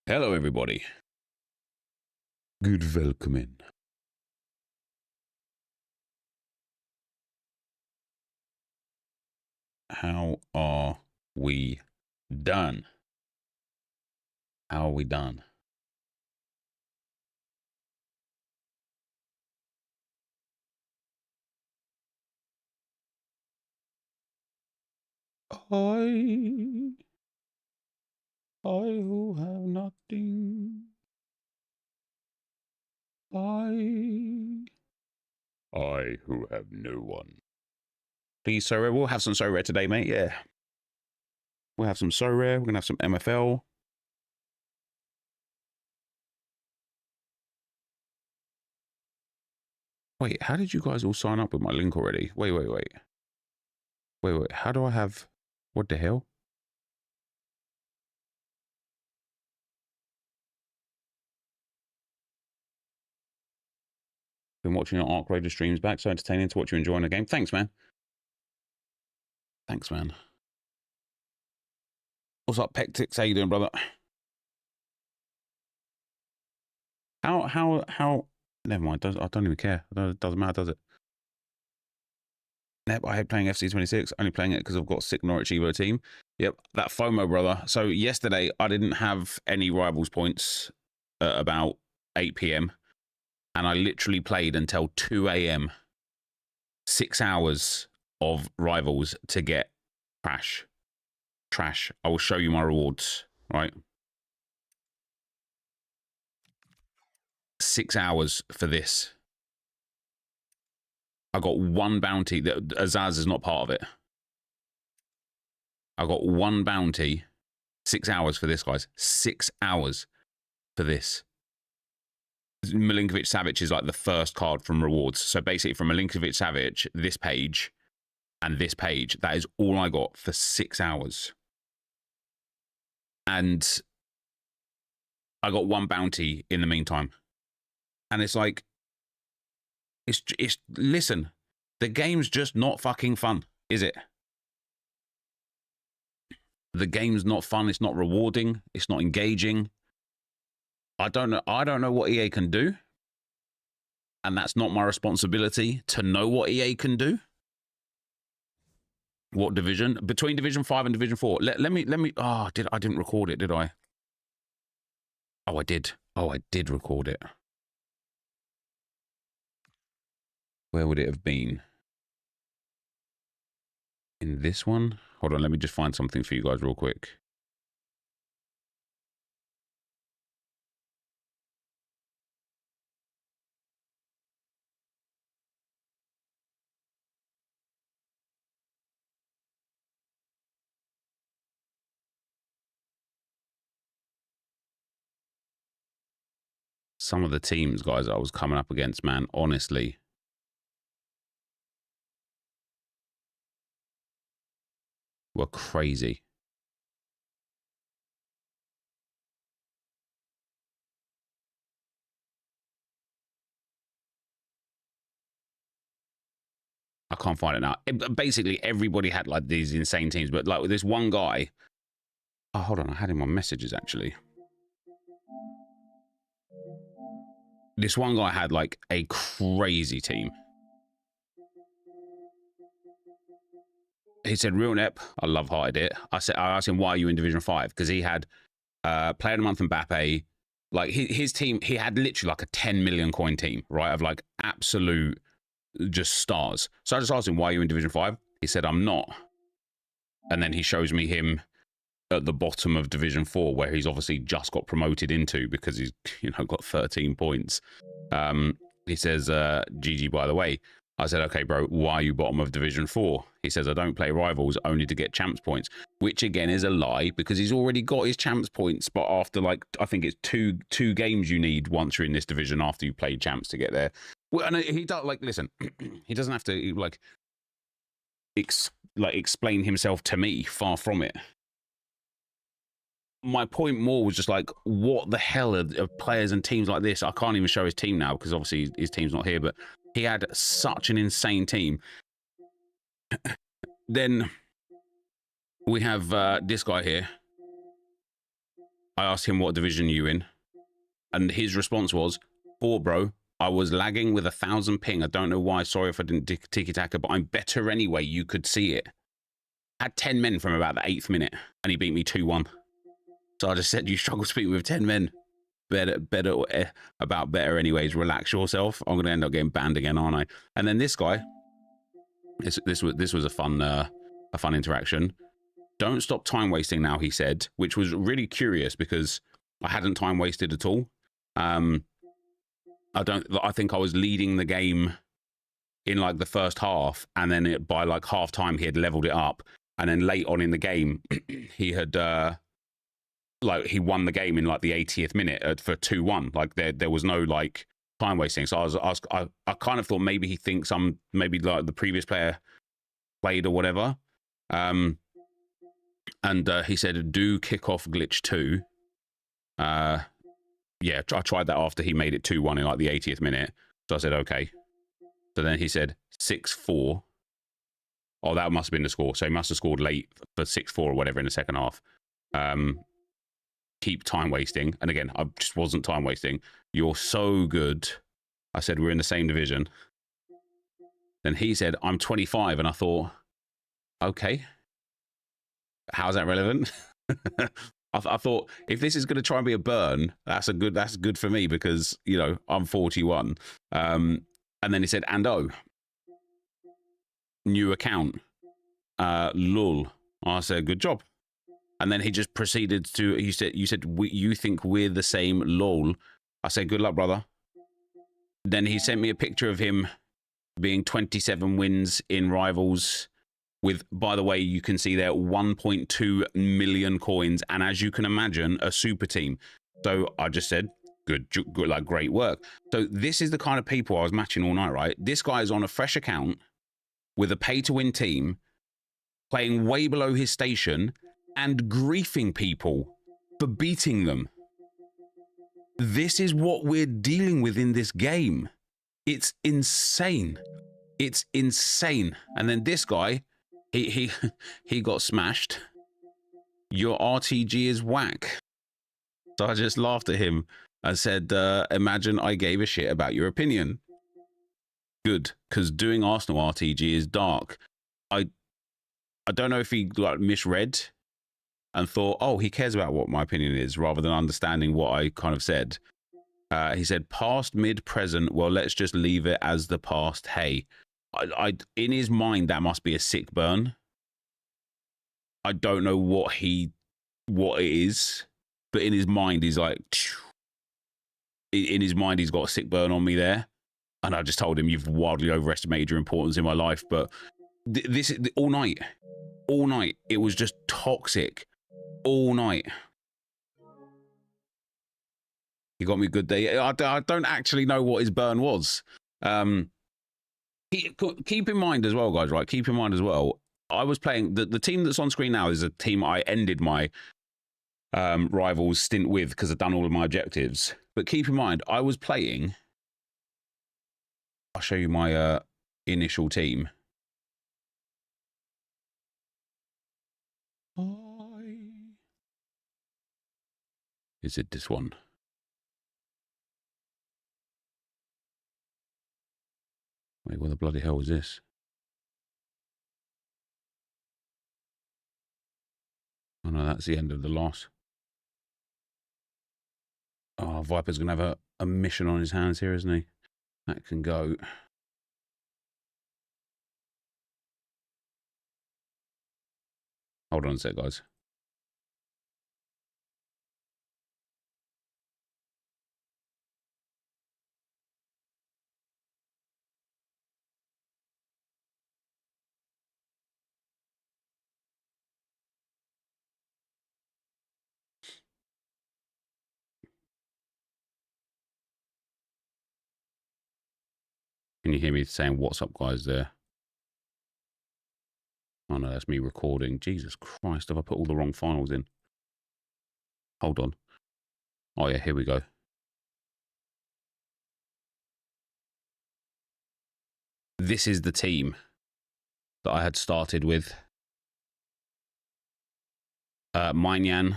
Hello, everybody. Good welcome. How are we done? How are we done? I who have nothing. I who have no one. Please, so rare. We'll have some so rare today, mate. Yeah. We'll have some so rare. We're going to have some MFL. Wait, how did you guys all sign up with my link already? Wait. How do I have... What the hell? Been watching your Arc Raider streams back. So entertaining to watch you enjoying the game. Thanks, man. Thanks, man. What's up, Pectix? How you doing, brother? How... Never mind. I don't even care. It doesn't matter, does it? Nep, I hate playing FC26. Only playing it because I've got a sick Norwich Evo team. Yep, that FOMO, brother. So yesterday, I didn't have any rivals points at about 8 p.m. And I literally played until 2 a.m. 6 hours of rivals to get trash. I will show you my rewards, right? 6 hours for this. I got one bounty. That Azaz is not part of it. I got one bounty. 6 hours for this, guys. 6 hours for this. Milinkovic Savic is like the first card from rewards. So basically from Milinkovic Savic, this page and this page, that is all I got for 6 hours. And I got one bounty in the meantime. And it's like, it's listen, the game's just not fucking fun, is it? The game's not fun. It's not rewarding. It's not engaging. I don't know what EA can do. And that's not my responsibility to know what EA can do. What division? Between Division 5 and Division 4. Let me I didn't record it, did I? Oh, I did. Oh, I did record it. Where would it have been? In this one? Hold on, let me just find something for you guys real quick. Some of the teams, guys, I was coming up against, man, honestly. Were crazy. I can't find it now. Basically, everybody had like these insane teams, but like with this one guy. Oh, hold on. I had him on messages, actually. This one guy had like a crazy team. He said, real Nep, I love-hearted it. I asked him, why are you in Division 5? Because he had Player of the Month Mbappe. Like his team, he had literally like a 10 million coin team, right? Of like absolute just stars. So I just asked him, why are you in Division 5? He said, I'm not. And then he shows me him at the bottom of Division 4, where he's obviously just got promoted into because he's, you know, got 13 points. He says, GG, by the way. I said, okay, bro, why are you bottom of Division 4? He says, I don't play rivals only to get champs points, which again is a lie because he's already got his champs points. But after like, I think it's two games you need once you're in this division after you played champs to get there. Well, and he does like, listen, he doesn't have to like explain himself to me. Far from it. My point more was just like, what the hell are players and teams like this? I can't even show his team now because obviously his team's not here, but he had such an insane team. Then we have this guy here. I asked him what division you in, and his response was, 4, bro. I was lagging with 1,000 ping. I don't know why. Sorry if I didn't tiki-taka, but I'm better anyway. You could see it. Had 10 men from about the 8th minute, and he beat me 2-1. So I just said, you struggle speaking with 10 men. Better about better anyways. Relax yourself. I'm going to end up getting banned again, aren't I? And then this guy, this was a fun interaction. Don't stop time wasting now, he said, which was really curious because I hadn't time wasted at all. I think I was leading the game in like the first half, and then by like half time he had leveled it up, and then late on in the game he had he won the game in like the 80th minute for 2-1. Like there was no like time wasting. So I kind of thought maybe he thinks I'm maybe like the previous player played or whatever. And he said, do kick off glitch 2. Yeah, I tried that after he made it 2-1 in like the 80th minute. So I said, okay. So then he said 6-4. Oh, that must have been the score. So he must have scored late for 6-4 or whatever in the second half. Keep time wasting. And again, I just wasn't time wasting. You're so good. I said, we're in the same division. Then he said, I'm 25. And I thought, okay, how's that relevant? I thought if this is going to try and be a burn, that's good for me because, you know, I'm 41. And then he said, and oh, new account, lol. I said, good job. And then he just proceeded to, you said, you think we're the same, lol. I said, good luck, brother. Then he sent me a picture of him being 27 wins in Rivals with, by the way, you can see there 1.2 million coins. And as you can imagine, a super team. So I just said, good, like great work. So this is the kind of people I was matching all night, right? This guy is on a fresh account with a pay to win team, playing way below his station and griefing people for beating them. This is what we're dealing with in this game. It's insane. It's insane. And then this guy, he got smashed. Your RTG is whack. So I just laughed at him and said, imagine I gave a shit about your opinion. Good, because doing Arsenal RTG is dark. I don't know if he like misread and thought, oh, he cares about what my opinion is, rather than understanding what I kind of said. He said, past, mid, present, well, let's just leave it as the past, hey. In his mind, that must be a sick burn. I don't know what it is, but in his mind, he's like, in his mind, he's got a sick burn on me there. And I just told him, you've wildly overestimated your importance in my life. But this all night, it was just toxic all night. He got me a good day. I don't actually know what his burn was. Keep in mind as well, guys, right? Keep in mind as well, I was playing, the team that's on screen now is a team I ended my Rivals stint with because I've done all of my objectives. But keep in mind, I was playing, I'll show you my initial team. Is it this one? Wait, what the bloody hell is this? Oh no, that's the end of the loss. Oh, Viper's going to have a mission on his hands here, isn't he? That can go. Hold on a sec, guys. Can you hear me saying, what's up, guys, there? Oh, no, that's me recording. Jesus Christ, have I put all the wrong files in? Hold on. Oh, yeah, here we go. This is the team that I had started with. Minyan,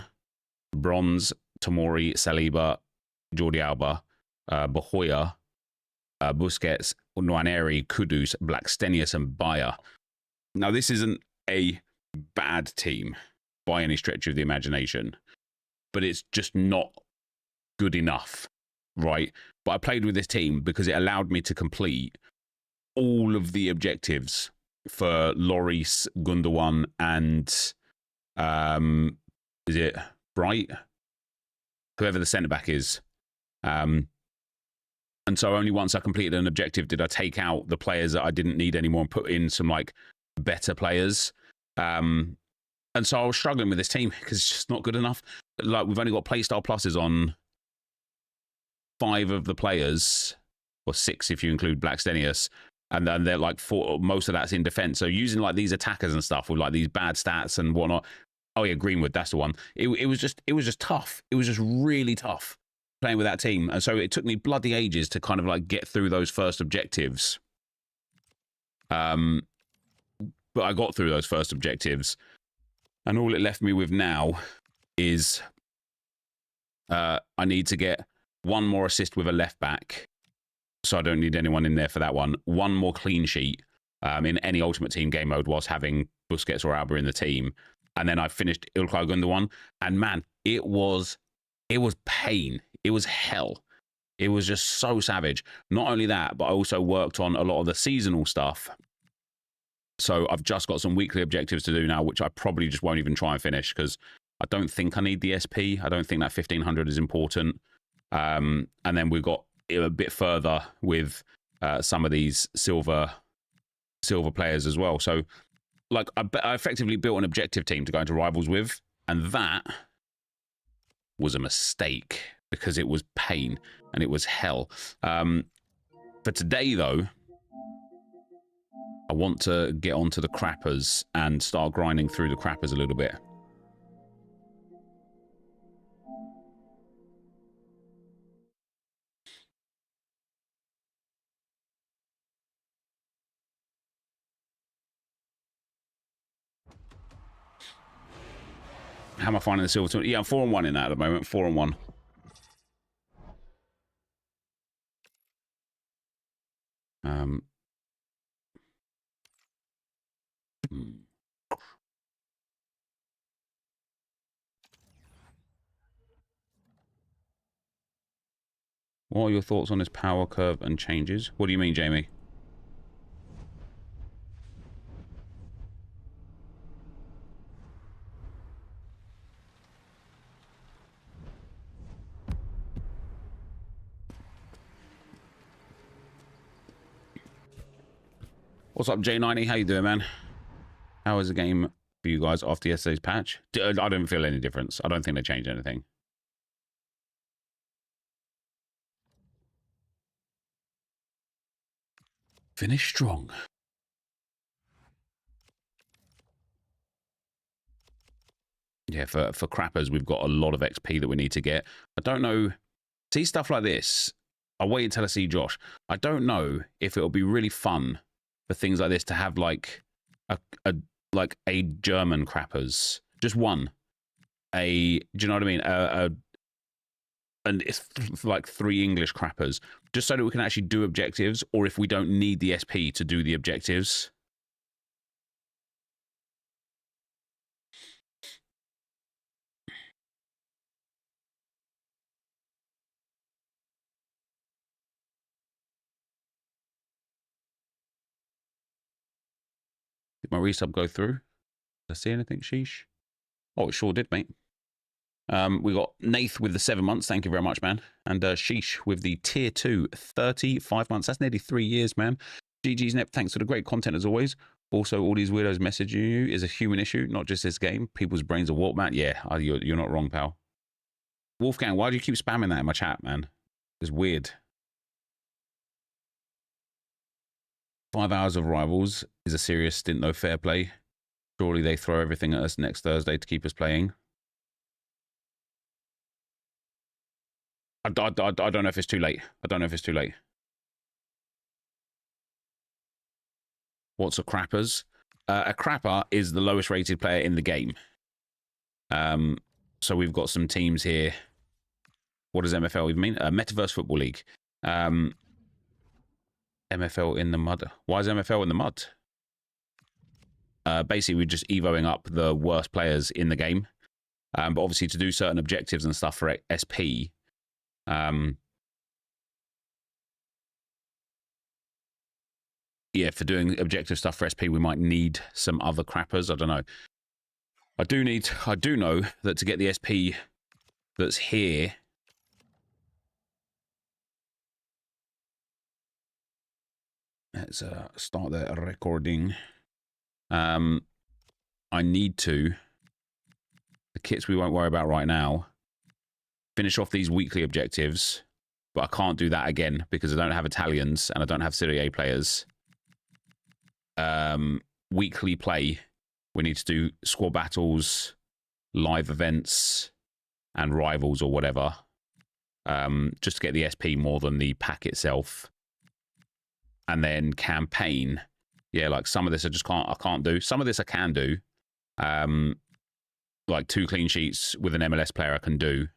bronze, Tomori, Saliba, Jordi Alba, Bahoya, Busquets, Nwaneri, Kudus, Blackstenius, and Bayer. Now, this isn't a bad team by any stretch of the imagination, but it's just not good enough, right? But I played with this team because it allowed me to complete all of the objectives for Lloris, Gundogan, and is it Bright? Whoever the centre-back is. And so only once I completed an objective did I take out the players that I didn't need anymore and put in some like better players. And so I was struggling with this team because it's just not good enough. Like, we've only got playstyle pluses on 5 of the players, or 6 if you include Blackstenius, and then they're like 4, most of that's in defense. So using like these attackers and stuff with like these bad stats and whatnot. Oh yeah, Greenwood, that's the one. It was just tough. It was just really tough playing with that team. And so it took me bloody ages to kind of like get through those first objectives. But I got through those first objectives, and all it left me with now is I need to get 1 more assist with a left back, so I don't need anyone in there for that one. 1 more clean sheet in any Ultimate Team game mode whilst having Busquets or Alba in the team, and then I finished Ilkay Gundogan. And man, it was pain. It was hell. It was just so savage. Not only that, but I also worked on a lot of the seasonal stuff. So I've just got some weekly objectives to do now, which I probably just won't even try and finish because I don't think I need the SP. I don't think that 1500 is important. And then we've got a bit further with some of these silver players as well. So like I effectively built an objective team to go into rivals with, and that was a mistake because it was pain and it was hell. For today though, I want to get onto the crappers and start grinding through the crappers a little bit. How am I finding the silver tool? Yeah, I'm 4-1 in that at the moment. 4-1. What are your thoughts on his power curve and changes? What do you mean, Jamie? What's up, J90? How you doing, man? How is the game for you guys after yesterday's patch? I don't feel any difference. I don't think they changed anything. Finish strong. Yeah, for crappers, we've got a lot of XP that we need to get. I don't know. See stuff like this. I'll wait until I see Josh. I don't know if it'll be really fun for things like this to have like a German crappers, just one. Do you know what I mean? And it's like 3 English crappers, just so that we can actually do objectives, or if we don't need the SP to do the objectives. Did my resub go through? Did I see anything, sheesh? Oh, it sure did, mate. We got Nath with the 7 months. Thank you very much, man. And Sheesh with the tier 2, 35 months. That's nearly 3 years, man. GG's Nep, thanks for the great content as always. Also, all these weirdos messaging you is a human issue, not just this game. People's brains are warped, man. Yeah, you're not wrong, pal. Wolfgang, why do you keep spamming that in my chat, man? It's weird. 5 hours of rivals is a serious stint, though. Fair play. Surely they throw everything at us next Thursday to keep us playing. I don't know if it's too late. I don't know if it's too late. What's a crappers? A crapper is the lowest rated player in the game. So we've got some teams here What does MFL even mean? Metaverse Football League. MFL in the mud. Why is MFL in the mud? Basically, we're just evoing up the worst players in the game. But obviously, to do certain objectives and stuff for SP, yeah, for doing objective stuff for SP, we might need some other crappers. I don't know. I do know that to get the SP that's here, let's start the recording. I need to, the kits we won't worry about right now, finish off these weekly objectives, but I can't do that again because I don't have Italians and I don't have Serie A players. Weekly play, we need to do squad battles, live events, and rivals or whatever, just to get the SP more than the pack itself. And then campaign, yeah, like some of this I can't do. Some of this I can do. Like 2 clean sheets with an MLS player I can do.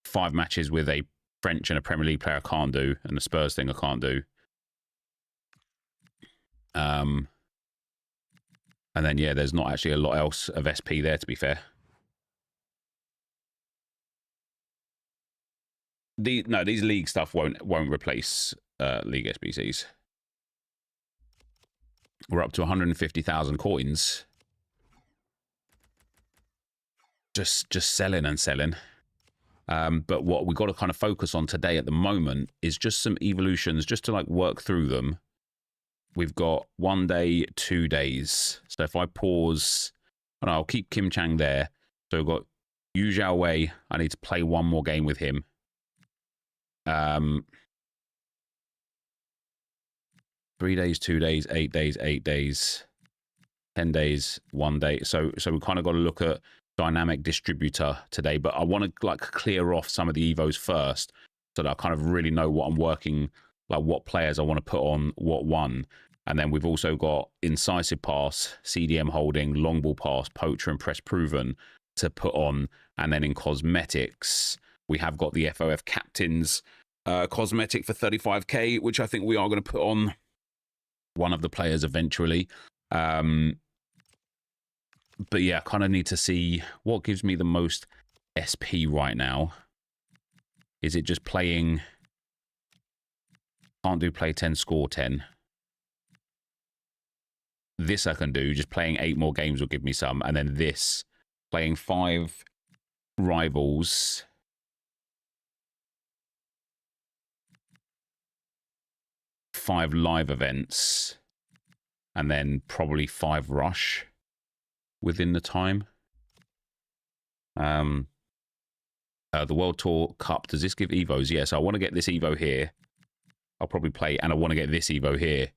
5 matches with a French and a Premier League player I can't do, and the Spurs thing I can't do. And then yeah, there's not actually a lot else of SP there, to be fair. These league stuff won't replace league SBCs. We're up to 150,000 coins. Just selling and selling. But what we've got to kind of focus on today at the moment is just some evolutions, just to like work through them. We've got 1 day, 2 days. So if I pause, and I'll keep Kim Chang there. So we've got Yu Zhao Wei. I need to play 1 more game with him. 3 days, 2 days, 8 days, 8 days, 10 days, 1 day. So we kind of got to look at dynamic distributor today, but I want to like clear off some of the evos first so that I kind of really know what I'm working, like what players I want to put on what one. And then we've also got incisive pass, CDM holding, long ball pass, poacher, and press proven to put on. And then in cosmetics, we have got the FOF captains cosmetic for 35k, which I think we are going to put on one of the players eventually. But yeah, I kind of need to see what gives me the most SP right now. Is it just playing? Can't do play 10, score 10. This I can do. Just playing 8 more games will give me some. And then this, playing 5 rivals. 5 live events. And then probably 5 rush within the time. The World Tour Cup, does this give Evos? Yes, I want to get this Evo here. I'll probably play, and I want to get this Evo here.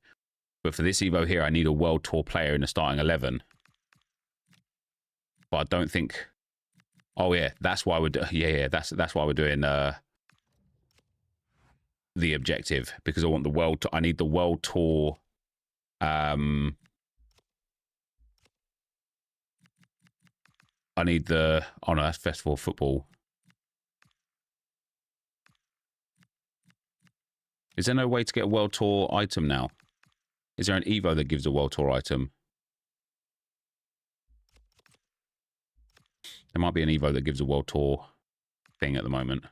But for this Evo here, I need a World Tour player in the starting 11. But I don't think... Oh, yeah, that's why we're... Yeah, that's why we're doing the objective. Because I want the World Tour... I need the World Tour... I need the... Oh, no, that's Festival of Football. Is there no way to get a World Tour item now? Is there an Evo that gives a World Tour item? There might be an Evo that gives a World Tour thing at the moment.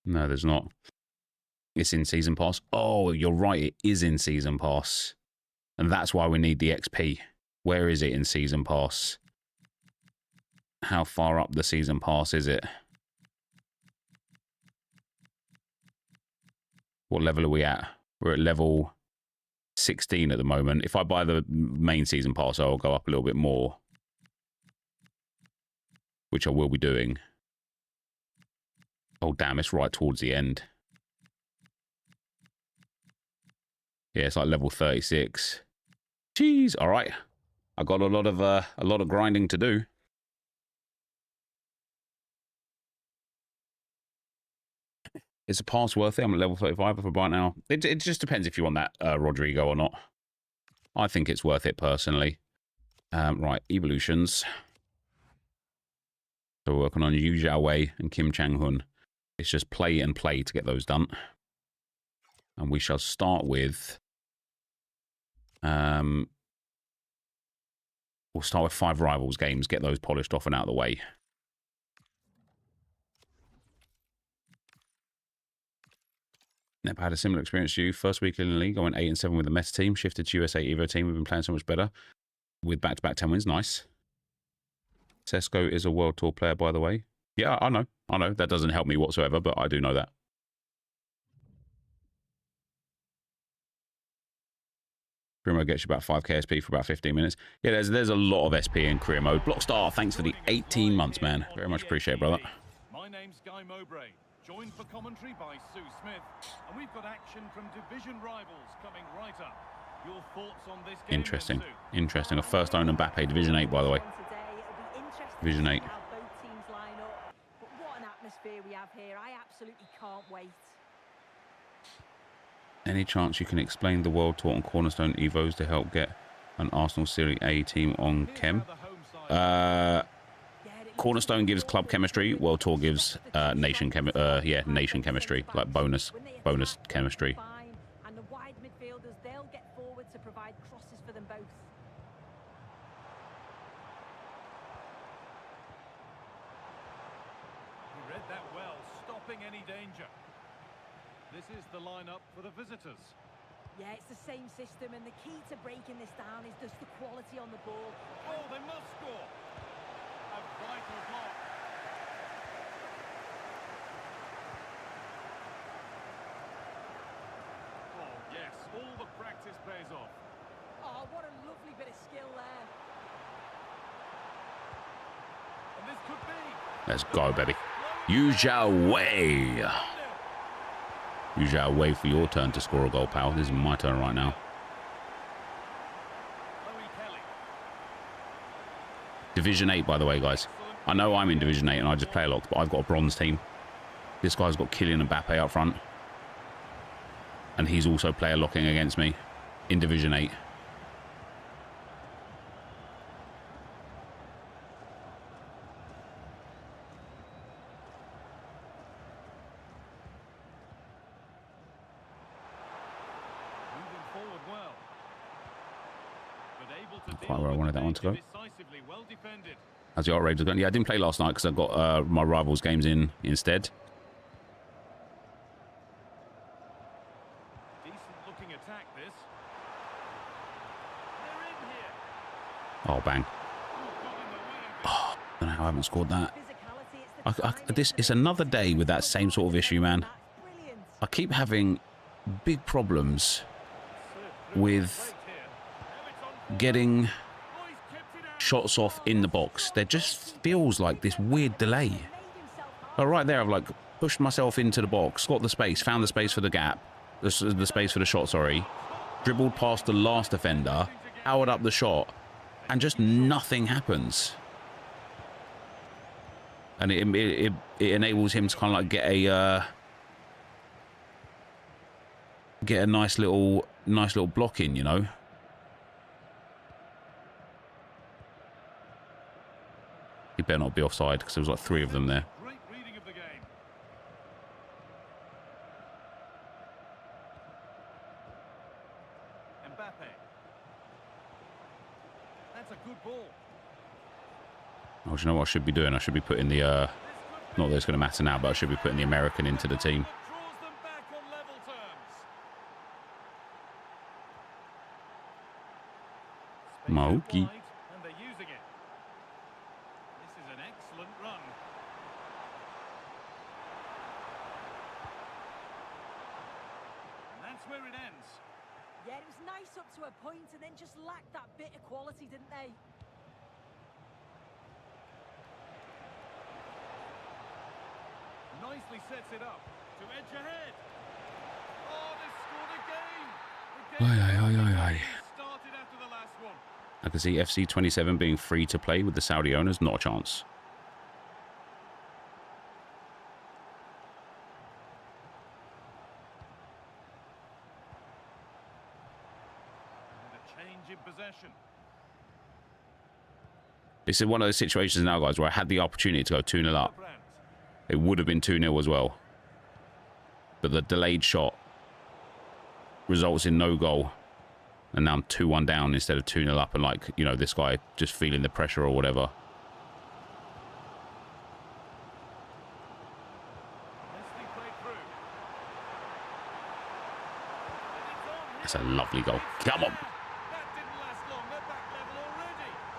No, there's not. It's in Season Pass. Oh, you're right. It is in Season Pass. And that's why we need the XP. Where is it in Season Pass? How far up the Season Pass is it? What level are we at? We're at level 16 at the moment. If I buy the main Season Pass, I'll go up a little bit more. Which I will be doing. Oh, damn. It's right towards the end. Yeah, it's like level 36. Jeez, all right. I got a lot of grinding to do. Is a pass worth it? I'm at level 35 if I buy it now. It just depends if you want that Rodrigo or not. I think it's worth it personally. Right, evolutions. So we're working on Yu Zhaowei and Kim Chang-hun. It's just play and play to get those done. And we shall start with... we'll start with 5 rivals games, get those polished off and out of the way. Never had a similar experience to you. First week in the league, I went 8-7 with the Meta team, shifted to USA Evo team. We've been playing so much better with back-to-back 10 wins. Nice. Sesko is a World Tour player, by the way. Yeah, I know. I know. That doesn't help me whatsoever, but I do know that. Career gets you about 5k SP for about 15 minutes. Yeah, there's a lot of SP in career mode. Blockstar, thanks for the 18 months, man. Very much appreciate it, brother. My name's Guy Mowbray, joined for commentary by Sue Smith, and we've got action from division rivals coming right up. Your thoughts on this game? Interesting. Interesting. A first own Mbappe, Division 8, by the way. Division 8. But what an atmosphere we have here. I absolutely can't wait. Any chance you can explain the World Tour and Cornerstone Evos to help get an Arsenal Serie A team on Chem? Cornerstone gives club chemistry. World Tour gives nation chemistry, like bonus chemistry. And the wide midfielders, they'll get forward to provide crosses for them both. He read that well, stopping any danger. This is the lineup for the visitors. Yeah, it's the same system, and the key to breaking this down is just the quality on the ball. Oh, they must score. A vital block. Oh, yes, all the practice pays off. Oh, what a lovely bit of skill there. And this could be. Let's go, baby. Yu Zhaowei. Yu Zhaowei for your turn to score a goal, pal. This is my turn right now. Division 8, by the way, guys. I know I'm in Division 8 and I just play a lot, but I've got a bronze team. This guy's got Kylian Mbappe up front. And he's also player locking against me in Division 8. Quite where I wanted that one to go. How's the art raid going? Yeah, I didn't play last night because I got my rivals games in instead. Decent looking attack, this. Oh, bang. Oh, I don't know how I haven't scored that. It's another day with that same sort of issue, man. I keep having big problems with getting shots off in the box. There just feels like this weird delay. But right there, I've like pushed myself into the box, got the space, found the space for the gap, the space for the shot, sorry, dribbled past the last defender, powered up the shot, and just nothing happens. And it enables him to kind of like get a nice little block in, you know. He better not be offside because there was like 3 of them there. Great reading of the game. Mbappe. That's a good ball. Oh, do you know what I should be doing? I should be putting the not that it's going to matter now, but I should be putting the American into the team. Draws them back on level terms. Maoki. And they're using it. This is an excellent run. And that's where it ends. Yeah, it was nice up to a point and then just lacked that bit of quality, didn't they? Nicely sets it up to edge ahead. Oh, they scored again. Started after the last one. I can see FC 27 being free to play with the Saudi owners. Not a chance. Change in possession. This is one of those situations now, guys, where I had the opportunity to go 2-0 up. It would have been 2-0 as well. But the delayed shot results in no goal. And now I'm 2-1 down instead of 2-0 up. And, like, you know, this guy just feeling the pressure or whatever. That's a lovely goal. Come on.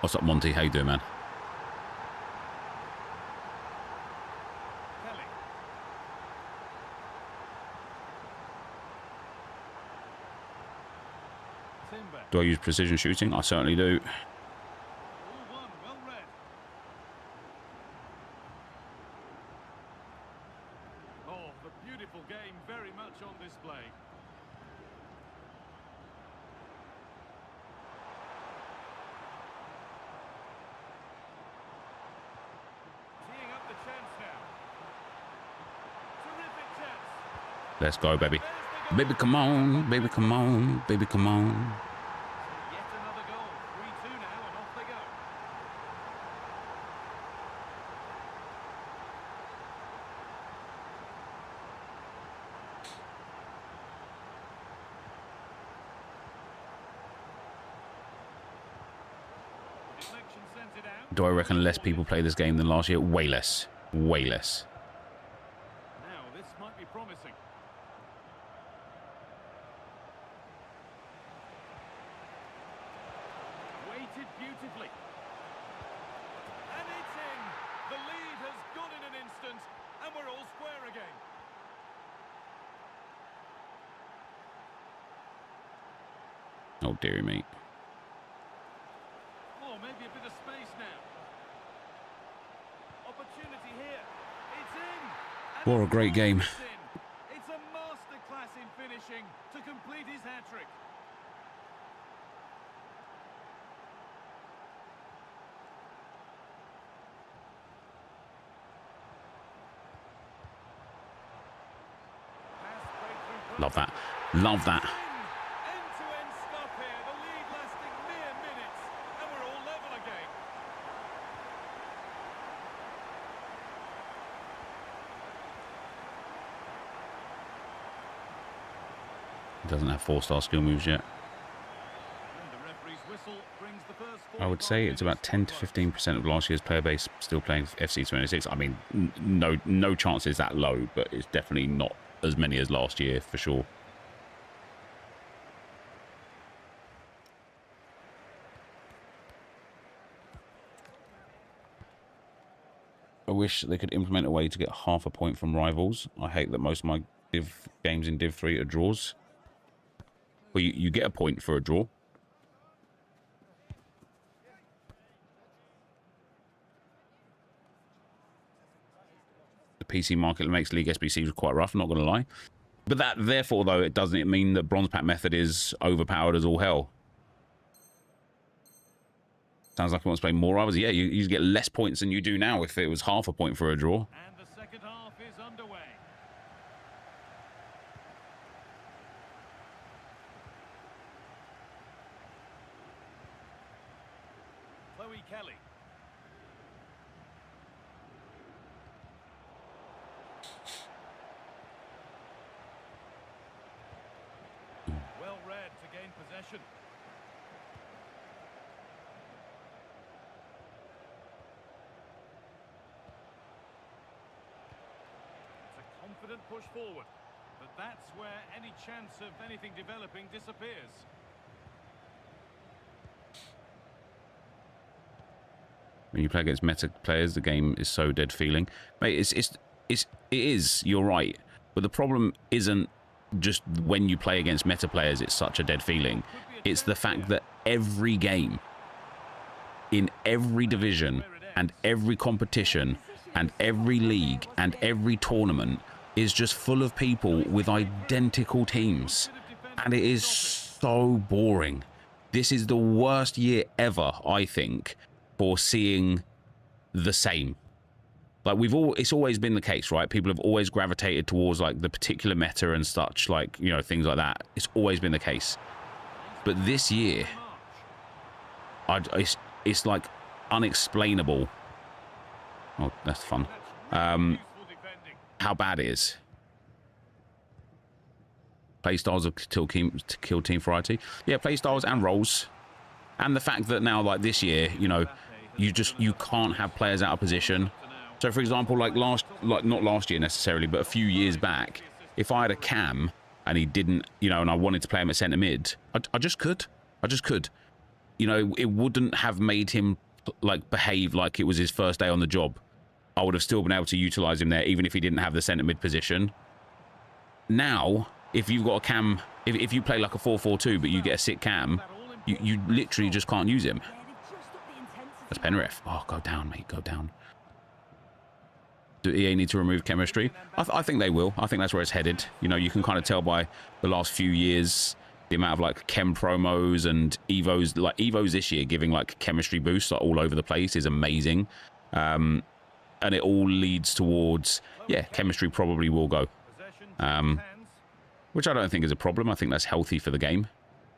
What's up, Monty? How you doing, man? Do I use precision shooting? I certainly do. Oh, the beautiful game very much on display. Teeing up the chance now. Terrific chance. Let's go, baby. Baby, come on. Baby, come on. Baby, come on. Yet another goal. 3-2 now, and off they go. Deflection sent it out. Do I reckon less people play this game than last year? Way less. Way less. Now, this might be promising. Weighted beautifully. And it's in. The lead has gone in an instant, and we're all square again. Oh, dearie me. Oh, maybe a bit of space now. Opportunity here. It's in. And What a great game. it's in. It's a masterclass in finishing to complete his hat-trick. Pass breakthrough. Love that. Love that. End-to-end stuff here. The lead lasting mere minutes, and we're all level again. He doesn't have 4-star skill moves yet. And the referee's whistle brings the first I would say it's about 10 to 15% of last year's player base still playing FC26. I mean, no chance is that low, but it's definitely not as many as last year for sure. I wish they could implement a way to get half a point from rivals. I hate that most of my Div games in Div 3 are draws. Well, you get a point for a draw. The PC market makes League SBCs quite rough, I'm not going to lie. But that, therefore, though, it doesn't mean that Bronze Pack method is overpowered as all hell. Sounds like he wants to play more rivals. Yeah, you get less points than you do now if it was half a point for a draw. And the second half is underway. Chloe Kelly. Well read to gain possession. Confident push forward, but that's where any chance of anything developing disappears. When you play against meta players, the game is so dead feeling. Mate, it is, you're right. But the problem isn't just when you play against meta players, it's such a dead feeling. It's the fact that every game, in every division, and every competition, and every league, and every tournament is just full of people with identical teams. And it is so boring. This is the worst year ever, I think, for seeing the same. Like, it's always been the case, right? People have always gravitated towards, like, the particular meta and such, like, you know, things like that. It's always been the case. But this year, it's like unexplainable. Oh, that's fun. How bad it is. Play styles to kill team variety. Yeah, play styles and roles. And the fact that now, like this year, you know, you can't have players out of position. So, for example, like not last year necessarily, but a few years back, if I had a cam and he didn't, you know, and I wanted to play him at centre mid, I just could. I just could. You know, it wouldn't have made him like behave like it was his first day on the job. I would have still been able to utilise him there, even if he didn't have the centre mid position. Now, if you've got a cam, if you play like a 4-4-2, but you get a sick cam, you literally just can't use him. That's Penrith. Oh, go down, mate, go down. Do EA need to remove chemistry? I think they will. I think that's where it's headed. You know, you can kind of tell by the last few years, the amount of like chem promos and evos, like evos this year giving like chemistry boosts like, all over the place is amazing. And it all leads towards, yeah, chemistry probably will go. Which I don't think is a problem. I think that's healthy for the game.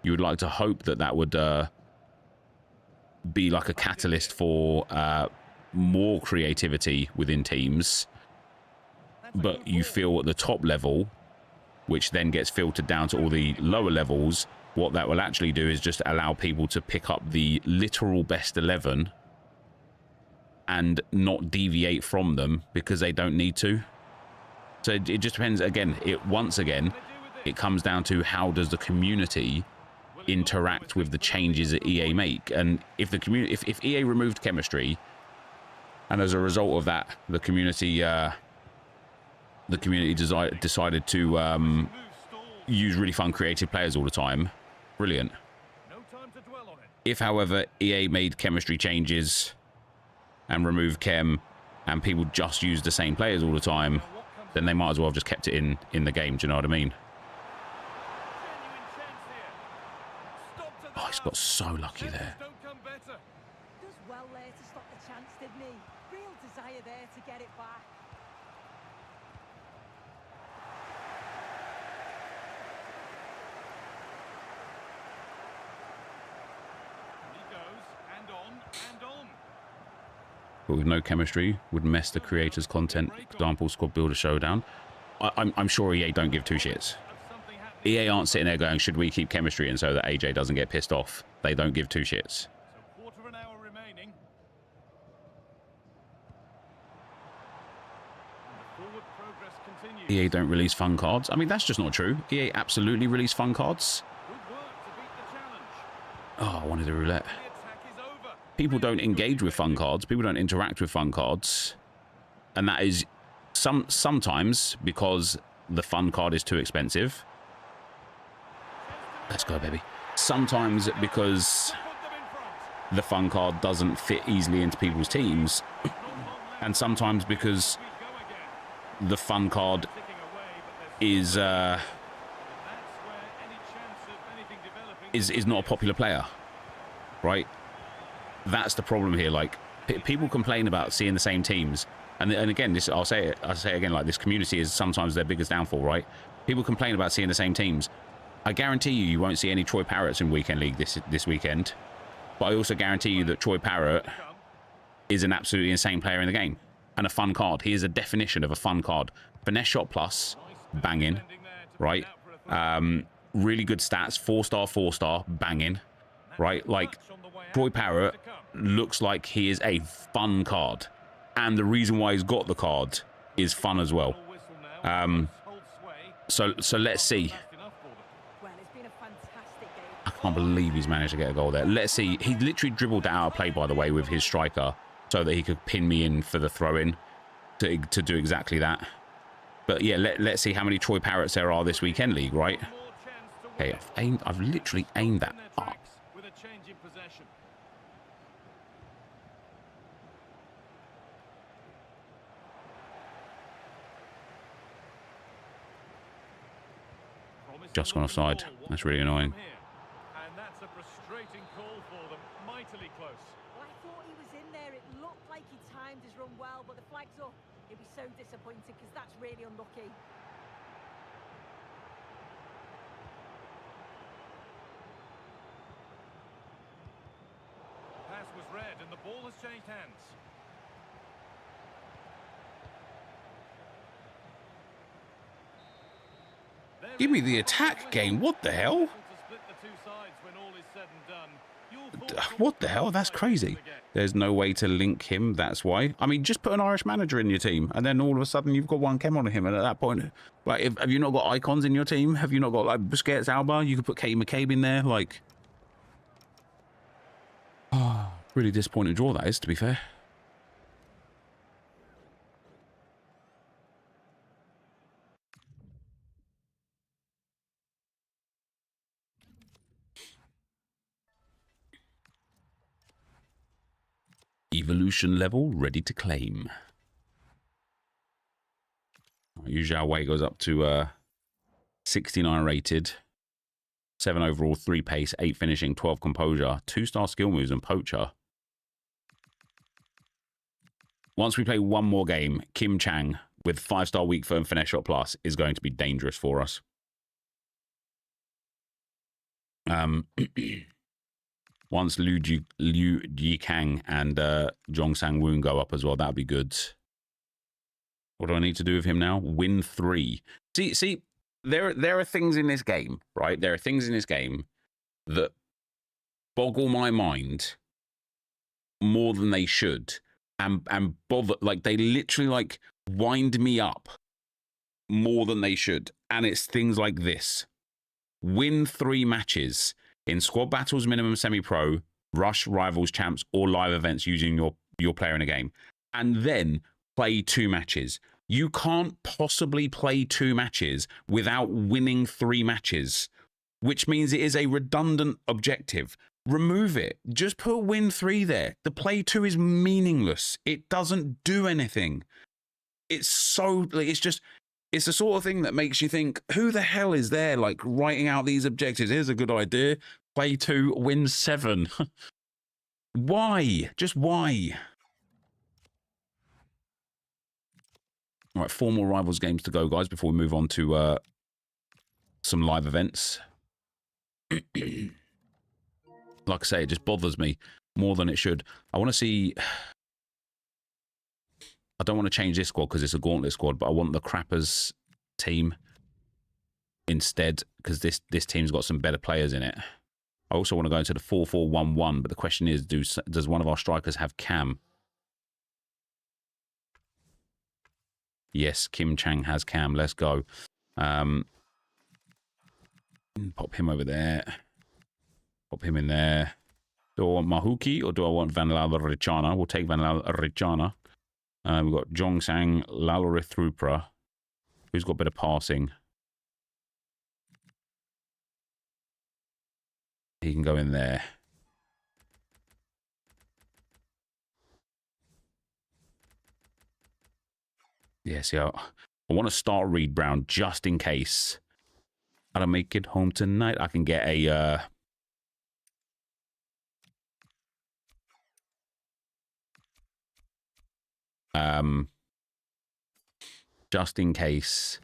You would like to hope that that would be like a catalyst for more creativity within teams. But you feel at the top level, which then gets filtered down to all the lower levels, what that will actually do is just allow people to pick up the literal best 11 and not deviate from them because they don't need to. So it just depends. Again, once again, it comes down to how does the community interact with the changes that EA make. And if the community, if EA removed chemistry, and as a result of that, the community decided to use really fun, creative players all the time, brilliant. If, however, EA made chemistry changes and removed chem, and people just used the same players all the time, then they might as well have just kept it in the game. Do you know what I mean? Oh, he's got so lucky there. Does well there to stop the chance, didn't he? Real desire there to get it back. He goes, and on. But with no chemistry, would mess the creators' content. Example, squad builder showdown. I'm sure EA don't give two shits. EA aren't sitting there going, should we keep chemistry in so that AJ doesn't get pissed off? They don't give two shits. So quarter of an hour remaining. And the forward progress continues. EA don't release fun cards. I mean, that's just not true. EA absolutely release fun cards. Good work to beat the challenge. Oh, I wanted a roulette. The attack is over. People don't engage with fun cards. People don't interact with fun cards. And that is sometimes because the fun card is too expensive. Let's go, baby. Sometimes because the fun card doesn't fit easily into people's teams. And sometimes because the fun card is not a popular player, right? That's the problem here. Like, people complain about seeing the same teams, and again, this I'll say again, like, this community is sometimes their biggest downfall, right? People complain about seeing the same teams. I guarantee you won't see any Troy Parrots in Weekend League this weekend, but I also guarantee you that Troy Parrott is an absolutely insane player in the game and a fun card. He is a definition of a fun card. Finesse shot plus, banging, right? Really good stats, 4-star, banging, right? Like, Troy Parrott looks like he is a fun card, and the reason why he's got the card is fun as well. So let's see. Well, it's been a fantastic game. I can't believe he's managed to get a goal there. Let's see. He literally dribbled that out of play, by the way, with his striker, so that he could pin me in for the throw-in to do exactly that. But yeah, let's see how many Troy Parrots there are this Weekend League, right? Okay, I've literally aimed that up. With a change in possession. Just gone offside. That's really annoying. And that's a frustrating call for them. Mightily close. Well, I thought he was in there. It looked like he timed his run well, but the flag's up. He'll be so disappointed because that's really unlucky. red and the ball has changed hands. Give me the attack game. What the hell? What the hell? That's crazy. There's no way to link him. That's why. I mean, just put an Irish manager in your team, and then all of a sudden you've got one chem on him. And at that point, like, have you not got icons in your team? Have you not got like Busquets, Alba? You could put Katie McCabe in there. Like, oh, really disappointing draw that is, to be fair. Evolution level ready to claim. Usually our weight goes up to 69 rated, 7 overall, 3 pace, 8 finishing, 12 composure, 2-star skill moves and poacher. Once we play one more game, Kim Chang with 5-star weak foot and finesse shot plus is going to be dangerous for us. Once Liu Jikang and Zhong Sang Woon go up as well, that'll be good. What do I need to do with him now? Win 3. See, there are things in this game, right? There are things in this game that boggle my mind more than they should, and bother, like, they literally like wind me up more than they should. And it's things like this: win 3 matches in squad battles, minimum semi-pro, rush, rivals, champs, or live events using your player in a game, and then play 2 matches. You can't possibly play 2 matches without winning 3 matches, which means it is a redundant objective. Remove it. Just put win 3 there. The play 2 is meaningless. It doesn't do anything. It's so, like, it's the sort of thing that makes you think, who the hell is there, like, writing out these objectives? Here's a good idea. Play 2, win 7. Why? Just why? All right, 4 more Rivals games to go, guys, before we move on to some live events. Like I say, it just bothers me more than it should. I want to see... I don't want to change this squad because it's a gauntlet squad, but I want the Crappers team instead because this team's got some better players in it. I also want to go into the 4-4-1-1, but the question is, does one of our strikers have Cam? Yes, Kim Chang has Cam. Let's go. Pop him over there. Pop him in there. Do I want Mahuki or do I want Van Richana? We'll take Van Richana. We've got Zhong Sang, Lalorithupra, who's got better passing. He can go in there. Yeah, see, I want to start Reed Brown just in case I don't make it home tonight. I can get a... just in case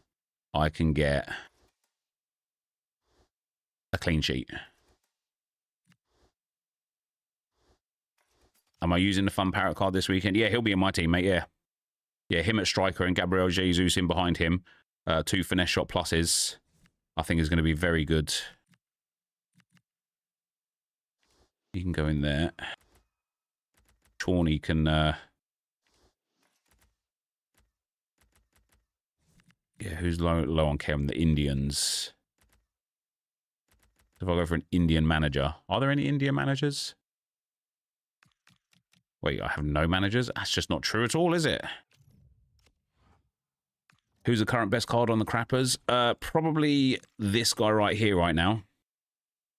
I can get a clean sheet. Am I using the Fun Parrot card this weekend? Yeah, he'll be in my team, mate, yeah. Yeah, him at striker and Gabriel Jesus in behind him. 2 finesse shot pluses. I think is going to be very good. He can go in there. Chorney can... yeah, who's low on chem? The Indians. If I go for an Indian manager. Are there any Indian managers? Wait, I have no managers? That's just not true at all, is it? Who's the current best card on the Crappers? Probably this guy right here right now.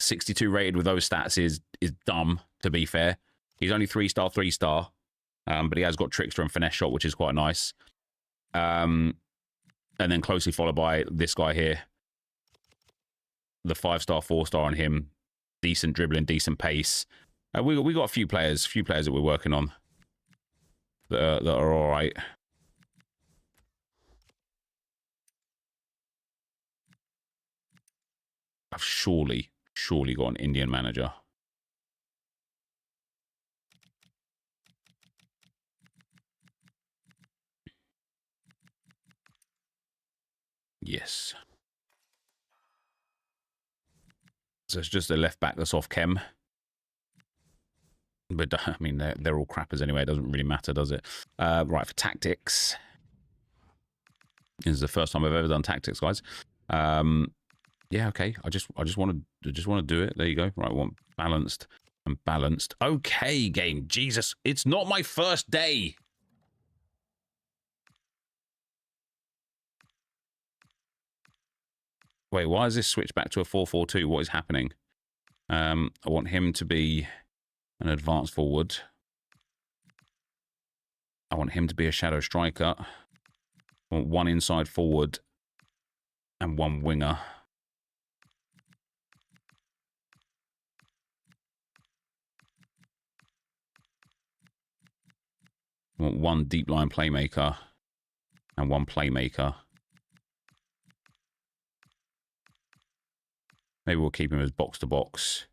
62 rated with those stats is dumb, to be fair. He's only 3-star, 3-star. But he has got Trickster and Finesse Shot, which is quite nice. And then closely followed by this guy here. The 5-star, 4-star on him. Decent dribbling, decent pace. We got a few players that we're working on that are all right. I've surely got an Indian manager. Yes. So it's just a left back that's off chem. But I mean, they're all crappers anyway. It doesn't really matter, does it? Right, for tactics. This is the first time I've ever done tactics, guys. Yeah, okay. I just want to do it. There you go. Right, I want balanced and balanced. Okay, game. Jesus, it's not my first day. Wait, why is this switched back to a 4-4-2? What is happening? I want him to be an advanced forward. I want him to be a shadow striker. I want one inside forward and one winger. I want one deep line playmaker and one playmaker. Maybe we'll keep him as box to box,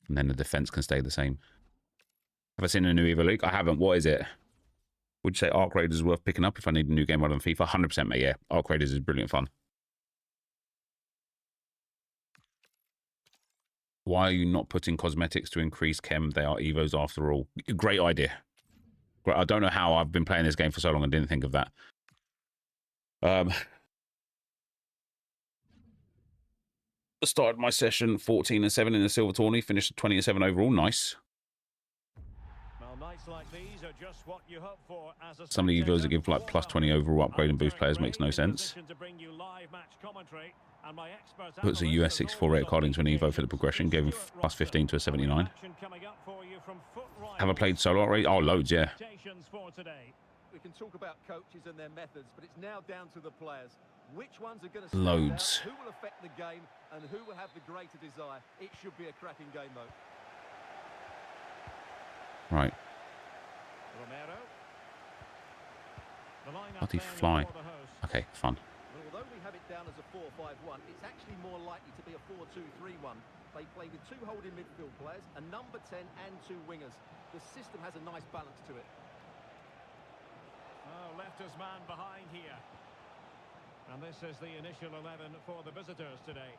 and then the defense can stay the same. Have I seen a new Evo League? I haven't. What is it? Would you say Arc Raiders is worth picking up if I need a new game rather than FIFA? 100%, mate, yeah. Arc Raiders is brilliant fun. Why are you not putting cosmetics to increase chem? They are Evos after all. Great idea. I don't know how I've been playing this game for so long and didn't think of that. Started my session 14-7 in the silver tourney, finished 20-7 overall. Nice. Well, nights like these are just what you hope for as a Some of the Evos that give like plus 20 overall upgrade and boost players makes no sense. Puts a US 648 card into an Evo for the progression, gave him plus 15 to a 79. Have I played solo already? Oh, loads, yeah. We can talk about coaches and their methods, but it's now down to the players. Which ones are going to loads. Who will affect the game and who will have the greater desire? It should be a cracking game, though. Right. Bloody fly. Okay, fun. Well, although we have it down as a 4-5-1, it's actually more likely to be a 4-2-3-1. They play with 2 holding midfield players, a number 10 and 2 wingers. The system has a nice balance to it. Oh, left his man behind here. And this is the initial 11 for the visitors today.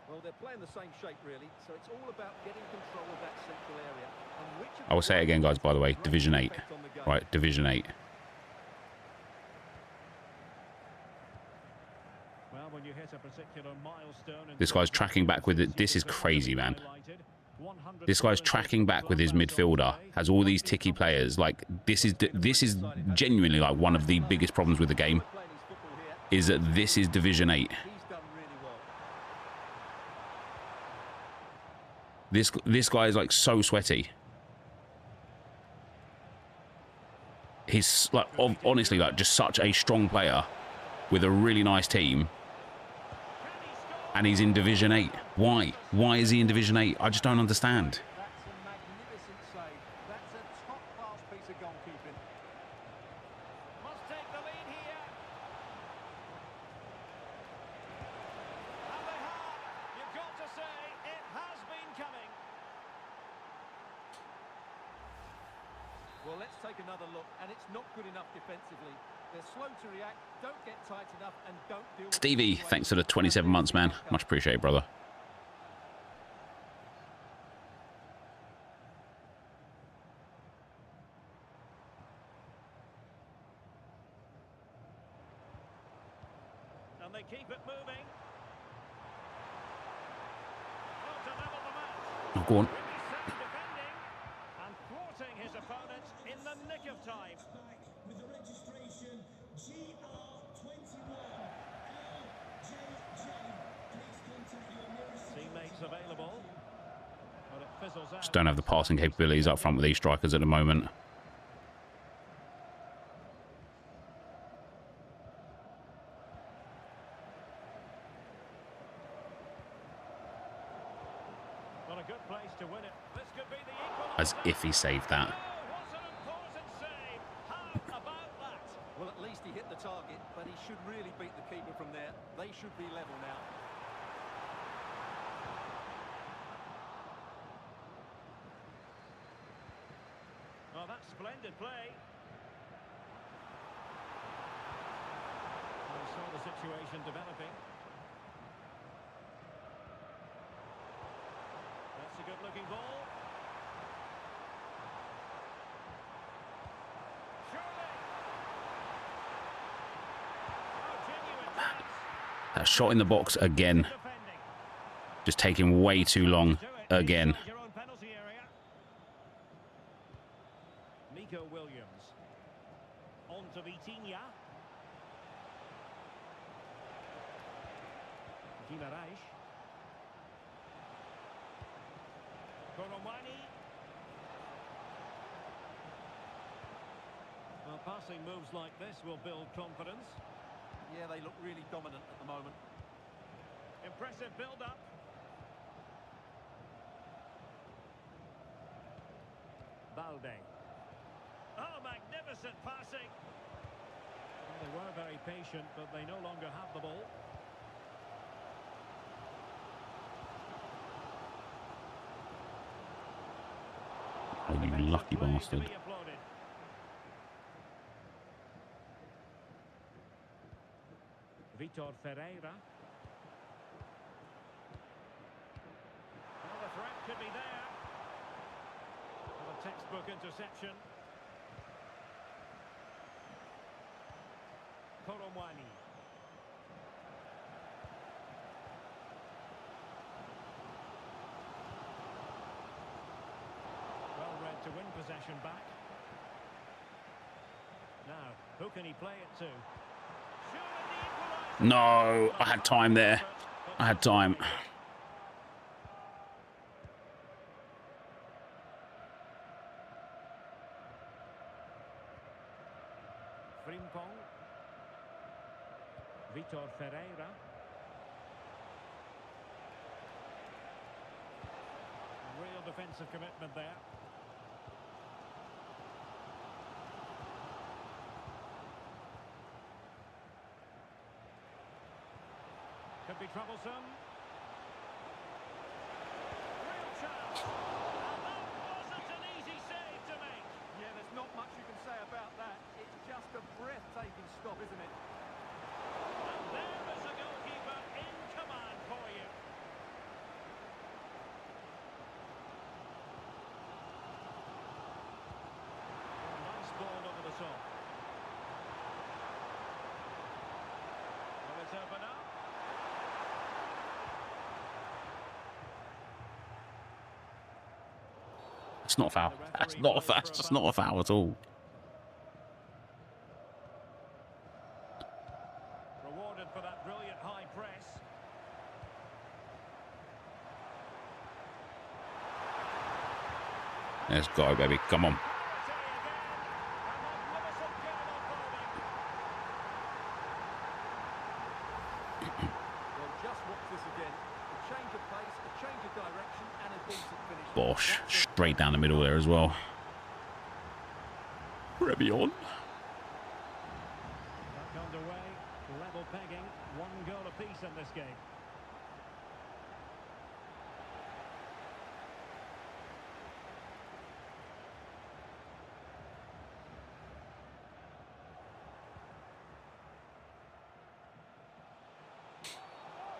Well, they're playing the same shape, really, so it's all about getting control of that central area. And which I will say it again, guys, by the way. Division 8. Right, Division 8. Well, when you hit a particular milestone, This guy's tracking back with it. This is crazy, man. This guy's tracking back with his midfielder. Has all these ticky players. Like, this is genuinely like one of the biggest problems with the game. Is that this is Division 8. This guy is like so sweaty. He's like honestly like just such a strong player with a really nice team. And he's in Division 8. Why? Why is he in Division 8? I just don't understand. That's a magnificent save. That's a top-class piece of goalkeeping. must take the lead here. And they have. You've got to say, it has been coming. Well, let's take another look, and it's not good enough defensively. They're slow to react, don't get tight enough, and don't deal with... Stevie, thanks for the 27 months, man. Much appreciated, brother. And they keep it moving. Oh, to level the match. Oh, go on. Defending and thwarting his opponent in the nick of time. With the registration GR21 LJJ. Please contact your nearest Teammates available. But it fizzles out. Just don't have the passing capabilities up front with these strikers at the moment. Not a good place to win it. This could be the equaliser. As if he saved that. Oh, what an important save. How about that? Well, at least he hit the target, but he should really beat the keeper from there. They should be level now. Oh, that's splendid play. We saw the situation developing. That's a good-looking ball. Surely. Oh, genuine chance. That shot in the box again. Defending. Just taking way too long Do it again. inside your own penalty area. Nico Williams. On to Vitinha. Guimarães. Colomwani. Well, passing moves like this will build confidence. Yeah, they look really dominant at the moment. Impressive build-up. Balde. Oh, magnificent passing. Well, they were very patient, but they no longer have the ball. Oh, you lucky Play to bastard. be applauded. Vitor Ferreira. Well, the threat could be there. Well, a textbook interception. Colomwani. Well read to win possession back. Now, who can he play it to? Surely the equaliser. No, I had time there. I had time. Frimpong. Vitor Ferreira. Real defensive commitment there. Could be troublesome. Real chance. And that wasn't an easy save to make. Yeah, there's not much you can say about that. It's just a breathtaking stop, isn't it? And there is a goalkeeper in command for you. Nice ball over the top. Well, it's open up. It's not a foul. That's not a foul. That's not a foul at all. Rewarded for that brilliant high press. Let's go, baby. Come on. Well, just watch this again. A change of pace, a change of direction, and a decent finish. Bosh. That's a Straight down the middle there as well. Rebion. Back underway, level pegging, one goal apiece in this game.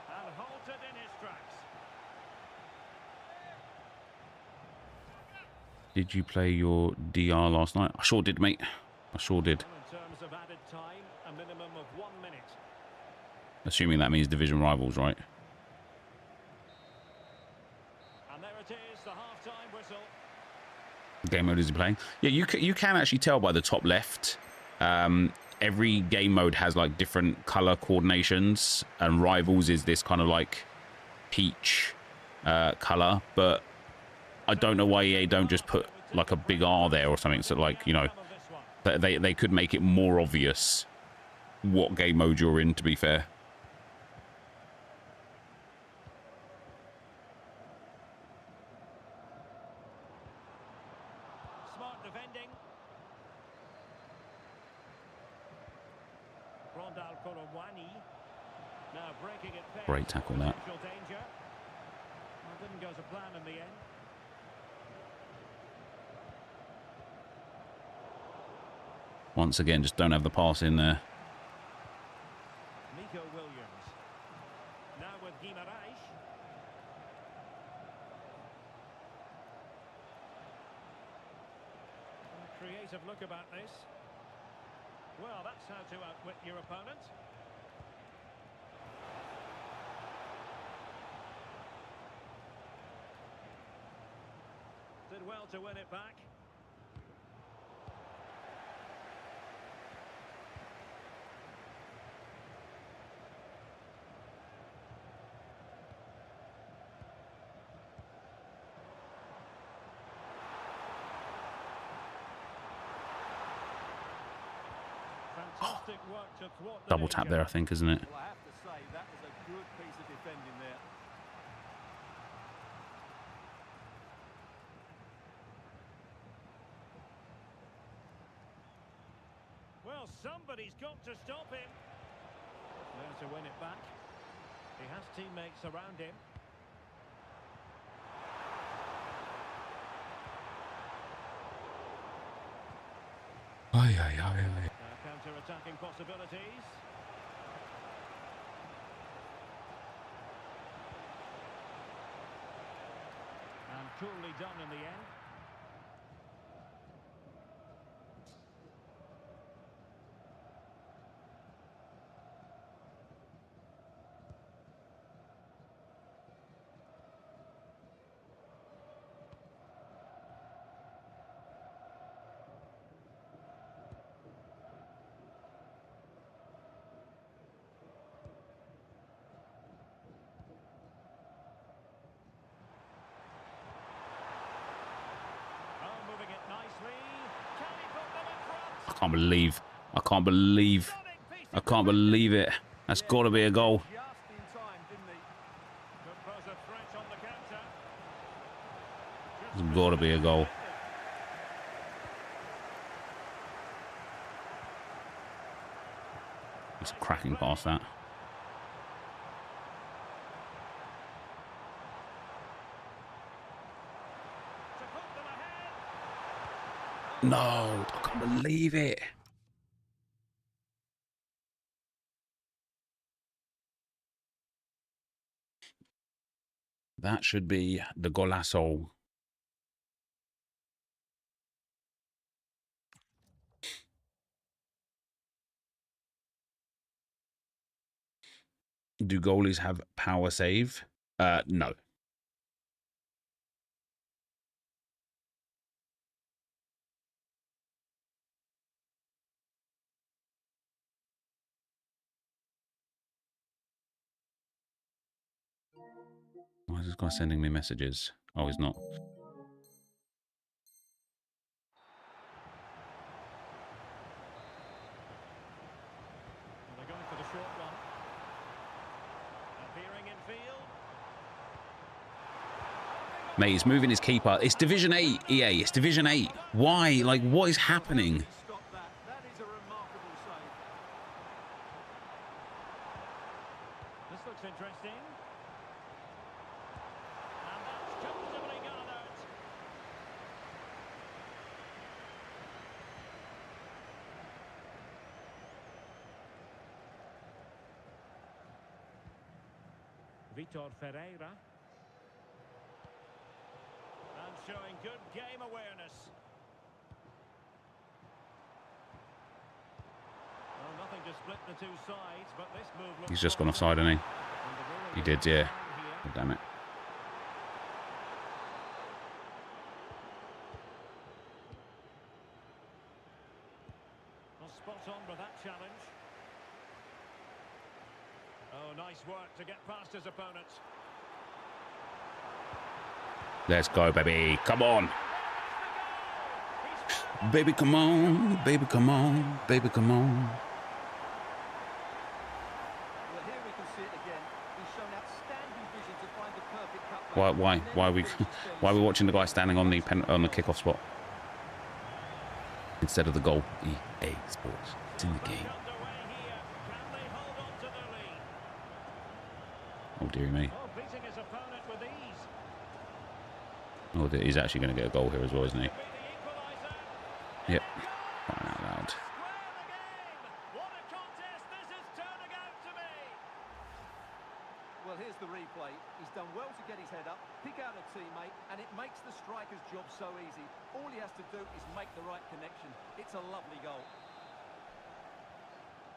And halted in his tracks. Did you play your DR last night? I sure did, mate. I sure did. Well, in terms of added time, a minimum of 1 minute. Assuming that means division rivals, right? And there it is, the half-time whistle. Game mode is he playing? Yeah, you can actually tell by the top left. Every game mode has like different color coordinations, and rivals is this kind of like peach color. But I don't know why EA don't just put like a big R there or something. So like, you know, they could make it more obvious what game mode you're in. To be fair. Smart defending. Rondal Colomwani. Now breaking it. Great tackle that. Potential danger. Well, didn't go to plan in the end. Once again, just don't have the pass in there. Nico talk about this. Well, that's how to outwit your opponent. Did well to win it back. Fantastic work to thwart the Double tap danger. there, I think, isn't it? Well, I have to say, that was a good piece of defending there. Well, somebody's got to stop him. There to win it back. He has teammates around him. Aye, aye, aye, aye. Counter-attacking possibilities. And coolly done in the end. Oh, moving it nicely. Can he put them in front? I can't believe. I can't believe. Stunning piece I of can't believe it. That's got to be a goal. Just in time, didn't he? could pose a threat on the counter. It's got to be a goal. He's cracking past that. To put them ahead. No, I can't believe it. That should be the golazo. Do goalies have power save? No. Why is this guy sending me messages? Oh, he's not. Well, they're going for the short one. Appearing in field. Mate, he's moving his keeper. It's Division 8, EA. It's Division 8. Why? Like, what is happening? Stop that. That is a remarkable save. This looks interesting. And that's comfortably gathered. Vitor Ferreira. And showing good game awareness. Well, nothing to split the two sides, but this move looks He's just gone offside, hasn't he? He did, yeah. Here. God damn it. Well, spot on with that challenge. Oh, nice work to get past his opponents. Let's go, baby. Come on. Baby, come on. Baby, come on. Baby, come on. Well, here we can see it again. He's shown outstanding vision to find the perfect cut. Why are we why are we watching the guy standing on the kickoff spot instead of the goal? EA Sports. It's in the game. Underway here. Can they hold on to the lead? Oh dearie me. Oh, beating his opponent with ease. Oh, he's actually going to get a goal here as well, isn't he? Could be the equaliser. Yep. Crying out loud. Square the game. What a contest this is turning out to be. Well, here's the replay. He's done well to get his head up, pick out a teammate, and it makes the striker's job so easy. All he has to do is make the right connection. It's a lovely goal.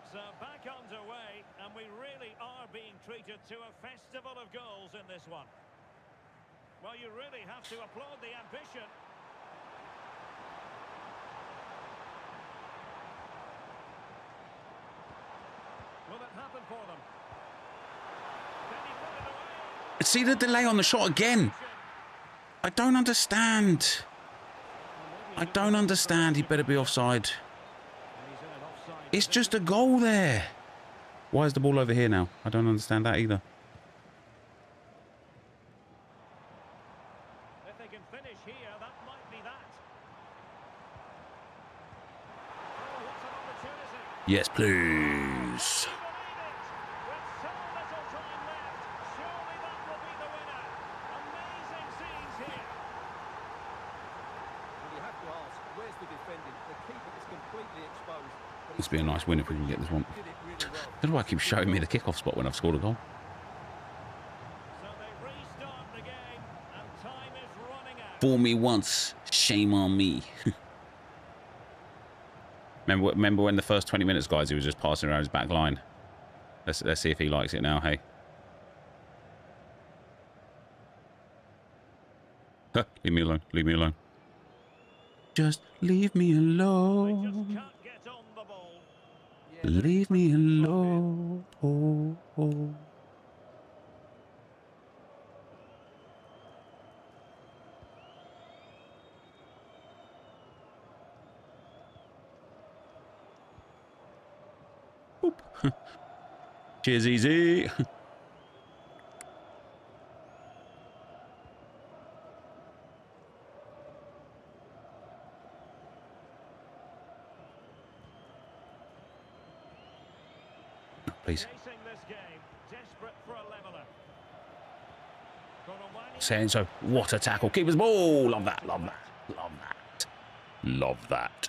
So back underway, and we really are being treated to a festival of goals in this one. Well, you really have to applaud the ambition. Will it happen for them? Can he put it away? See the delay on the shot again. I don't understand. I don't understand. He better be offside. It's just a goal there. Why is the ball over here now? I don't understand that either. If they can finish here, that might be that. Oh, what an opportunity. Yes, please. With so little time left, surely that will be the winner. Amazing scenes here. Well, you have to ask, where's the defending? The keeper is completely exposed. But This would be a nice win if we can get this one. did it really well. That's why I keep showing me the kickoff spot when I've scored a goal. So they restart the game, and time is running out. Fool me once, shame on me. remember when the first 20 minutes, guys, he was just passing around his back line. Let's see if he likes it now, hey. Huh, leave me alone, leave me alone. Just leave me They just alone. can't get on the ball. Yeah, Leave me alone. Oh, oh. Boop. Cheers, easy. Please. Chasing this game, desperate for a leveler. Konowani- Saying so. What a tackle. Keeper's ball. Love that. Love that. Love that. Love that.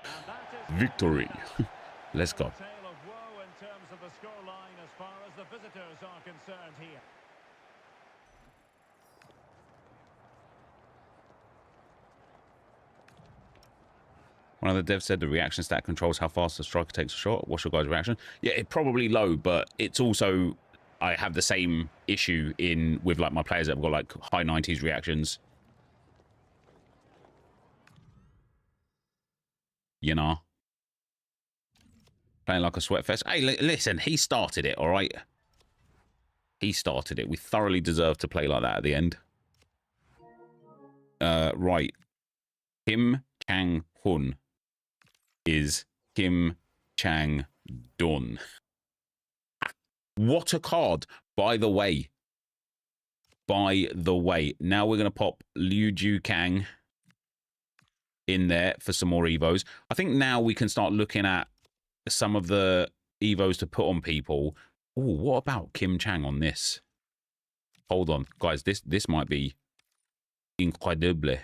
And that is Victory. Let's go. a tale of woe in terms of the scoreline as far as the visitors are concerned here. One of the devs said the reaction stat controls how fast the striker takes a shot. What's your guys' reaction? Yeah, it's probably low, but it's also, I have the same issue with like my players that have got like high 90s reactions. You know, playing like a sweatfest. Hey, listen, he started it, all right? He started it. We thoroughly deserve to play like that at the end. Right. Kim Chang-hun is Kim Chang-dun. What a card, by the way. By the way. Now we're going to pop Liu Ju Kang in there for some more Evos. I think now we can start looking at some of the Evos to put on people. Oh, what about Kim Chang on this? Hold on. Guys, this might be incredible.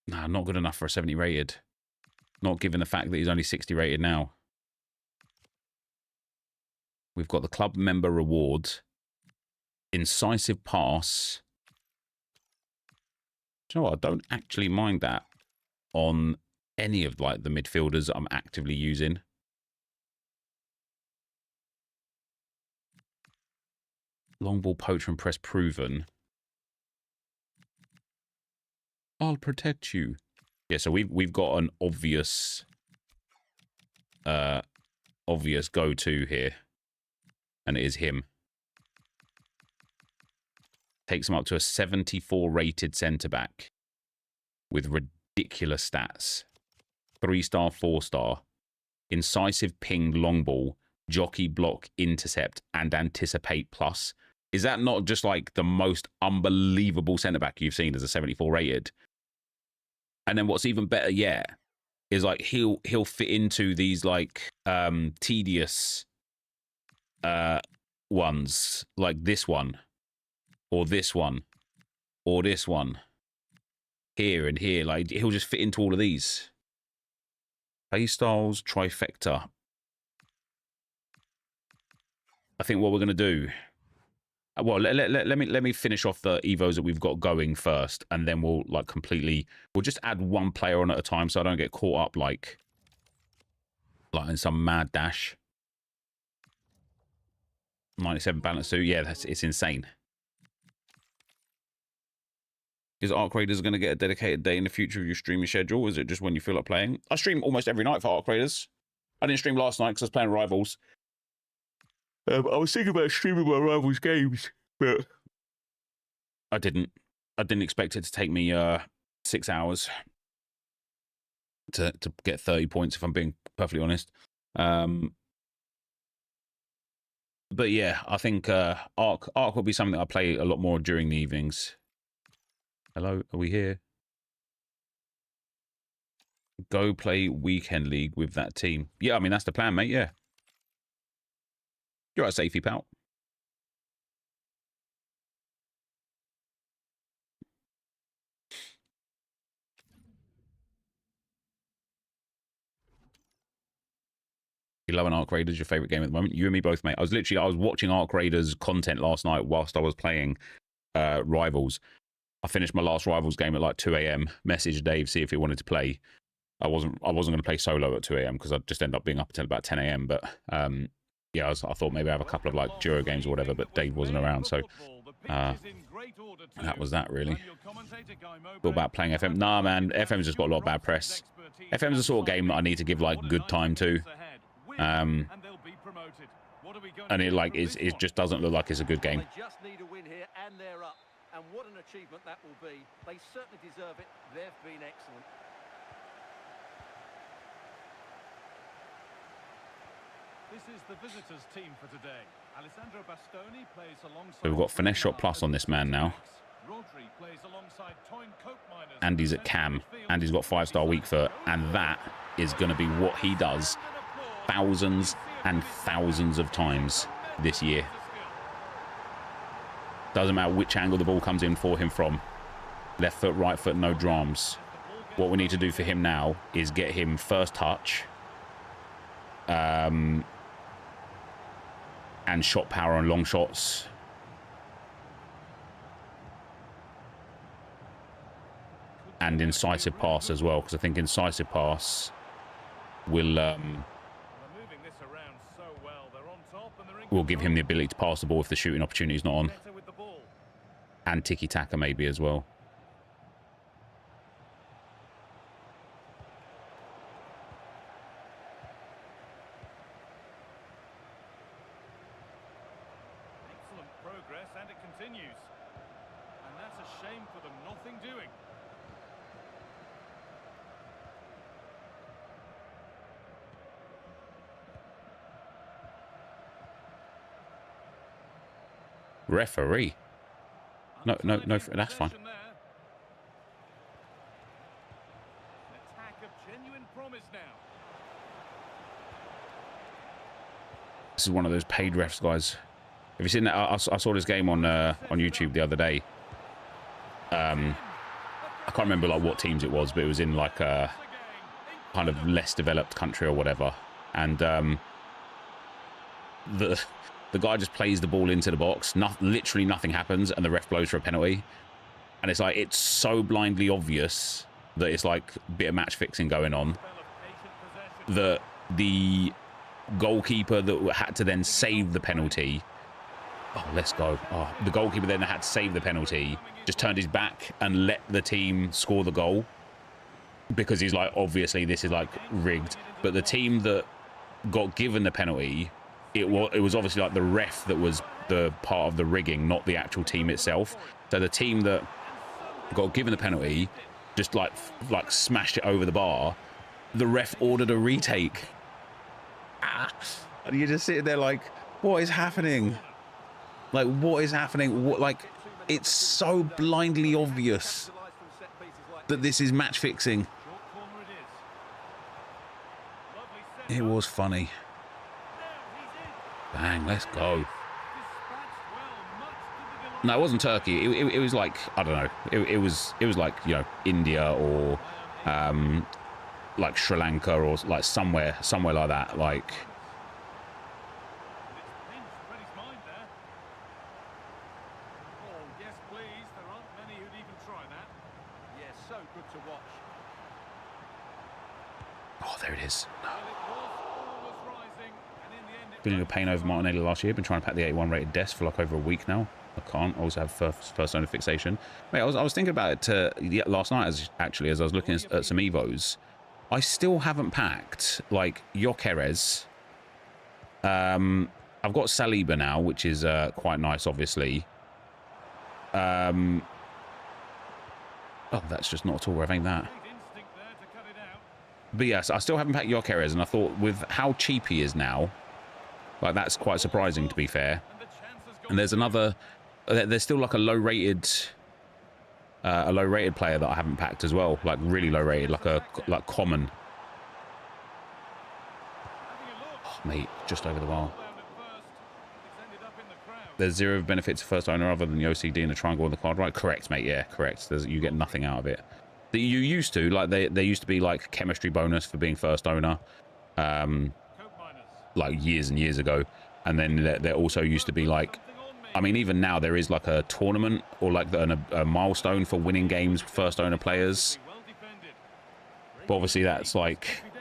Nah, not good enough for a 70 rated. Not given the fact that he's only 60 rated now. We've got the club member rewards. Incisive pass. Do you know what? I don't actually mind that on any of like the midfielders I'm actively using. Long ball poacher and press proven. I'll protect you. Yeah, so we've got an obvious go-to here. And it is him. Takes him up to a 74 rated centre-back with ridiculous stats. 3-star, 4-star. Incisive ping long ball, jockey block intercept, and anticipate plus. Is that not just like the most unbelievable centre-back you've seen as a 74 rated? And then what's even better yet is like he'll fit into these like tedious ones, like this one, or this one, or this one. here and here. Like, he'll just fit into all of these. Play styles, trifecta. I think what we're going to do... Well, let me finish off the Evos that we've got going first, and then we'll, like, completely... We'll just add one player on at a time so I don't get caught up, like in some mad dash. 97 balance suit. Yeah, it's insane. Is Arc Raiders going to get a dedicated day in the future of your streaming schedule? Or is it just when you feel like playing? I stream almost every night for Arc Raiders. I didn't stream last night because I was playing Rivals. I was thinking about streaming my Rivals games, but I didn't. I didn't expect it to take me 6 hours to get 30 points, if I'm being perfectly honest. But yeah, I think Arc will be something I play a lot more during the evenings. Hello, are we here? Go play Weekend League with that team. Yeah, I mean, that's the plan, mate, yeah. You're right, Safety, pal. You love an Arc Raiders, your favorite game at the moment? You and me both, mate. I was watching Arc Raiders content last night whilst I was playing Rivals. I finished my last Rivals game at like 2 a.m. Messaged Dave, see if he wanted to play. I wasn't going to play solo at 2 a.m. because I'd just end up being up until about 10 a.m. But yeah, I thought maybe I have a couple of like duo games or whatever, but Dave wasn't around, so that was that really. Thought about playing FM. Nah, man, FM's just got a lot of bad press. FM's the sort of game that I need to give like good time to. And it just doesn't look like it's a good game. They just need a win here, and they're up. And what an achievement that will be. They certainly deserve it. They've been excellent. This is the visitors' team for today. Alessandro Bastoni plays alongside. So we've got Finesse Shot Plus on this man now. Rodri plays alongside Toyn Coke Miners. Andy's at Cam. Andy's got 5-star weak foot, and that is going to be what he does thousands and thousands of times this year. Doesn't matter which angle the ball comes in for him from. Left foot, right foot, no drums. What we need to do for him now is get him first touch. And shot power on long shots. And incisive pass as well, because I think incisive pass will give him the ability to pass the ball if the shooting opportunity is not on. And tiki-taka maybe as well. Excellent progress, and it continues. And that's a shame for them, nothing doing. Referee. No, that's fine. Attack of genuine promise now. This is one of those paid refs, guys. Have you seen that? I saw this game on YouTube the other day. I can't remember like what teams it was, but it was in like a kind of less developed country or whatever. And the guy just plays the ball into the box. Literally nothing happens, and the ref blows for a penalty. And it's like, it's so blindly obvious that it's like a bit of match fixing going on that the goalkeeper that had to then save the penalty. Oh, let's go. Oh, the goalkeeper then had to save the penalty, just turned his back and let the team score the goal because he's like, obviously this is like rigged. But the team that got given the penalty, it was obviously like the ref that was the part of the rigging, not the actual team itself. So the team that got given the penalty just like smashed it over the bar. The ref ordered a retake. And you're just sitting there like, what is happening? Like, what is happening? What, like, it's so blindly obvious that this is match fixing. It was funny. Bang, let's go. No, it wasn't Turkey. It was like, I don't know. It was like, you know, India or like Sri Lanka or like somewhere like that. Like, It's pinched Freddie's mind there. Oh, yes, please. There aren't many who'd even try that. Yeah, so good to watch. oh, there it is. Well, it was rising, and in the end it Feeling a pain over Martinelli last year. Been trying to pack the 81 rated desk for like over a week now. I can't. I also have first owner fixation. Mate, I was thinking about it last night as I was looking at some Evos. I still haven't packed like Enquiries. I've got Saliba now, which is quite nice, obviously. Oh, that's just not at all where I think that. great instinct there to cut it out. But yes, I still haven't packed Enquiries, and I thought with how cheap he is now, like that's quite surprising to be fair. And the chance has gone. And there's another. There's still like a low-rated player that I haven't packed as well, like really low-rated, like common. Having a look. Oh, mate, just over the bar. Down at first. It's ended up in the crowd. There's zero benefits to first owner other than the OCD and the triangle on the card, right? Correct, mate. Yeah, correct. You get nothing out of it. That you used to like there used to be like chemistry bonus for being first owner, Coke miners. like years and years ago, and then there also used to be like. Something on me. I mean, even now there is like a tournament or like a milestone for winning games for first owner players. Well defended. But obviously that's like Could be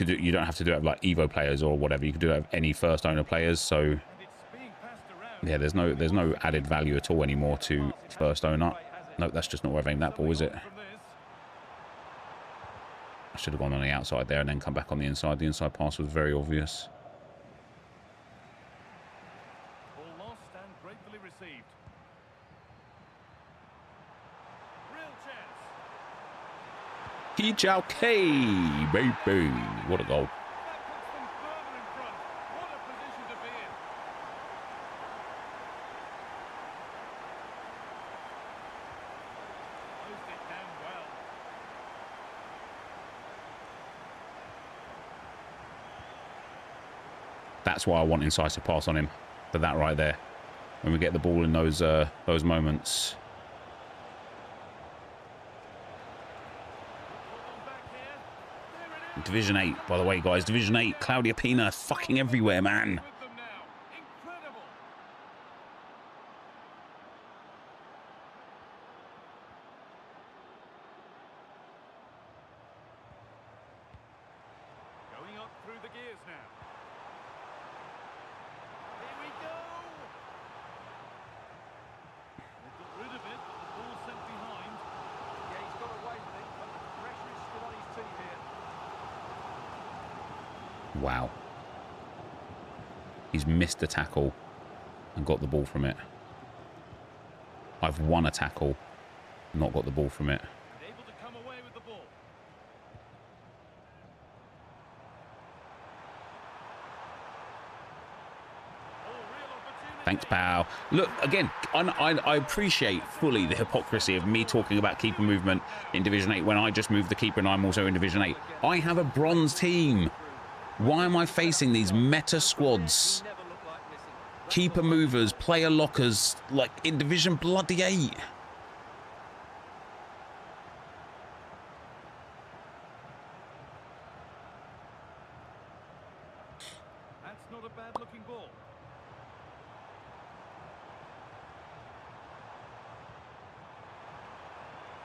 dangerous. you don't have to do it with like Evo players or whatever. You could do it with any first owner players. So And it's being passed around. yeah, there's no added value at all anymore to first owner. No, that's just not where I aimed that ball, is it? From this. I should have gone on the outside there and then come back on the inside. The inside pass was very obvious. Ball lost and gratefully received. Real chance. He Chow K, baby. What a goal. That puts them further in front. What a position to be in. Closed it down well. That's why I want incisive pass on him. For that right there. When we get the ball in those moments. Hold on back here. There it is. Division 8, by the way, guys. Division 8. Claudia Pina fucking everywhere, man. With them now. Incredible. Going up through the gears now. Here we go. They've got rid of it, but the ball's sent behind. Yeah, he's got away with it, but the pressure is still on his team here. Wow. He's missed a tackle and got the ball from it. I've won a tackle, not got the ball from it. And able to come away with the ball. Oh, real opportunity. Thanks, pal. Look, again, I appreciate fully the hypocrisy of me talking about keeper movement in Division 8 when I just moved the keeper and I'm also in Division 8. I have a bronze team. Why am I facing these meta squads? Never looked like missing. Keeper movers, player lockers, like in Division bloody 8. That's not a bad looking ball.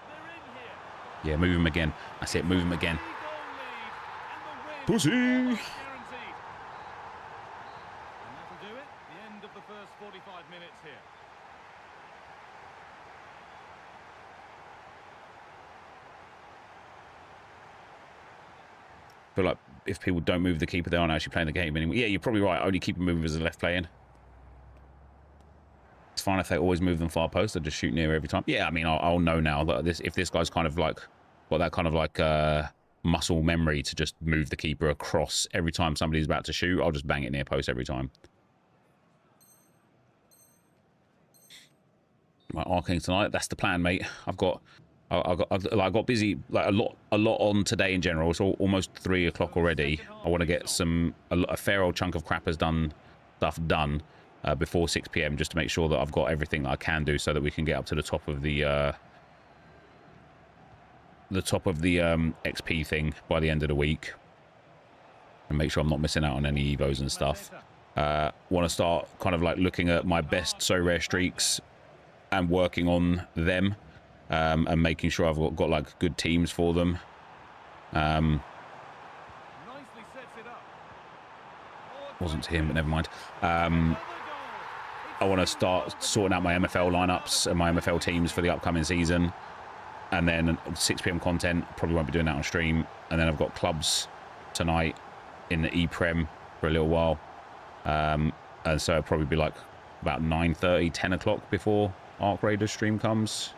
They're in here. Yeah, move him again. That's it, move him again. Three-goal lead, and the win Pussy. is guaranteed. And that'll do it. The end of the first 45 minutes here. I feel like if people don't move the keeper, they aren't actually playing the game anymore. Yeah, you're probably right. Only keeper movers are left playing. It's fine if they always move them far post. They just shoot near every time. Yeah, I mean, I'll know now that if this guy's kind of like got that kind of like muscle memory to just move the keeper across every time somebody's about to shoot, I'll just bang it near post every time. Right, Arcane tonight. That's the plan, mate. I've got busy like a lot on today in general. It's almost 3 o'clock already. I want to get a fair old chunk of crappers stuff done, before 6 p.m. just to make sure that I've got everything that I can do so that we can get up to the top of the XP thing by the end of the week, and make sure I'm not missing out on any evos and stuff. Want to start kind of like looking at my best so rare streaks and working on them, and making sure I've got like good teams for them. Wasn't him, but never mind. I want to start sorting out my MFL lineups and my MFL teams for the upcoming season. And then 6 p.m. content, probably won't be doing that on stream. And then I've got clubs tonight in the E-Prem for a little while. And so it'll probably be like about 9:30, 10 o'clock before Arc Raiders stream comes.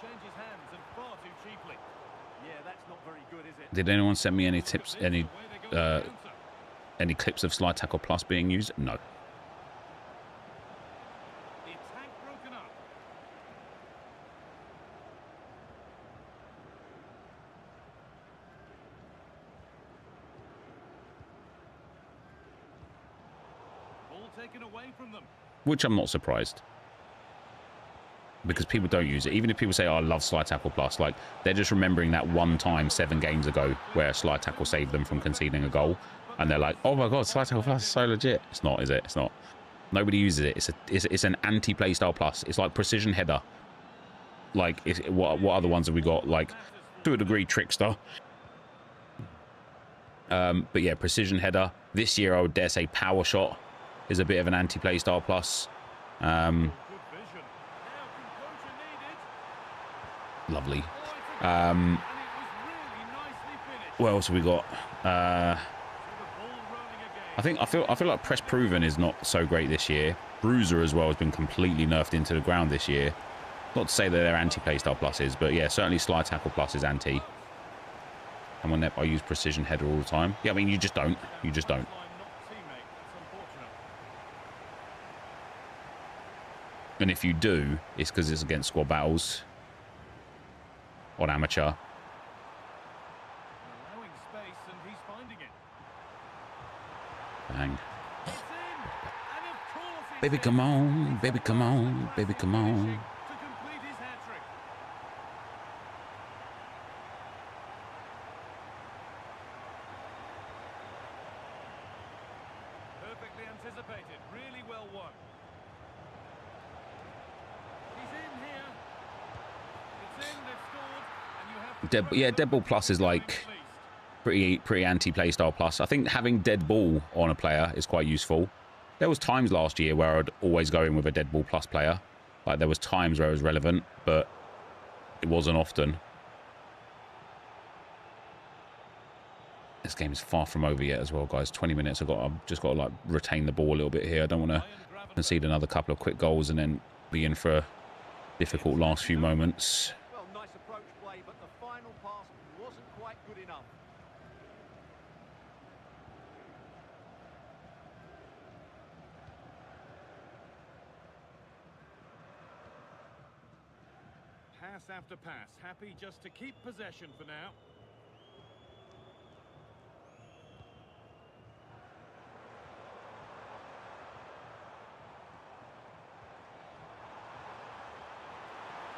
Changes hands and far too cheaply. Yeah, that's not very good, is it? Did anyone send me any tips, any clips of Slide Tackle Plus being used? No. The attack broken up. Ball taken away from them. Which I'm not surprised, because people don't use it. Even if people say, oh, I love Slide Tackle Plus, like, they're just remembering that one time 7 games ago where Slide Tackle saved them from conceding a goal, and they're like, oh my god, Slide Tackle Plus is so legit. It's not, is it? It's not. Nobody uses it. It's an anti-playstyle plus. It's like Precision Header. Like, what other ones have we got? Like, to a degree, Trickster. But yeah, Precision Header. This year, I would dare say Power Shot is a bit of an anti-playstyle plus. Lovely. What else have we got? I feel like Press Proven is not so great this year. Bruiser as well has been completely nerfed into the ground this year. Not to say that they're anti-playstyle pluses, but yeah, certainly Slide Tackle Plus is anti. And when I use Precision Header all the time. Yeah, I mean, you just don't. You just don't. And if you do, it's because it's against squad battles on amateur. Bang. Baby, come on. Baby, come on. Baby, come on. Perfectly anticipated. Really well won. He's in here. It's in. They've scored. And you have to Yeah, Dead Ball Plus is like pretty anti-playstyle plus. I think having Dead Ball on a player is quite useful. There was times last year where I'd always go in with a Dead Ball Plus player. Like, there was times where it was relevant, but it wasn't often. This game is far from over yet as well, guys. 20 minutes. I've just got to like retain the ball a little bit here. I don't want to concede another couple of quick goals and then be in for a difficult last few moments. Well, nice approach play, but the final pass wasn't quite good enough. pass after pass. Happy just to keep possession for now.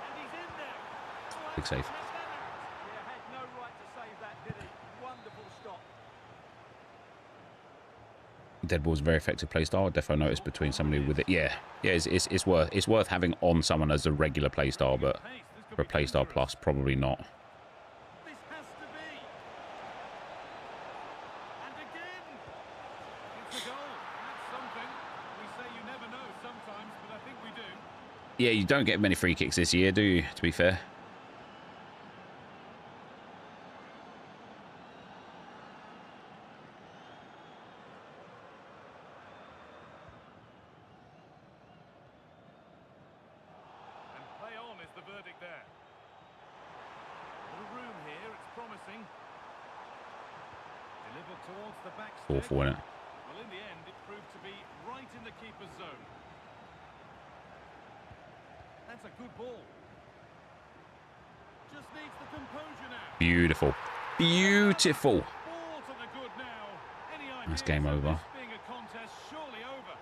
And he's in there. Big save. Yeah, had no right to save that, did he? Wonderful stop. Deadball's a very effective playstyle. I definitely noticed between somebody with it. Yeah, it's worth having on someone as a regular playstyle, but for a playstyle plus, probably not. This has to be. And again. It's a goal. That's something. We say you never know sometimes, but I think we do. Yeah, you don't get many free kicks this year, do you, to be fair? Awful, isn't it? Well, in the end, it proved to be right in the keeper's zone. And That's a good ball. Just needs the composure now. Beautiful. Beautiful. Ball to the good now. Any That's ideas game of over. this being a contest surely over?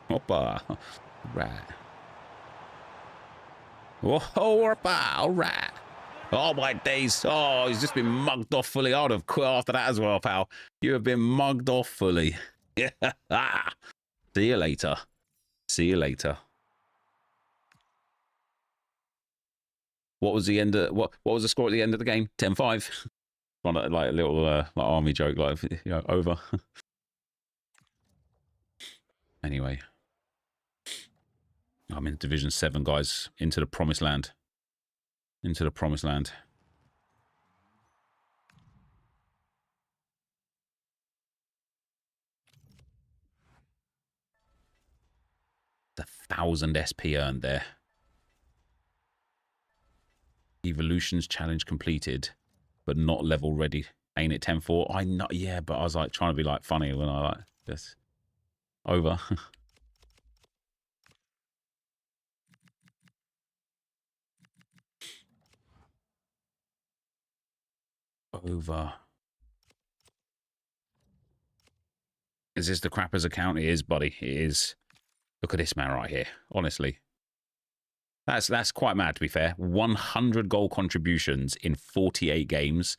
Hoppa. Right. Oh, all right. Oh, my days. Oh, he's just been mugged off fully. I would have quit after that as well, pal. You have been mugged off fully. Yeah. See you later. See you later. What was the end of what was the score at the end of the game? 10-5. Like a little like army joke, like, you know, over. Anyway. I'm in Division 7, guys. Into the promised land. Into the promised land. The 1,000 SP earned there. Evolutions challenge completed, but not level ready. Ain't it 10-4? I know, yeah, but I was like trying to be like funny when I like this. Over. Over. Is this the crappers account? It is, buddy. It is. Look at this man right here. Honestly. That's quite mad, to be fair. 100 goal contributions in 48 games.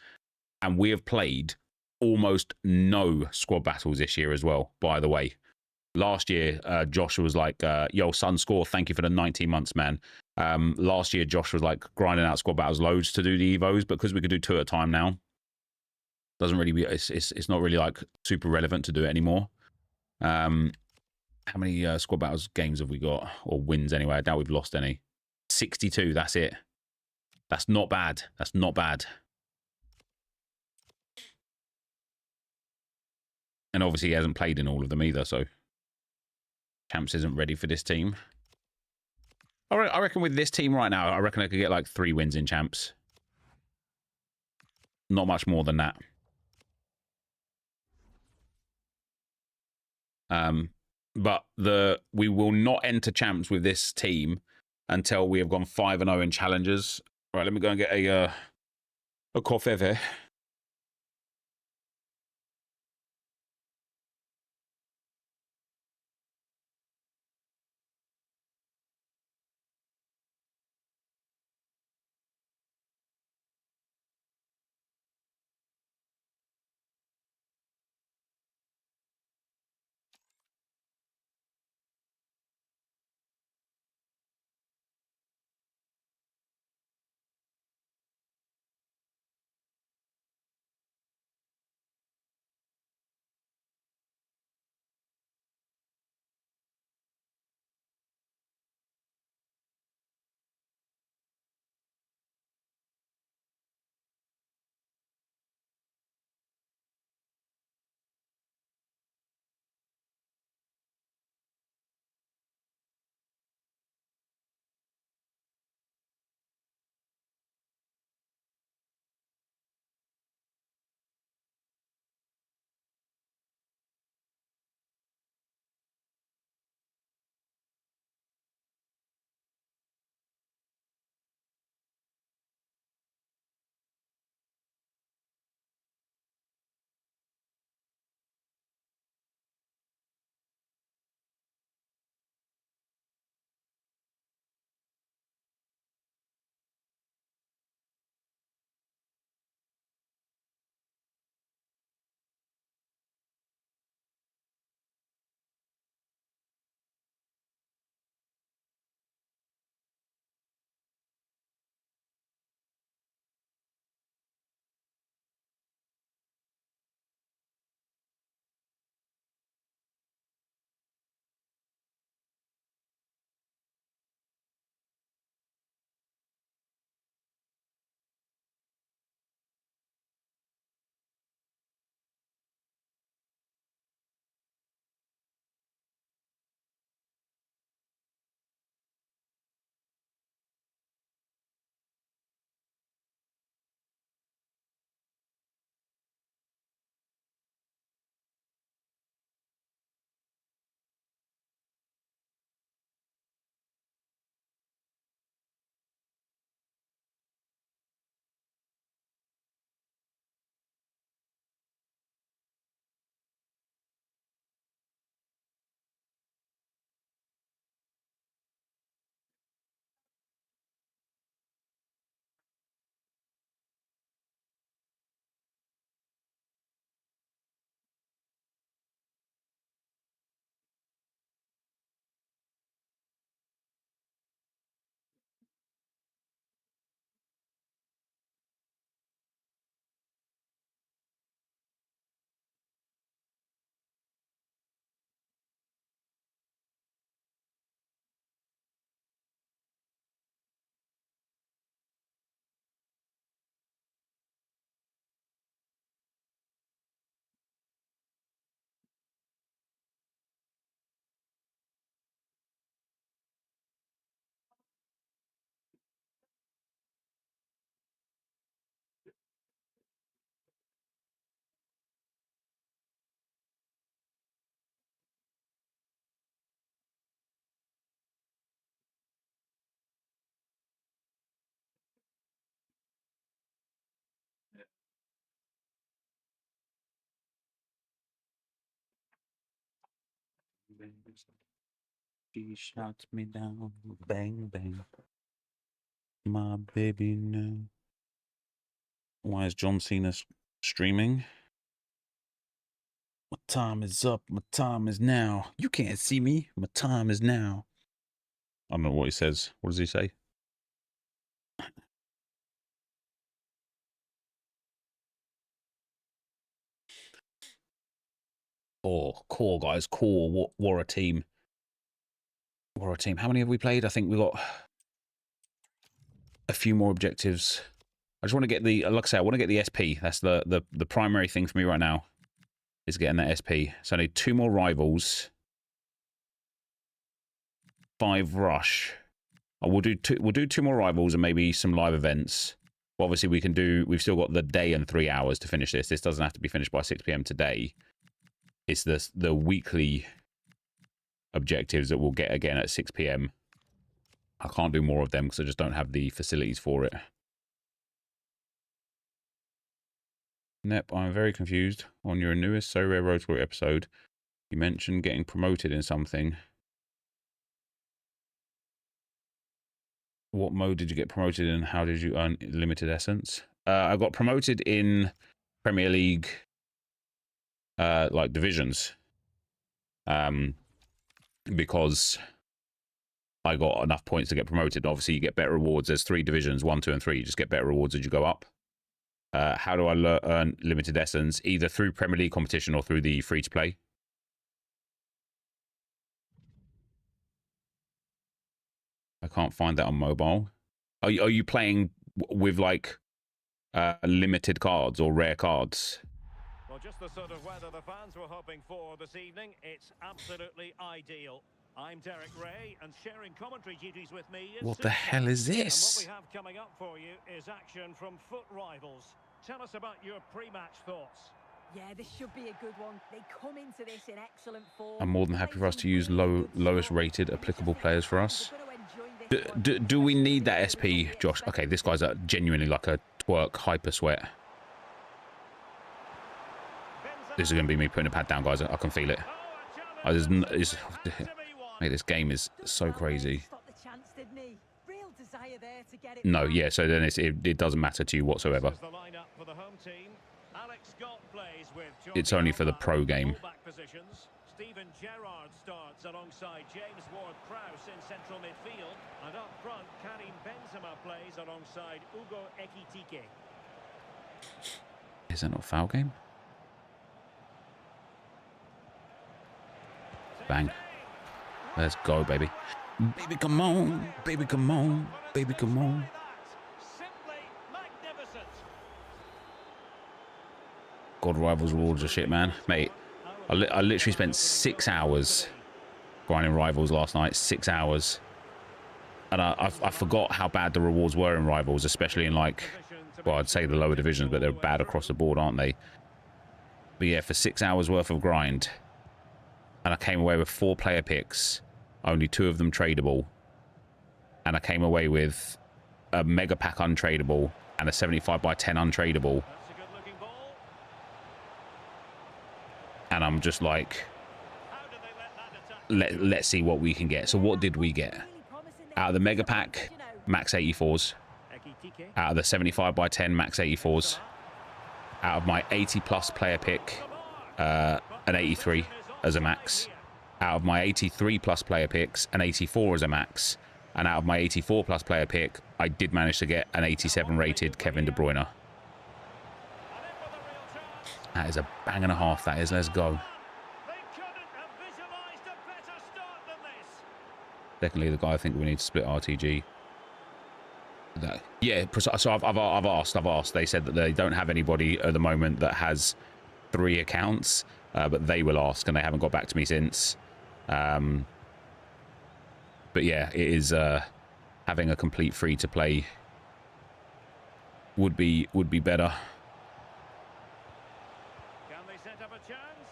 And we have played almost no squad battles this year as well, by the way. Last year, Josh was like, yo, son, score. Thank you for the 19 months, man. Last year, Josh was like grinding out squad battles loads to do the Evos, but because we could do 2 at a time now, doesn't really be, it's not really like super relevant to do it anymore. How many squad battles games have we got? Or wins anyway? I doubt we've lost any. 62, that's it. That's not bad. That's not bad. And obviously he hasn't played in all of them either, so Champs isn't ready for this team. I reckon with this team right now, I reckon I could get like 3 wins in Champs. Not much more than that. But we will not enter Champs with this team until we have gone 5-0 in challenges. All right, let me go and get a coffee here. She shouts me down, bang bang. My baby now. Why is John Cena streaming? My time is up. My time is now. You can't see me. My time is now. I don't know what he says. What does he say? Oh, cool, guys. Cool. What a team. What a team. How many have we played? I think we got a few more objectives. I just want to get the, like I say, I want to get the SP. That's the primary thing for me right now, is getting that SP. So I need 2 more rivals, 5 rush. We'll do 2 more rivals and maybe some live events. But obviously we've still got the day and 3 hours to finish this. This doesn't have to be finished by 6 PM today. It's the weekly objectives that we'll get again at 6 PM. I can't do more of them because I just don't have the facilities for it. Nep, I'm very confused. On your newest So Rare Road Warrior episode, you mentioned getting promoted in something. What mode did you get promoted in? How did you earn limited essence? I got promoted in Premier League, like divisions, because I got enough points to get promoted. Obviously, you get better rewards. There's 3 divisions, 1, 2, and 3. You just get better rewards as you go up. How do I earn limited essence? Either through Premier League competition or through the free-to-play. I can't find that on mobile. Are you playing with like limited cards or rare cards? Well, just the sort of weather the fans were hoping for this evening. It's absolutely ideal. I'm Derek Ray, and sharing commentary duties with me is What the hell is And what this? we have coming up for you is action from foot rivals. Tell us about your pre-match thoughts. Yeah, this should be a good one. They come into this in excellent form. I'm more than happy for us to use lowest rated applicable players for us. Do we need that SP, Josh? Okay, this guy's genuinely like a twerk hyper sweat. This is going to be me putting a pad down, guys. I can feel it. Mate, this game is so crazy. No, yeah, so then it doesn't matter to you whatsoever. It's only for the pro game. Steven Gerrard starts alongside James Ward-Prowse in central midfield, and up front, Karim Benzema plays alongside Ugo Ekitike. Is that not a foul game? Bang. Let's go, baby. Baby, come on. Baby, come on. Baby, come on. Simply magnificent. God, Rivals rewards are shit, man. Mate, I literally spent 6 hours grinding Rivals last night. 6 hours. And I forgot how bad the rewards were in Rivals, especially in, like, well, I'd say the lower divisions, but they're bad across the board, aren't they? But yeah, for 6 hours worth of grind. And I came away with 4 player picks. Only 2 of them tradable. And I came away with a mega pack untradeable and a 75 by 10 untradeable. That's a good-looking ball. And I'm just like, How did they let that attack? let's see what we can get. So what did we get? Out of the mega pack, max 84s. Ekitike. Out of the 75 by 10, max 84s. Out of my 80 plus player pick, an 83 as a max. Out of my 83 plus player picks, an 84 as a max. And out of my 84 plus player pick, I did manage to get an 87 rated Kevin De Bruyne. That is a bang and a half, that is. Let's go. They couldn't have visualized a better start than this. Secondly, the guy I think we need to split RTG. Yeah, so I've asked. They said that they don't have anybody at the moment that has 3 accounts, but they will ask, and they haven't got back to me since. But yeah, it is having a complete free-to-play would be better. Can they set up a chance?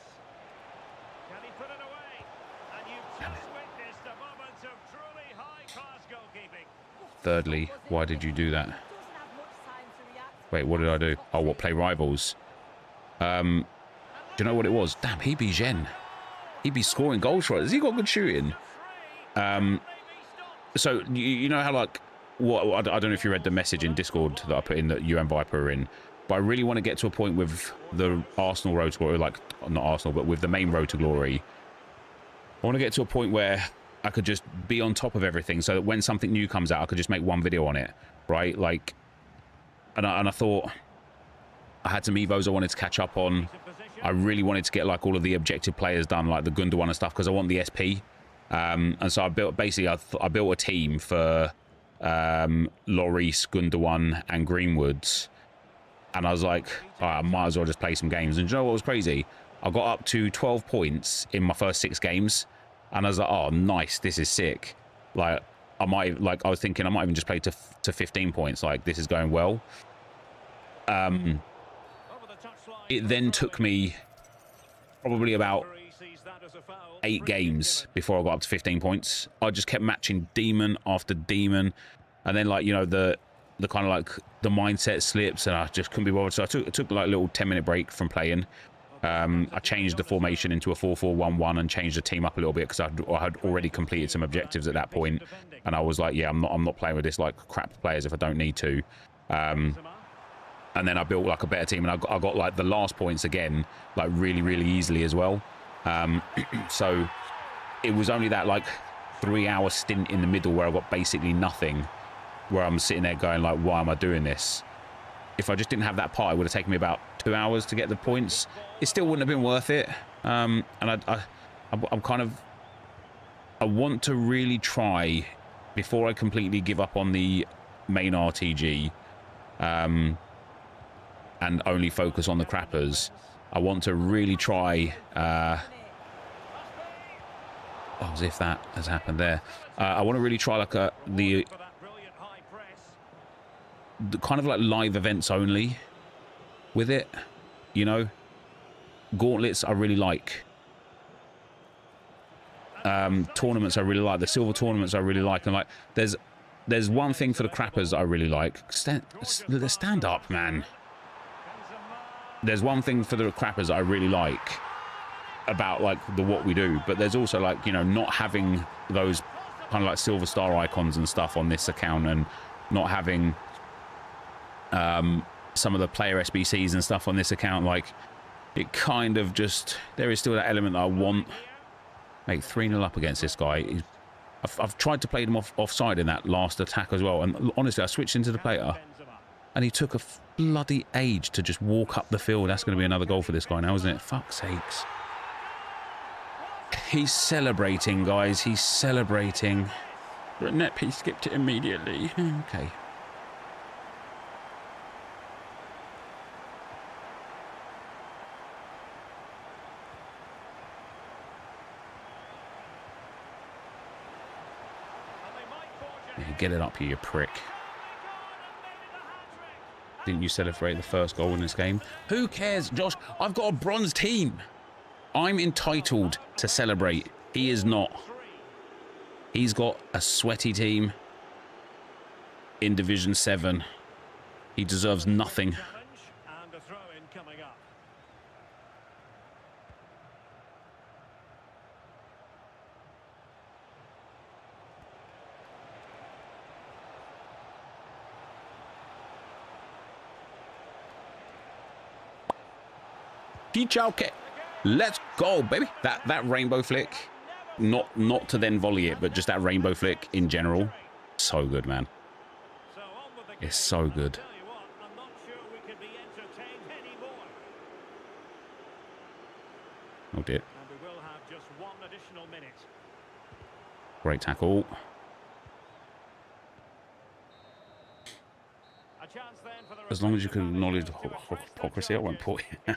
Can he put it away? And you've just witnessed a moment of truly high-class goalkeeping. Thirdly, why did you do that? Wait, what did I do? Oh, what, play Rivals? Do you know what it was? Damn, he be Gen. he'd be scoring goals for us. He got good shooting. So you know how like what I don't know if you read the message in Discord that I put in that you and Viper are in, but I really want to get to a point with the Arsenal road to glory, like not Arsenal, but with the main road to glory. I want to get to a point where I could just be on top of everything, so that when something new comes out, I could just make one video on it, right? Like, and I thought I had some Evos I wanted to catch up on. I really wanted to get like all of the objective players done, like the Gundogan and stuff, because I want the SP. And so I built basically I built a team for Lloris, Gundogan, and Greenwoods, and I was like, all right, I might as well just play some games. And do you know what was crazy? I got up to 12 points in my first 6 games, and I was like, oh, nice, this is sick. Like I was thinking I might even just play to 15 points. Like this is going well. It then took me probably about 8 games before I got up to 15 points. I just kept matching demon after demon, and then like, you know, the kind of like the mindset slips, and I just couldn't be bothered. So I took like a little 10-minute break from playing. I changed the formation into a 4-4-1-1 and changed the team up a little bit because I had already completed some objectives at that point, and I was like, yeah, I'm not playing with this like crap players if I don't need to. And then I built like a better team, and I got like the last points again, like really easily as well. So it was only that like 3-hour stint in the middle where I got basically nothing, where I'm sitting there going like, why am I doing this? If I just didn't have that part, it would have taken me about 2 hours to get the points. It still wouldn't have been worth it. And I'm kind of, I want to really try before I completely give up on the main RTG, and only focus on the crappers. I want to really try, as if that has happened there. I want to really try like the kind of like live events only with it, you know. Gauntlets I really like. Tournaments I really like. The silver tournaments I really like. And like there's one thing for the crappers that I really like. Stand up, man. There's one thing for the crappers that I really like about like the what we do, but there's also like, you know, not having those kind of like silver star icons and stuff on this account, and not having some of the player SBCs and stuff on this account. Like it kind of just, there is still that element that I want. Mate, 3-0 up against this guy. I've tried to play him offside in that last attack as well, and honestly I switched into the player and he took a bloody age to just walk up the field. That's going to be another goal for this guy now, isn't it? Fuck's sakes. He's celebrating, guys. He's celebrating. But Nepe skipped it immediately. Okay. Yeah, get it up here, you prick. Didn't you celebrate the first goal in this game? Who cares, Josh? I've got a bronze team. I'm entitled to celebrate. He is not. He's got a sweaty team in Division 7. He deserves nothing. Let's go, baby. That rainbow flick, not to then volley it, but just that rainbow flick in general, so good, man. It's so good. Oh dear. Great tackle. As long as you can acknowledge hypocrisy, I won't put it.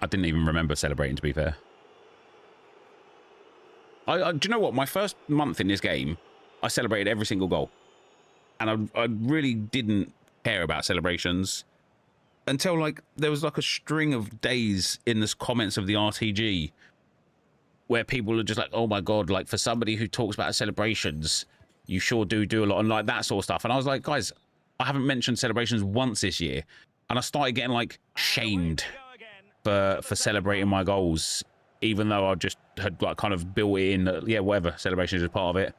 I didn't even remember celebrating, to be fair. Do you know what? My first month in this game, I celebrated every single goal. And I really didn't care about celebrations until like there was like a string of days in the comments of the RTG where people are just like, oh my God, like for somebody who talks about celebrations, you sure do a lot, and like that sort of stuff. And I was like, guys, I haven't mentioned celebrations once this year. And I started getting like shamed for celebrating my goals even though I just had like kind of built it in that, yeah, whatever, celebration is just part of it.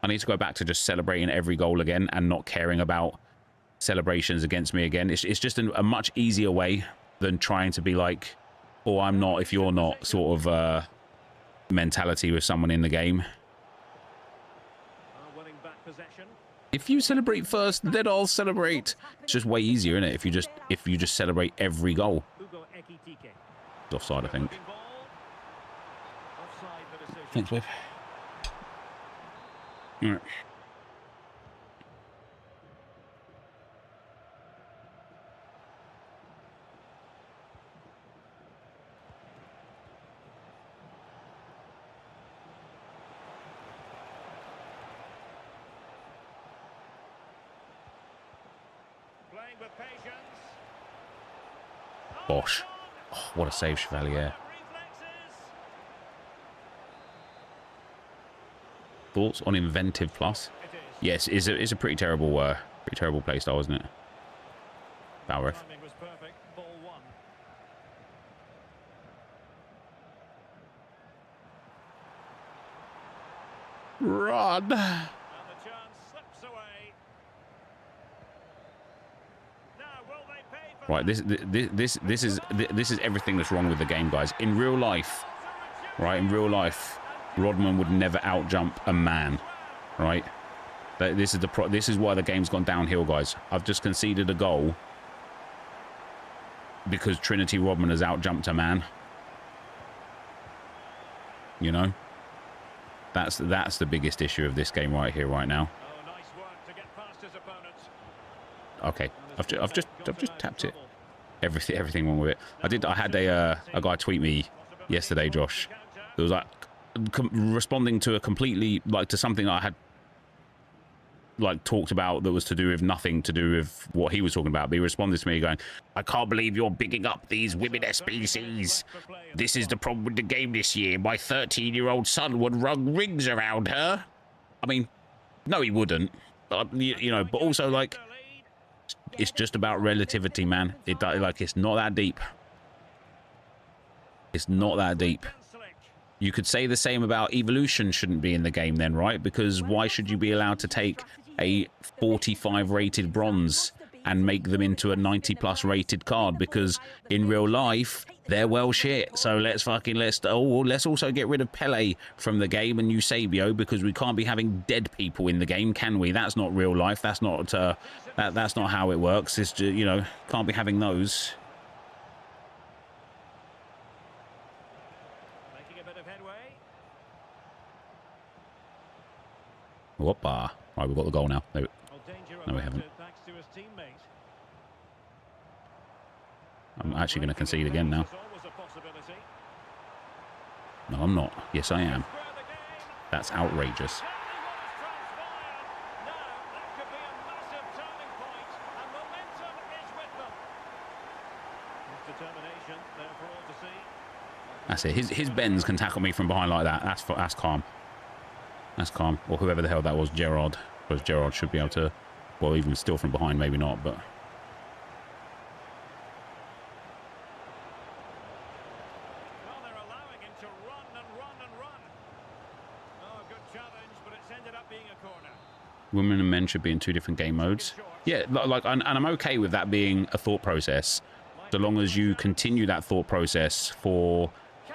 I need to go back to just celebrating every goal again and not caring about celebrations against me again. It's just a much easier way than trying to be like, oh, I'm not if you're not sort of mentality with someone in the game. Winning back possession. If you celebrate first, then I'll celebrate. It's just way easier, isn't it? If you just celebrate every goal. It's offside, I think. Thanks, Whip. All right. Playing with patience. Bosh. Oh, what a save, Chevalier. Thoughts on Inventive Plus? Yes, it's a pretty terrible play style, isn't it? Foul ref. Timing was perfect. Ball one. Run. And the chance slips away. Now will they pay for Right, this is everything that's wrong with the game, guys. In real life, right? In real life, Rodman would never outjump a man, right? This is why the game's gone downhill, guys. I've just conceded a goal because Trinity Rodman has outjumped a man. You know, that's the biggest issue of this game right here, right now. Oh, nice work to get past his opponents. Okay, I've just tapped it. Everything wrong with it. I had a guy tweet me yesterday, Josh. It was like responding to a completely to something I had talked about that was to do with nothing to do with what he was talking about. But he responded to me going, "I can't believe you're bigging up these women SBCs. This is the problem with the game this year. My 13-year-old son would run rings around her." I mean, no, he wouldn't. You know, but also it's just about relativity, man. It's not that deep. It's not that deep. You could say the same about evolution shouldn't be in the game then, right? Because why should you be allowed to take a 45 rated bronze and make them into a 90+ rated card? Because in real life, they're well shit. So let's also get rid of Pele from the game and Eusebio, because we can't be having dead people in the game, can we? That's not real life. That's not that's not how it works. It's just, you know, can't be having those. Whoppa. Right, we've got the goal now. No, we haven't. I'm actually going to concede again now. No, I'm not. Yes, I am. That's outrageous. That's it. His bends can tackle me from behind like that. That's calm. That's calm. Or whoever the hell that was, Gerard. Because Gerard should be able to, well, even still from behind, maybe not, but. Well, they're allowing him to run and run and run. Oh, good challenge, but it's ended up being a corner. Women and men should be in 2 different game modes. Yeah, and I'm okay with that being a thought process, so long as you continue that thought process for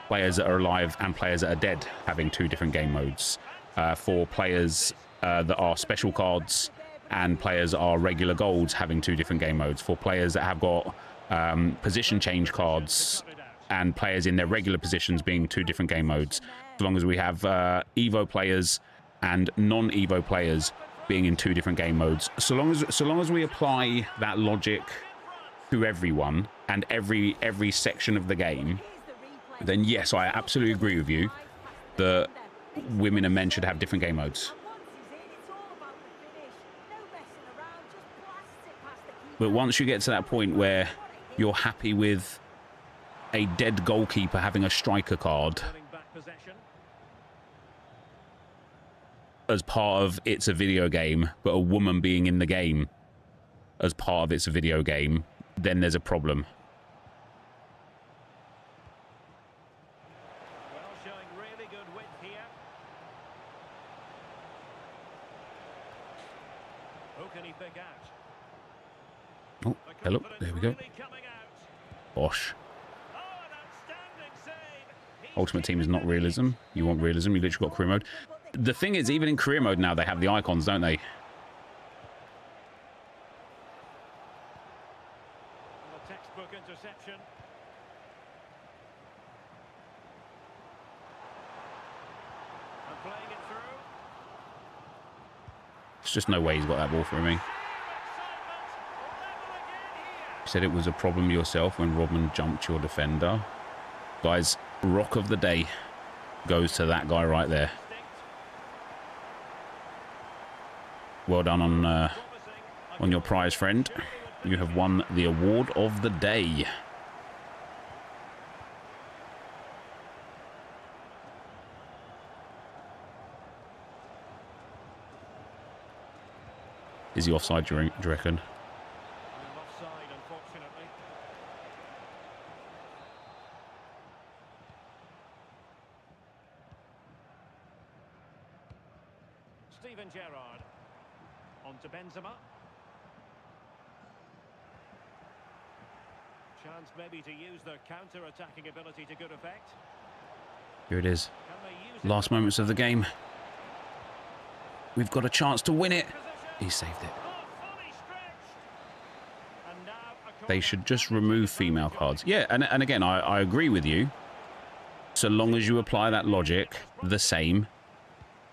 players that are alive and players that are dead, having 2 different game modes. For players that are special cards and players that are regular golds, having 2 different game modes. For players that have got position change cards and players in their regular positions being 2 different game modes. As long as we have Evo players and non-Evo players being in 2 different game modes. So long as we apply that logic to everyone and every section of the game, then yes, I absolutely agree with you that women and men should have different game modes. But once you get to that point where you're happy with a dead goalkeeper having a striker card as part of it's a video game, but a woman being in the game as part of it's a video game, then there's a problem. Who can he pick out? Oh, The hello. confidence There we go. really coming out. Bosh. Oh, an outstanding save. He's Ultimate Team is keeping not the realism. You want realism, you literally got career mode. The thing is, even in career mode now, they have the icons, don't they? lead. And a textbook interception. And playing it through. There's just no way he's got that ball through me. You said it was a problem yourself when Rodman jumped your defender. Guys, rock of the day goes to that guy right there. Well done on your prize, friend. You have won the award of the day. Is he offside, do you reckon? Offside, unfortunately. Steven Gerrard. On to Benzema. Chance maybe to use their counter-attacking ability to good effect. Here it is. Can they use it Last for moments of the their game. We've got a chance to win it. position? He saved it. Oh, fully stretched. And now a They corner. should just remove female cards. Yeah, and again, I agree with you. So long as you apply that logic the same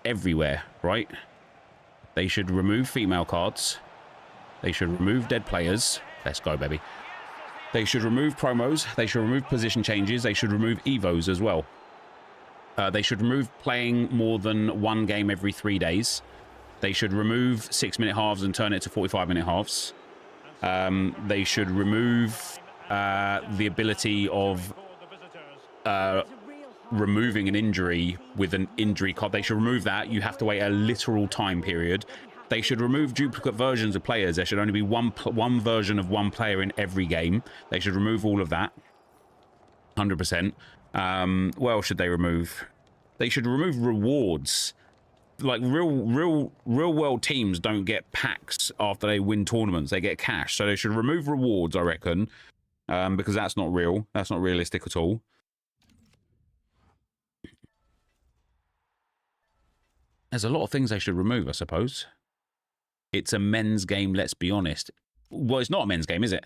everywhere, right? They should remove female cards. They should remove dead players. Let's go, baby. They should remove promos. They should remove position changes. They should remove evos as well. They should remove playing more than one game every 3 days. They should remove 6-minute halves and turn it to 45-minute halves. They should remove the ability of removing an injury with an injury card. They should remove that. You have to wait a literal time period. They should remove duplicate versions of players. There should only be one version of one player in every game. They should remove all of that. 100%. What else should they remove? They should remove rewards. Like real world teams don't get packs after they win tournaments. They get cash. So they should remove rewards, I reckon, because that's not real. That's not realistic at all. There's a lot of things they should remove, I suppose. It's a men's game, let's be honest. Well, it's not a men's game, is it?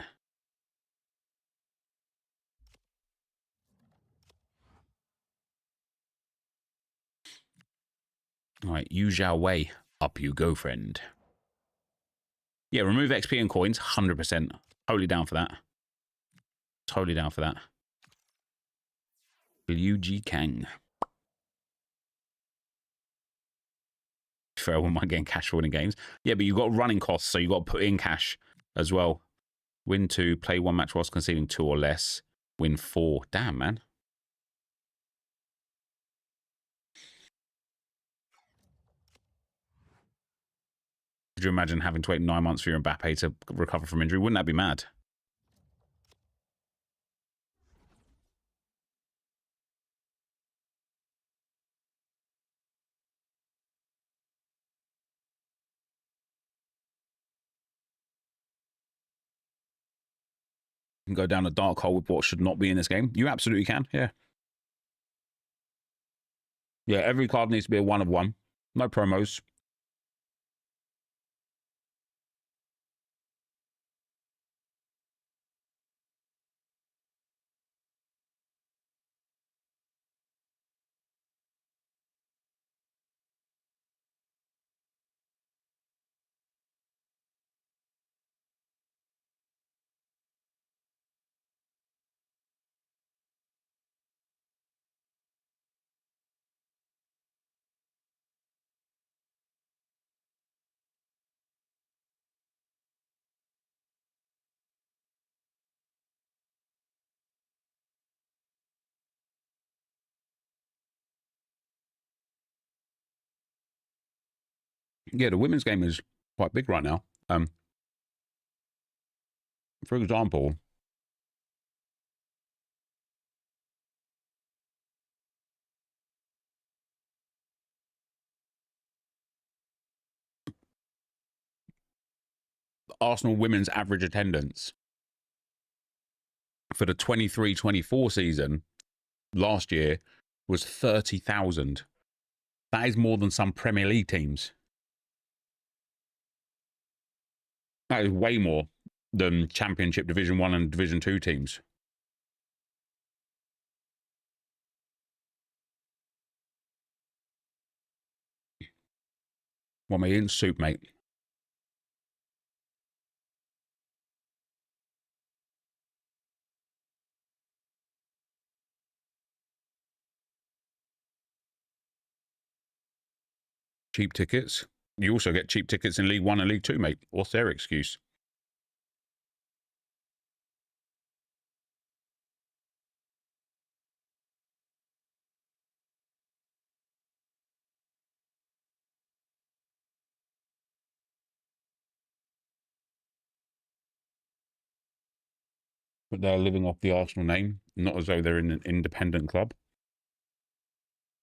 All right, Yu Zhao Wei. Up you go, friend. Yeah, remove XP and coins, 100%. Totally down for that. Totally down for that. Liu Ji Kang. Fair, I wouldn't mind getting cash for winning games. Yeah, but you've got running costs, so you've got to put in cash as well. Win 2, play 1 match whilst conceding 2 or less. Win 4. Damn, man. Could you imagine having to wait 9 months for your Mbappe to recover from injury? Wouldn't that be mad? You can go down a dark hole with what should not be in this game. You absolutely can, yeah. Yeah, every card needs to be a 1 of 1. No promos. Yeah, the women's game is quite big right now. For example, Arsenal women's average attendance for the 23-24 season last year was 30,000. That is more than some Premier League teams. That is way more than Championship Division 1 and Division 2 teams. Well, mate, in soup, mate. Cheap tickets. You also get cheap tickets in League 1 and League 2, mate. What's their excuse? But they're living off the Arsenal name, not as though they're in an independent club.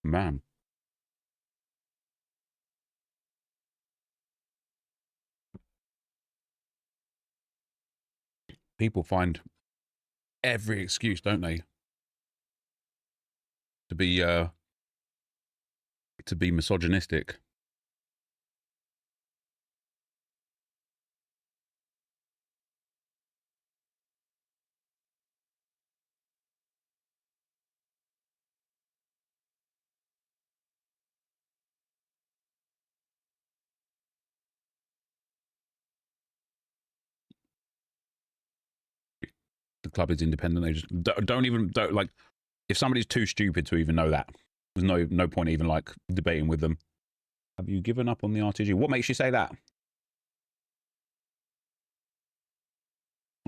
Man. People find every excuse, don't they, to be misogynistic. The club is independent. They just don't like. If somebody's too stupid to even know that, there's no point even like debating with them. Have you given up on the RTG? What makes you say that?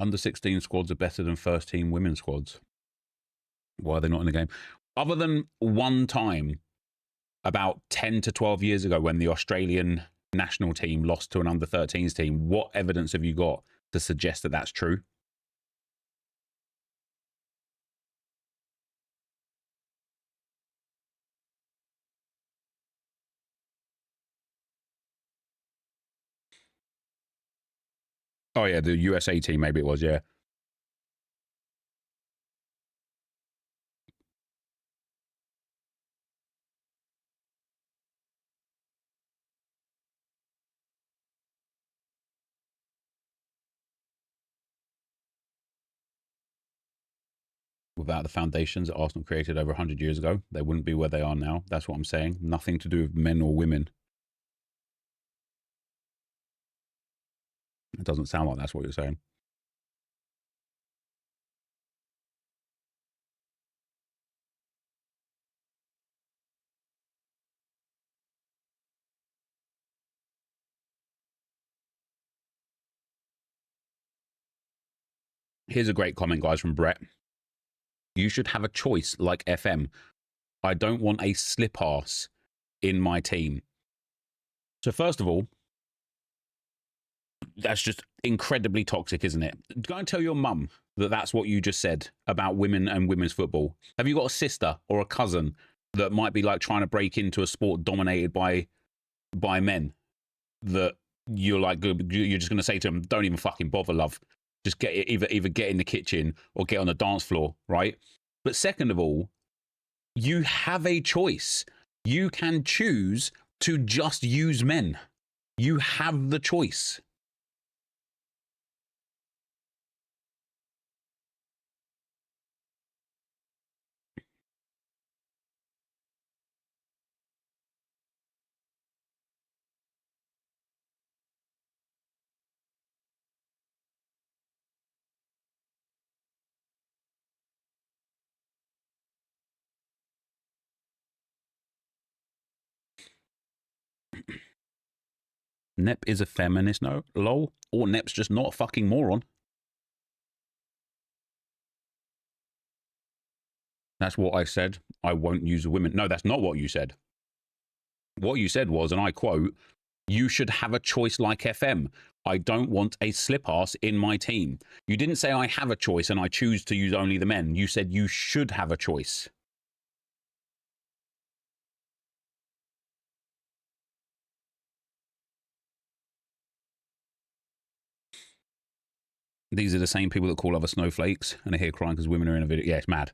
Under 16 squads are better than first team women's squads. Why are they not in the game? Other than one time, about 10 to 12 years ago, when the Australian national team lost to an under 13s team, what evidence have you got to suggest that that's true? Oh, yeah, the USA team, maybe it was, yeah. Without the foundations that Arsenal created over 100 years ago, they wouldn't be where they are now. That's what I'm saying. Nothing to do with men or women. It doesn't sound like that's what you're saying. Here's a great comment, guys, from Brett. You should have a choice like FM. I don't want a slip arse in my team. So first of all, that's just incredibly toxic, isn't it? Go and tell your mum that that's what you just said about women and women's football. Have you got a sister or a cousin that might be like trying to break into a sport dominated by men that you're like, you're just going to say to them, don't even fucking bother, love. Just get either get in the kitchen or get on the dance floor, right? But second of all, you have a choice. You can choose to just use men. You have the choice. Nep is a feminist, no, lol. Or Nep's just not a fucking moron. That's what I said. I won't use a women. No, that's not what you said. What you said was, and I quote, you should have a choice like FM. I don't want a slip arse in my team. You didn't say I have a choice and I choose to use only the men. You said you should have a choice. These are the same people that call other snowflakes and are here crying because women are in a video. Yeah, it's mad.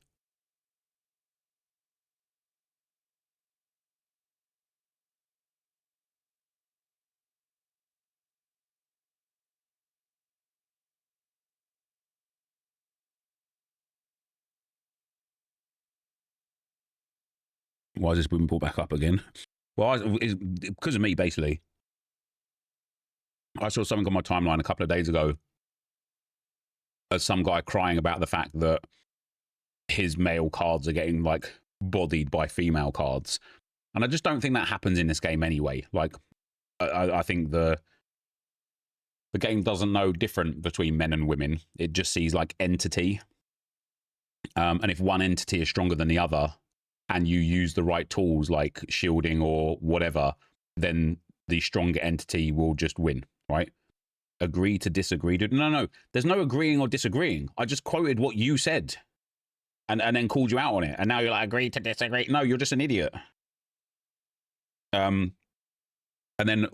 Why has this been brought back up again? Well, it's because of me, basically. I saw something on my timeline a couple of days ago as some guy crying about the fact that his male cards are getting, like, bodied by female cards. And I just don't think that happens in this game anyway. Like, I think the game doesn't know different between men and women. It just sees, like, entity. And if one entity is stronger than the other, and you use the right tools like shielding or whatever, then the stronger entity will just win, right? Agree to disagree. No, there's no agreeing or disagreeing. I just quoted what you said and then called you out on it. And now you're like, agree to disagree. No, you're just an idiot. And then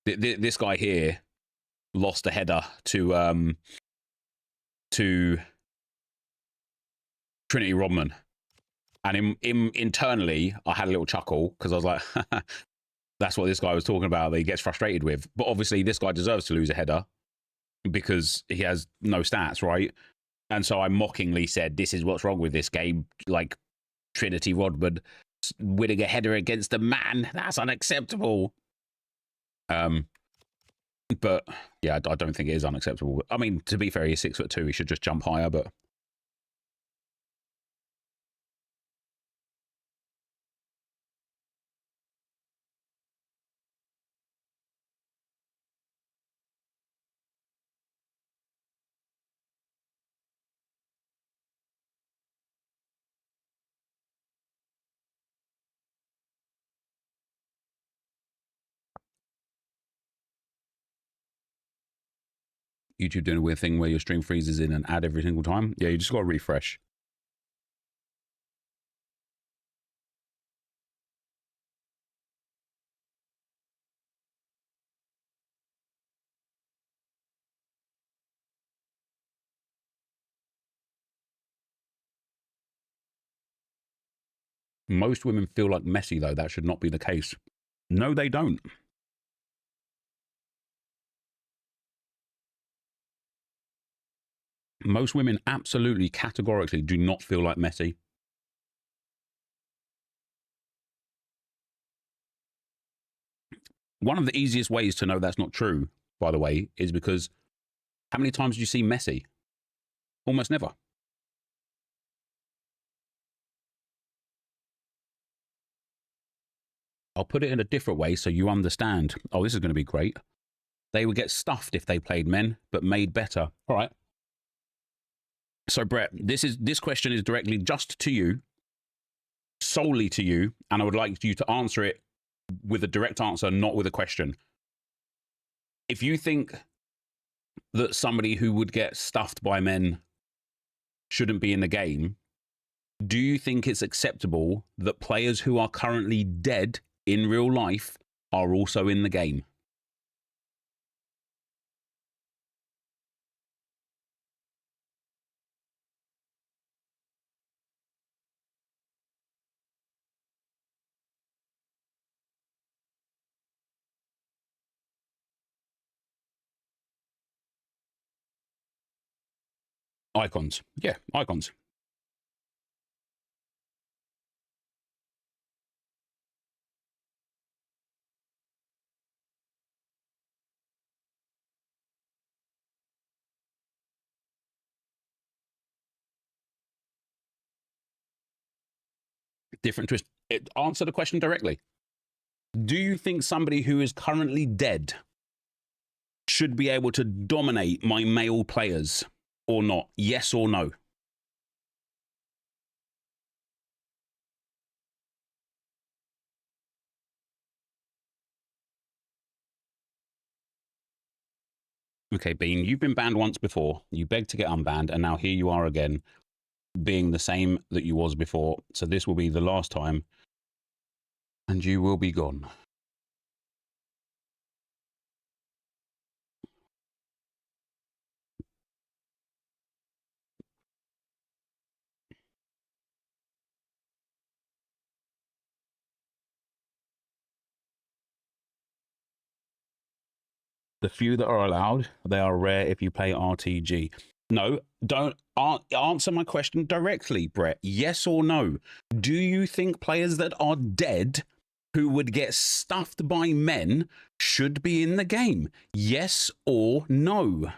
this guy here lost a header to Trinity Rodman. And internally, I had a little chuckle because I was like, that's what this guy was talking about that he gets frustrated with. But obviously, this guy deserves to lose a header because he has no stats, right? And so I mockingly said, this is what's wrong with this game. Like, Trinity Rodman winning a header against a man. That's unacceptable. But, yeah, I don't think it is unacceptable. I mean, to be fair, he's 6'2". He should just jump higher, but... YouTube doing a weird thing where your stream freezes in an ad every single time. Yeah, you just got to refresh. Most women feel like Messi, though. That should not be the case. No, they don't. Most women absolutely, categorically do not feel like Messi. One of the easiest ways to know that's not true, by the way, is because how many times do you see Messi? Almost never. I'll put it in a different way so you understand. Oh, this is going to be great. They would get stuffed if they played men, but made better. All right. So, Brett, this question is directly just to you, solely to you, and I would like you to answer it with a direct answer, not with a question. If you think that somebody who would get stuffed by men shouldn't be in the game, do you think it's acceptable that players who are currently dead in real life are also in the game? Icons. Yeah, icons. Different twist. Answer the question directly. Do you think somebody who is currently dead should be able to dominate my male players or not? Yes or no? Okay, Bean, you've been banned once before. You begged to get unbanned, and now here you are again, being the same that you was before. So this will be the last time, and you will be gone. The few that are allowed, they are rare if you play RTG. No, don't answer my question directly, Brett. Yes or no? Do you think players that are dead who would get stuffed by men should be in the game? Yes or no?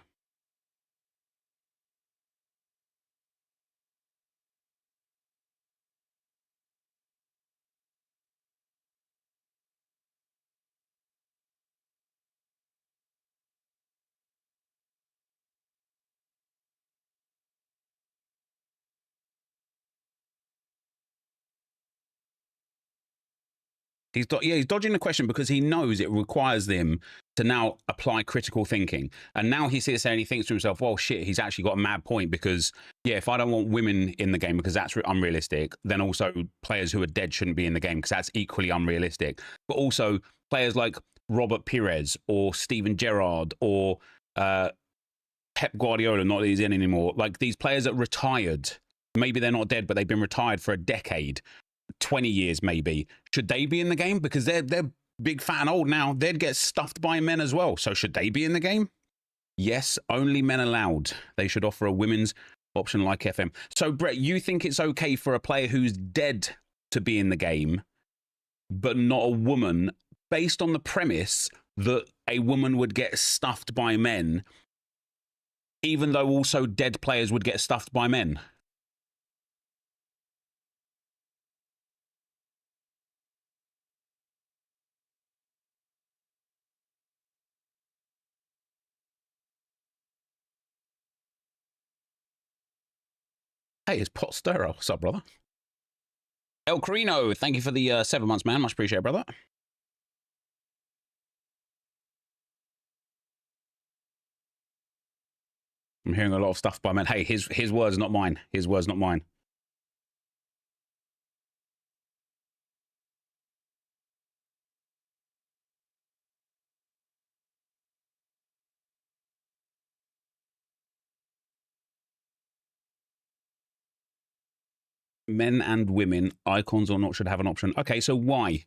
He's dodging the question because he knows it requires them to now apply critical thinking. And now he sits there and he thinks to himself, well, shit, he's actually got a mad point because, yeah, if I don't want women in the game because that's unrealistic, then also players who are dead shouldn't be in the game because that's equally unrealistic. But also players like Robert Pires or Steven Gerrard or Pep Guardiola, not that he's in anymore, like these players that retired, maybe they're not dead, but they've been retired for a decade. 20 years maybe, should they be in the game? Because they're big, fat and old now. They'd get stuffed by men as well. So should they be in the game? Yes, only men allowed. They should offer a women's option like FM. So Brett, you think it's okay for a player who's dead to be in the game, but not a woman, based on the premise that a woman would get stuffed by men, even though also dead players would get stuffed by men? Hey, it's Pot Stirrer. What's up, brother? El Carino, thank you for the 7 months, man. Much appreciated, brother. I'm hearing a lot of stuff by men. Hey, his words, not mine. His words, not mine. Men and women, icons or not, should have an option. Okay, so why?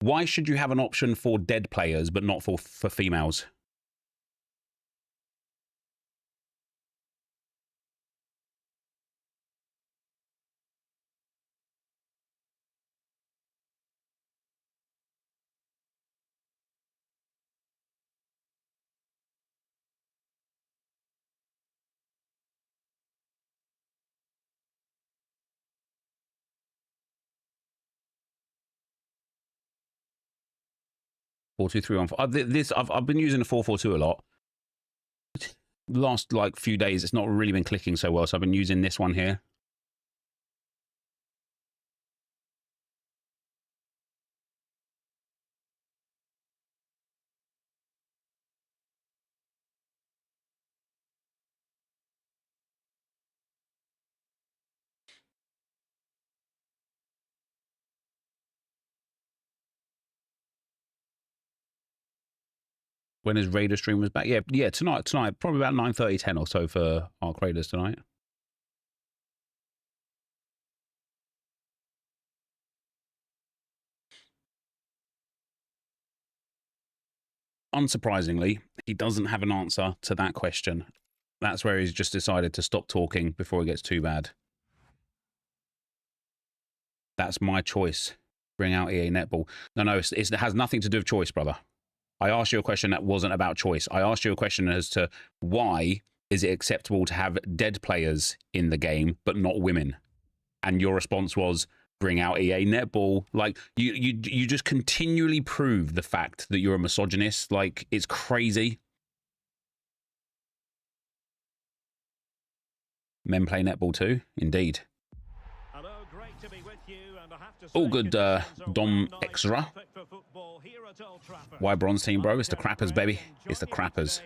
Why should you have an option for dead players but not for females? Four, two, three, 1, 4. I've been using the 4-4-2 a lot. Last like few days, it's not really been clicking so well, so I've been using this one here. When his Raider stream was back, yeah, tonight, probably about 9:30, 10 or so for Arc Raiders tonight. Unsurprisingly, he doesn't have an answer to that question. That's where he's just decided to stop talking before it gets too bad. That's my choice. Bring out EA Netball. No, it has nothing to do with choice, brother. I asked you a question that wasn't about choice. I asked you a question as to why is it acceptable to have dead players in the game but not women? And your response was, bring out EA Netball. Like, you just continually prove the fact that you're a misogynist. Like, it's crazy. Men play netball too? Indeed. Hello, great to be with you, and I have to say, all good, Dom Extra. Why bronze team, bro? It's the crappers, baby. It's the crappers.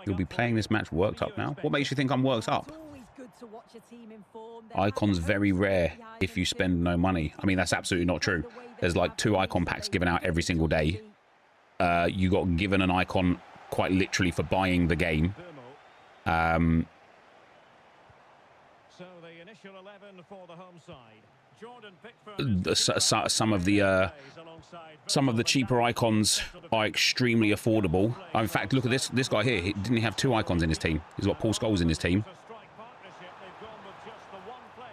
You'll be playing this match worked up now? What makes you think I'm worked up? Icons very rare if you spend no money. I mean, that's absolutely not true. There's like 2 icon packs given out every single day. You got given an icon quite literally for buying the game. So the initial 11 win for the home side. Jordan Pickford Some of the cheaper icons are extremely affordable. In fact, look at this guy here. Didn't he have 2 icons in his team? He's got Paul Scholes in his team.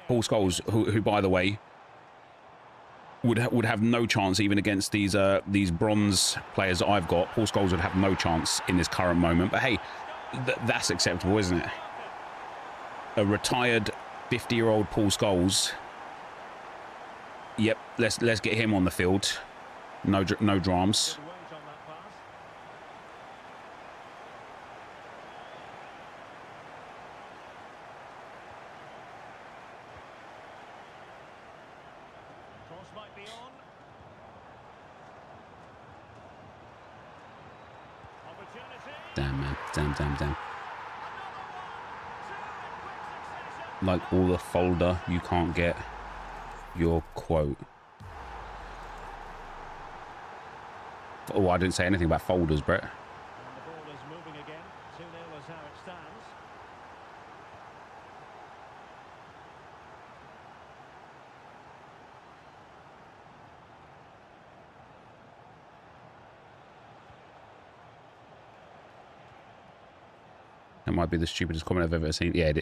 Paul Scholes, who by the way, would have no chance even against these bronze players that I've got. Paul Scholes would have no chance in this current moment. But hey, that's acceptable, isn't it? A retired 50-year-old Paul Scholes. Yep, let's get him on the field. No dramas. Damn, man. Damn. Like all the folder, you can't get your quote. Oh, I didn't say anything about folders, Brett. And the ball is moving again. 2-0 is how it stands. That might be the stupidest comment I've ever seen. Yeah,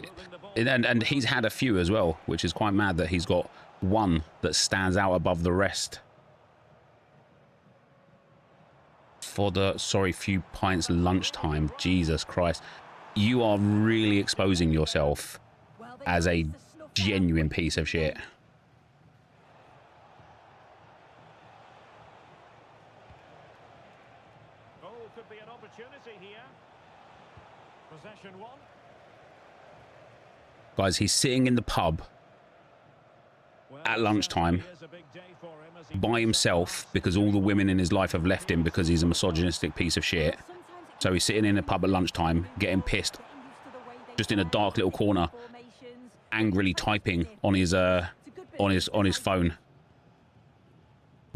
and he's had a few as well, which is quite mad that he's got one that stands out above the rest. For the, sorry, few pints lunchtime. Jesus Christ. You are really exposing yourself as a genuine piece of shit. Oh, could be an opportunity here. Possession one. Guys, he's sitting in the pub at lunchtime by himself because all the women in his life have left him because he's a misogynistic piece of shit. So he's sitting in a pub at lunchtime, getting pissed, just in a dark little corner, angrily typing on his phone,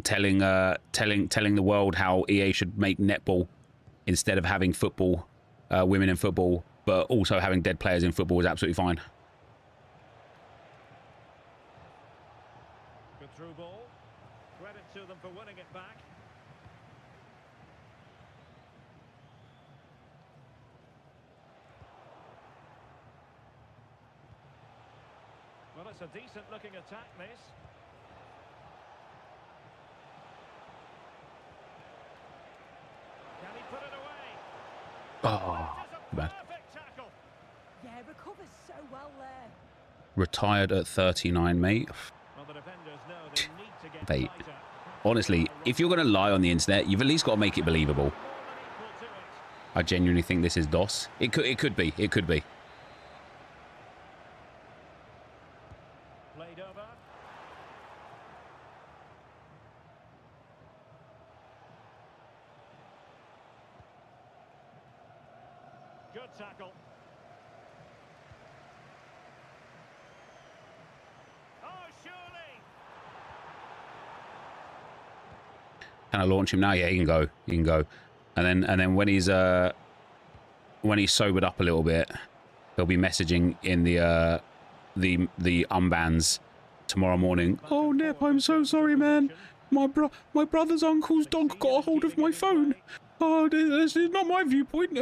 telling the world how EA should make netball instead of having football, women in football, but also having dead players in football is absolutely fine. Good through ball. Credit to them for winning it back. Well, it's a decent looking attack, miss. Can he put it away? Oh, bad. Perfect tackle. Yeah, recovers so well there. Retired at 39, mate. Well, the defenders know they need to get Mate, tighter. honestly, if you're going to lie on the internet, you've at least got to make it believable. More than equal to it. I genuinely think this is DOS. It could be. Played over. Good tackle. Oh, surely. Can I launch him now? Yeah, he can go. He can go. And then when he's sobered up a little bit, he'll be messaging in the unbans tomorrow morning. Oh, Nep, I'm so sorry, man. My brother's uncle's dog got a hold of my phone. Oh, this is not my viewpoint.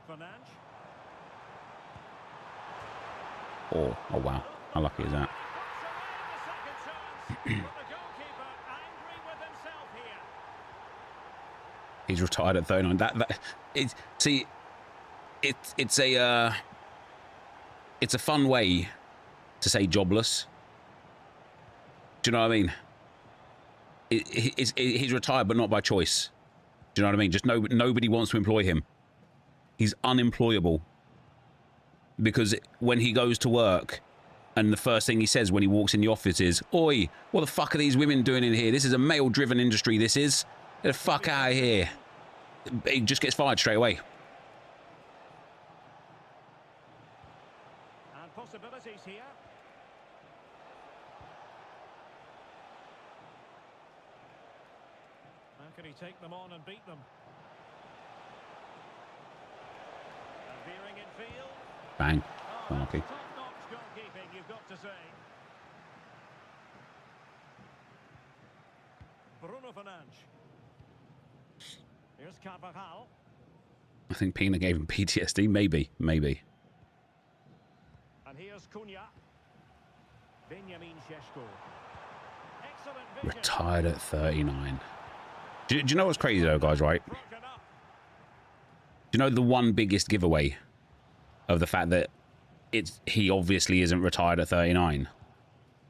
Fernandes. Oh wow. How lucky is that? Puts away the second chance. But the goalkeeper angry with himself here. He's retired at 39. It's a fun way to say jobless. Do you know what I mean? He's retired, but not by choice. Do you know what I mean? Just nobody wants to employ him. He's unemployable. Because when he goes to work, and the first thing he says when he walks in the office is, "Oi, what the fuck are these women doing in here? This is a male-driven industry, this is. Get the fuck out of here." He just gets fired straight away. And possibilities here. How can he take them on and beat them? And veering in field. Bang. Oh, Unlucky. top-notch to say. Bruno Fernandes. Here's Carvajal. I think Pina gave him PTSD. Maybe. And here's Cunha. Benjamin Šeško. Excellent vision. Retired at 39. Do you know what's crazy though, guys, right? Do Broken up. you know the one biggest giveaway of the fact that he obviously isn't retired at 39?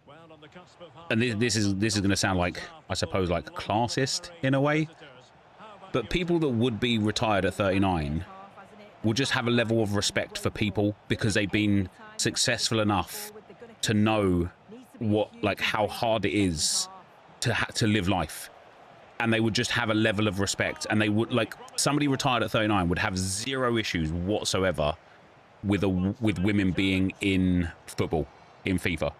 Well, on the cusp of And this is going to sound like, I suppose, like classist in a way. But people that would be retired at 39 will just have a level of respect for people because they've been successful enough to know what, like, how hard it is to live life. And they would just have a level of respect, and they would, like, somebody retired at 39 would have zero issues whatsoever with women being in football, in FIFA.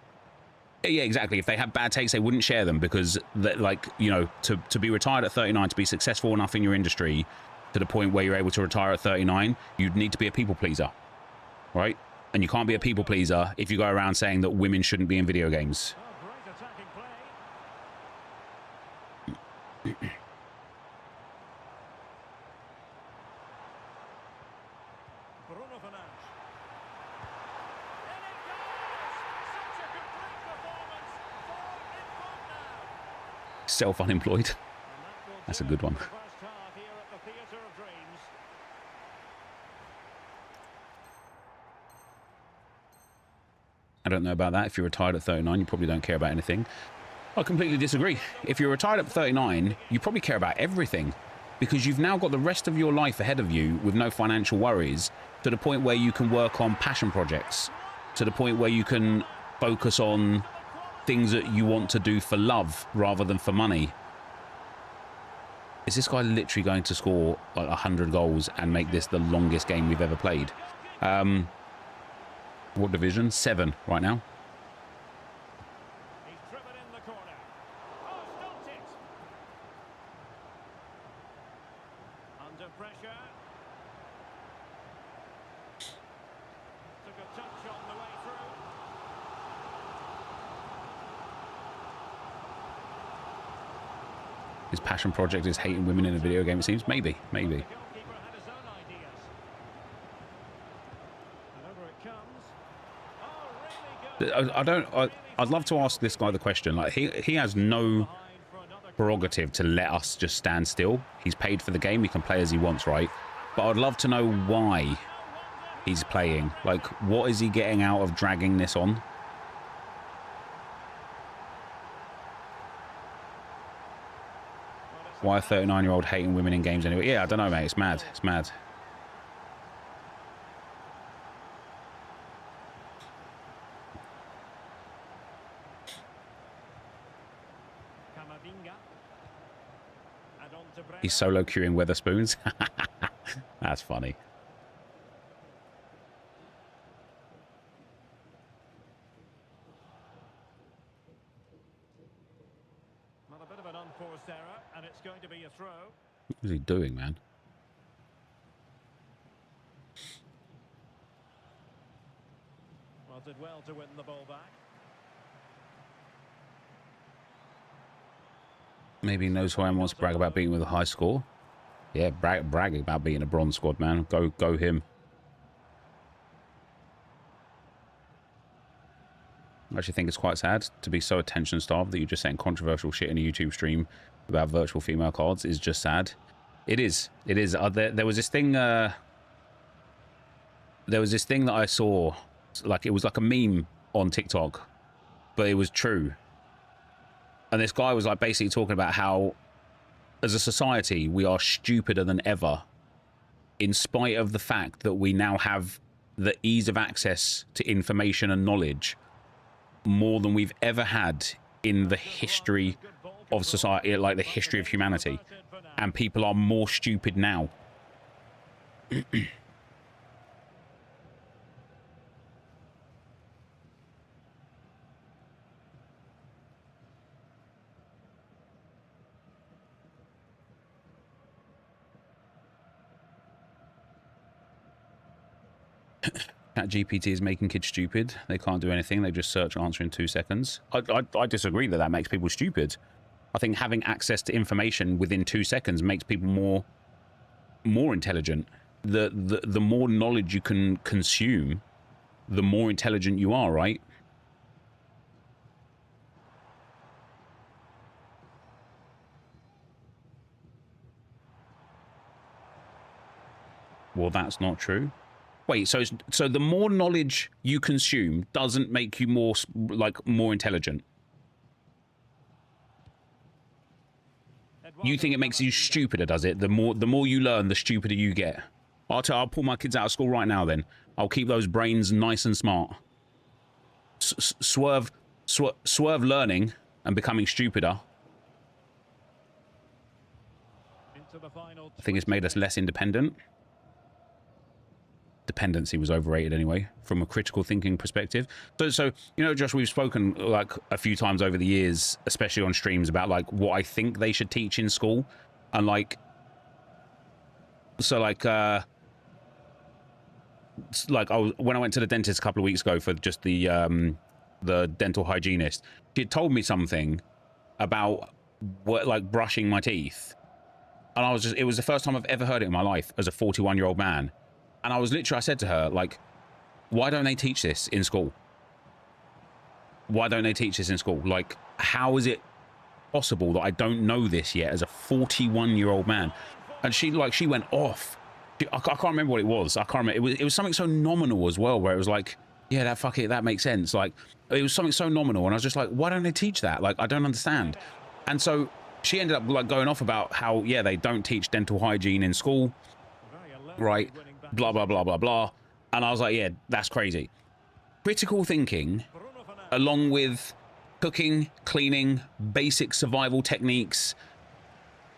Yeah, exactly. If they had bad takes, they wouldn't share them because, like, you know, to be retired at 39, to be successful enough in your industry to the point where you're able to retire at 39, you'd need to be a people pleaser, right? And you can't be a people pleaser if you go around saying that women shouldn't be in video games. Oh, great attacking play. Bruno Fernandes. And it goes! Such a complete performance. 4 in front now. Self-unemployed. And that will That's a do good it one. for the first half here at the Theatre of Dreams. I don't know about that. If you're retired at 39, you probably don't care about anything. I completely disagree. If you're retired at 39, you probably care about everything because you've now got the rest of your life ahead of you with no financial worries, to the point where you can work on passion projects, to the point where you can focus on things that you want to do for love rather than for money. Is this guy literally going to score like 100 goals and make this the longest game we've ever played? What division? 7 right now. He's driven in the corner. Oh, stopped it. Under pressure. Took a touch on the way through. His passion project is hating women in a video game, it seems. Maybe. The goalkeeper had his own ideas. And over it comes. Oh, really good. I'd love to ask this guy the question. Like, he has no Behind for another prerogative to let us just stand still. He's paid for the game. He can play as he wants, right? But I'd love to know why he's playing. Like, what is he getting out of dragging this on? Why a 39-year-old hating women in games anyway? Yeah, I don't know, mate. It's mad. It's mad. Camavinga. And on to Brenner. He's solo queuing Weatherspoons. That's funny. Well, a bit of an unforced error, and it's going to be a throw. What is he doing, man? Well, did well to win the ball back. Maybe he knows who I am, wants to brag about beating with a high score. Yeah, bragging about beating a bronze squad, man. Go him. I actually think it's quite sad to be so attention-starved that you're just saying controversial shit in a YouTube stream about virtual female cards is just sad. It is. It is. There was this thing. There was this thing that I saw. Like, it was like a meme on TikTok, but it was true. And this guy was like basically talking about how, as a society, we are stupider than ever, in spite of the fact that we now have the ease of access to information and knowledge more than we've ever had in the history of society, like the history of humanity. And people are more stupid now. ChatGPT is making kids stupid. They can't do anything. They just search answer in 2 seconds. I disagree that makes people stupid. I think having access to information within 2 seconds makes people more intelligent. The more knowledge you can consume, the more intelligent you are, right? Well, that's not true. Wait, so the more knowledge you consume doesn't make you more intelligent. You think it makes you stupider, does it? The more you learn, the stupider you get. I'll pull my kids out of school right now. Then I'll keep those brains nice and smart. Swerve learning and becoming stupider. I think it's made us less independent. Dependency was overrated anyway, from a critical thinking perspective. So you know, Josh, we've spoken like a few times over the years, especially on streams, about like what I think they should teach in school, and like, so like when I went to the dentist a couple of weeks ago for just the dental hygienist, she had told me something about what, like brushing my teeth, and it was the first time I've ever heard it in my life as a 41-year-old man. And I said to her, like, why don't they teach this in school? Why don't they teach this in school? Like, how is it possible that I don't know this yet as a 41-year-old man? And she went off. I can't remember what it was. I can't remember. It was something so nominal as well, where it was like, yeah, that makes sense. Like, it was something so nominal. And I was just like, why don't they teach that? Like, I don't understand. And so she ended up like going off about how, yeah, they don't teach dental hygiene in school, right? Blah, blah, blah, blah, blah. And I was like, yeah, that's crazy. Critical thinking, along with cooking, cleaning, basic survival techniques,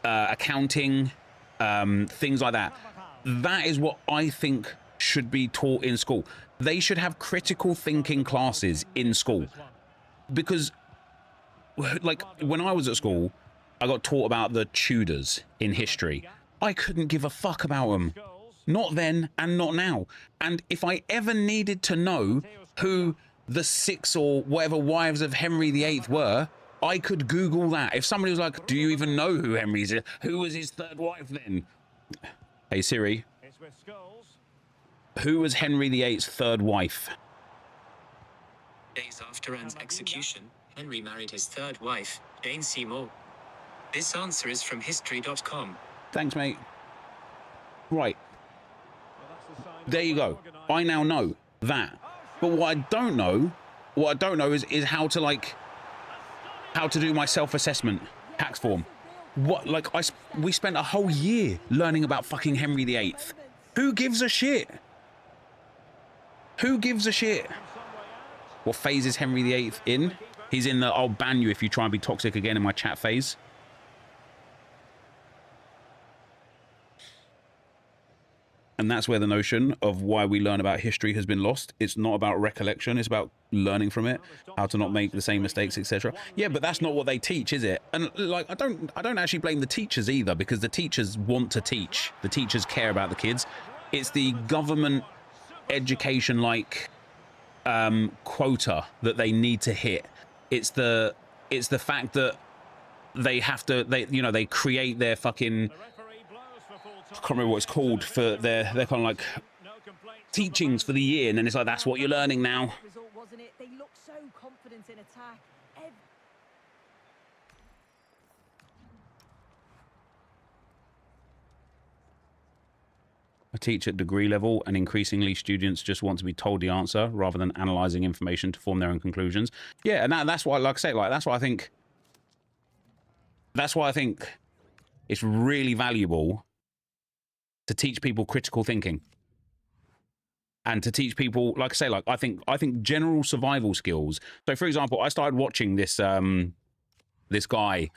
accounting, things like that. That is what I think should be taught in school. They should have critical thinking classes in school. Because, like, when I was at school, I got taught about the Tudors in history. I couldn't give a fuck about them. Not then and not now. And if I ever needed to know who the 6 or whatever wives of Henry VIII were, I could Google that. If somebody was like, do you even know who who was his 3rd wife then? Hey Siri, who was Henry VIII's 3rd wife? Days after Anne's execution, Henry married his 3rd wife, Jane Seymour. This answer is from history.com. Thanks, mate. Right. There you go. I now know that. But what I don't know is how to do my self-assessment tax form. We spent a whole year learning about fucking Henry VIII. Who gives a shit? Who gives a shit? What phase is Henry VIII in? He's in the I'll ban you if you try and be toxic again in my chat phase. And that's where the notion of why we learn about history has been lost. It's not about recollection. It's about learning from it, how to not make the same mistakes, etc. Yeah, but that's not what they teach, is it? And like, I don't actually blame the teachers either, because the teachers want to teach. The teachers care about the kids. It's the government education quota that they need to hit. It's the fact that they have to, they create their fucking, I can't remember what it's called, for their kind of like teachings for the year, and then it's like, that's what you're learning now. Wasn't it? They look so confident in attack. I teach at degree level, and increasingly students just want to be told the answer rather than analyzing information to form their own conclusions. Yeah, and that's why, like I say, like that's why I think it's really valuable to teach people critical thinking, and to teach people, like I say, like I think general survival skills. So, for example, I started watching this this guy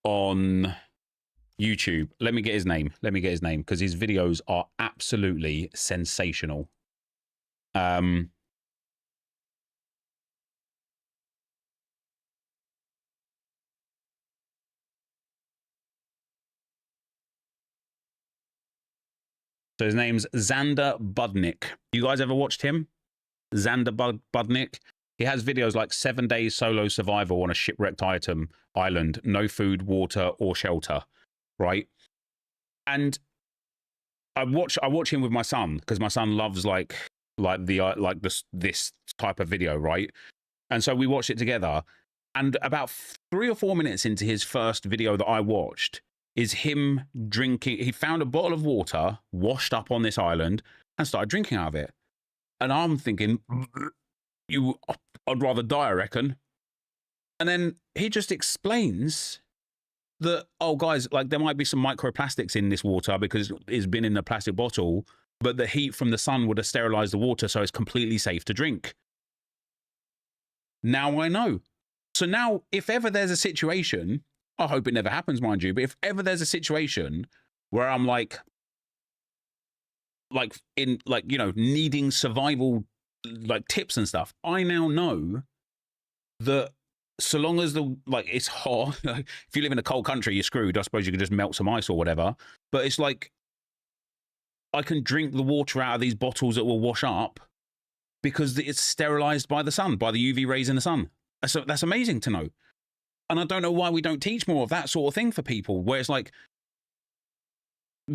on YouTube. Let me get his name because his videos are absolutely sensational. So his name's Xander Budnick. You guys ever watched him? Budnick. He has videos like 7 days solo survival on a shipwrecked island, no food, water, or shelter, right? And I watch him with my son because my son loves this type of video, right? And so we watched it together. And about 3 or 4 minutes into his first video that I watched is him drinking. He found a bottle of water washed up on this island and started drinking out of it. And I'm thinking, I'd rather die, I reckon. And then he just explains that, oh, guys, like there might be some microplastics in this water because it's been in a plastic bottle, but the heat from the sun would have sterilized the water, so it's completely safe to drink. Now I know. So now, if ever there's a situation, I hope it never happens, mind you, but if ever there's a situation where I'm needing survival tips and stuff, I now know that so long as it's hot, if you live in a cold country, you're screwed. I suppose you could just melt some ice or whatever. But it's like I can drink the water out of these bottles that will wash up because it's sterilized by the sun, by the UV rays in the sun. So that's amazing to know. And I don't know why we don't teach more of that sort of thing for people, where it's like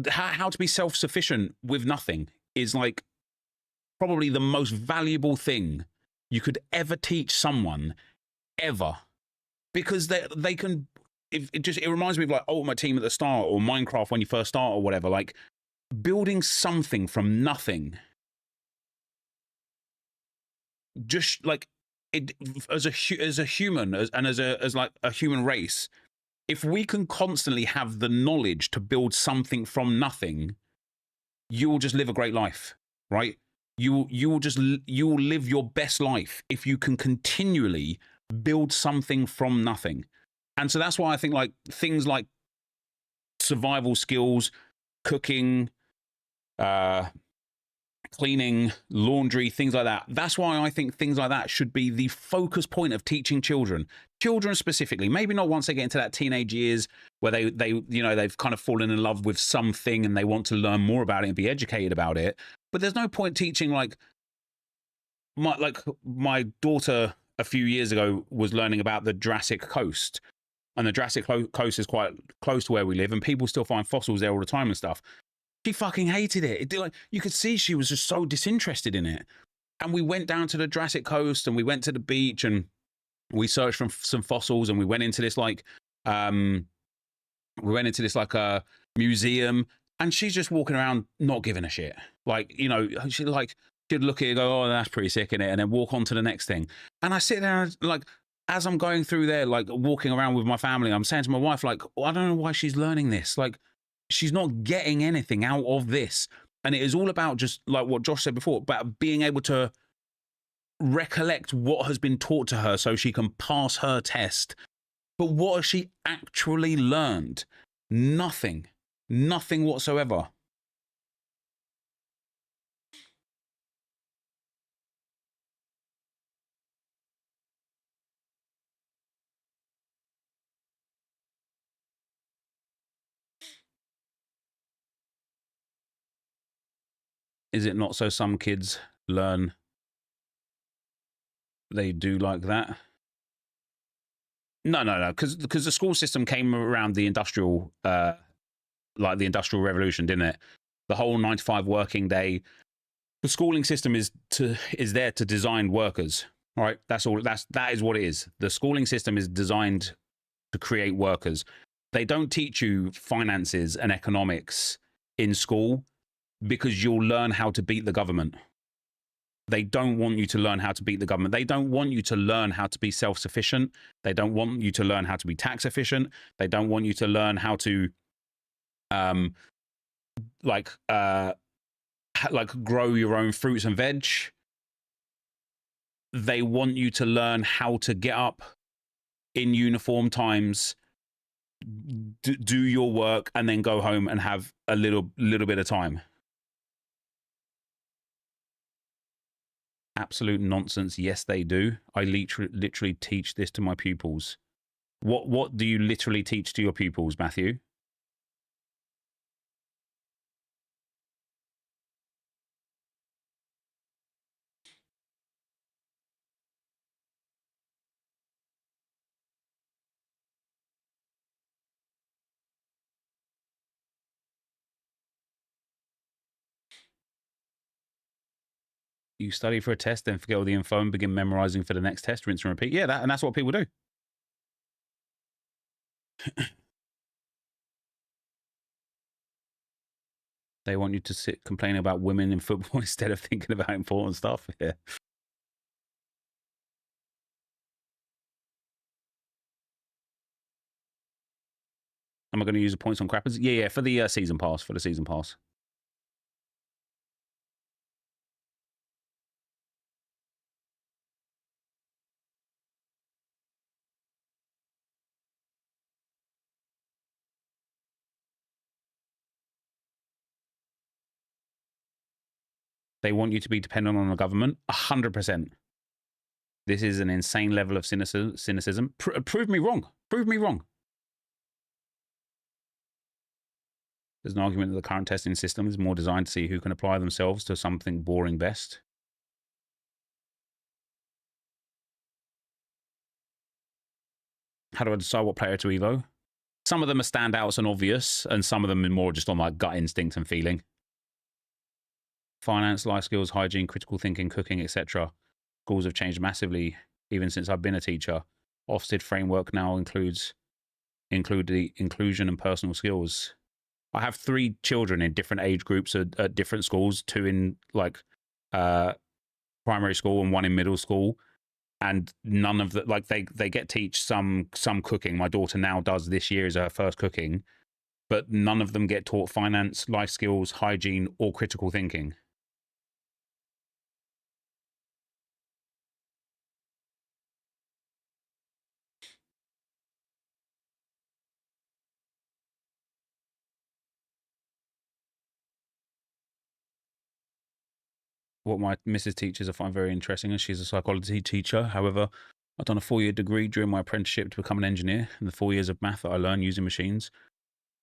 how to be self-sufficient with nothing is like probably the most valuable thing you could ever teach someone ever, because they can. It reminds me of like Ultimate Team at the start, or Minecraft when you first start, or whatever. Like building something from nothing. Just like it, as a human, as a human race, if we can constantly have the knowledge to build something from nothing, you will just live a great life, right? You will live your best life if you can continually build something from nothing. And so that's why I think like things like survival skills, cooking, cleaning, laundry, things like that. That's why I think things like that should be the focus point of teaching children specifically. Maybe not once they get into that teenage years where they've kind of fallen in love with something and they want to learn more about it and be educated about it. But there's no point teaching my daughter a few years ago was learning about the Jurassic Coast, and the Jurassic Coast is quite close to where we live, and people still find fossils there all the time and stuff. She fucking hated it. You could see she was just so disinterested in it. And we went down to the Jurassic Coast and we went to the beach and we searched for some fossils, and we went into this museum, and she's just walking around not giving a shit. She'd look at it and go, oh, that's pretty sick, innit? And then walk on to the next thing. And I sit there and as I'm going through there, walking around with my family, I'm saying to my wife, I don't know why she's learning this. She's not getting anything out of this. And it is all about just like what Josh said before, about being able to recollect what has been taught to her so she can pass her test. But what has she actually learned? Nothing. Nothing whatsoever. Is it not so some kids learn they do like that? No, because the school system came around the industrial revolution, didn't it? The whole 9 to 5 working day. The schooling system is there to design workers, right? That is what it is. The schooling system is designed to create workers. They don't teach you finances and economics in school because you'll learn how to beat the government. They don't want you to learn how to beat the government. They don't want you to learn how to be self-sufficient. They don't want you to learn how to be tax efficient. They don't want you to learn how to grow your own fruits and veg. They want you to learn how to get up in uniform times, do your work, and then go home and have a little bit of time. Absolute nonsense. Yes, they do. I literally teach this to my pupils. What do you literally teach to your pupils, Matthew? You study for a test, then forget all the info and begin memorizing for the next test, rinse and repeat. Yeah, and that's what people do. They want you to sit complaining about women in football instead of thinking about important stuff. Yeah. Am I going to use the points on crappers? Yeah, for the season pass. For the season pass. They want you to be dependent on the government. 100%. This is an insane level of cynicism. Prove me wrong. Prove me wrong. There's an argument that the current testing system is more designed to see who can apply themselves to something boring best. How do I decide what player to evo? Some of them are standouts and obvious, and some of them are more just on like gut instinct and feeling. Finance, life skills, hygiene, critical thinking, cooking, etc. Schools have changed massively even since I've been a teacher. Ofsted framework now include the inclusion and personal skills. I have 3 children in different age groups at different schools, 2 in like primary school and 1 in middle school. And none of the, like, they get teach some cooking. My daughter now does, this year is her first cooking, but none of them get taught finance, life skills, hygiene, or critical thinking. What my Mrs. teaches I find very interesting, and she's a psychology teacher. However, I've done a 4-year degree during my apprenticeship to become an engineer, and the 4 years of math that I learned using machines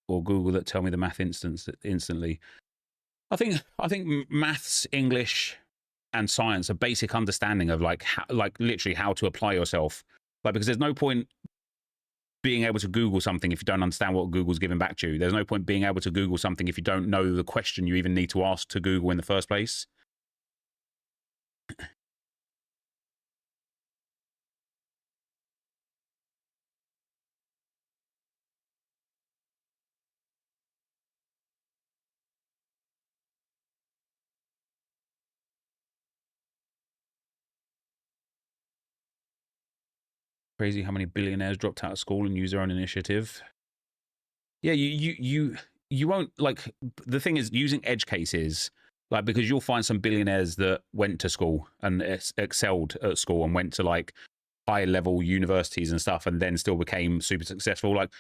or Google that tell me the math instantly. I think maths, English, and science, a basic understanding of like literally how to apply yourself. Like, because there's no point being able to Google something if you don't understand what Google's giving back to you. There's no point being able to Google something if you don't know the question you even need to ask to Google in the first place. Crazy how many billionaires dropped out of school and use their own initiative. Yeah, you won't, like, the thing is, using edge cases, like, because you'll find some billionaires that went to school and excelled at school and went to like high level universities and stuff and then still became super successful. Like,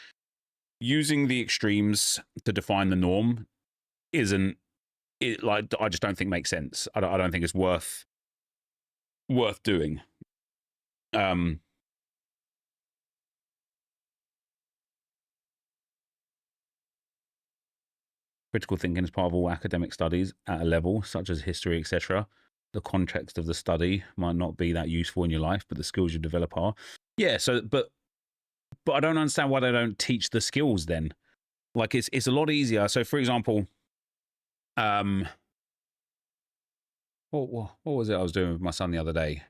using the extremes to define the norm isn't it, like, I just don't think makes sense. I don't think it's worth doing. Critical thinking is part of all academic studies at a level such as history, etc. The context of the study might not be that useful in your life, but the skills you develop are. Yeah, so but I don't understand why they don't teach the skills then. Like, it's a lot easier. So for example, what was it I was doing with my son the other day?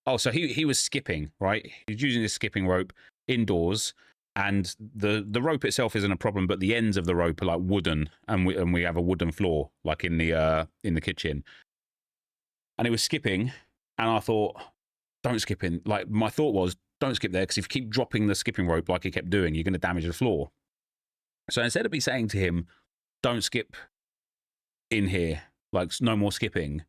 Oh, so he was skipping, right? He was using this skipping rope indoors, and the rope itself isn't a problem, but the ends of the rope are like wooden, and we have a wooden floor like in the kitchen. And he was skipping, and I thought, don't skip in. Like, my thought was, don't skip there, because if you keep dropping the skipping rope like he kept doing, you're going to damage the floor. So instead of me saying to him, don't skip in here, like, no more skipping,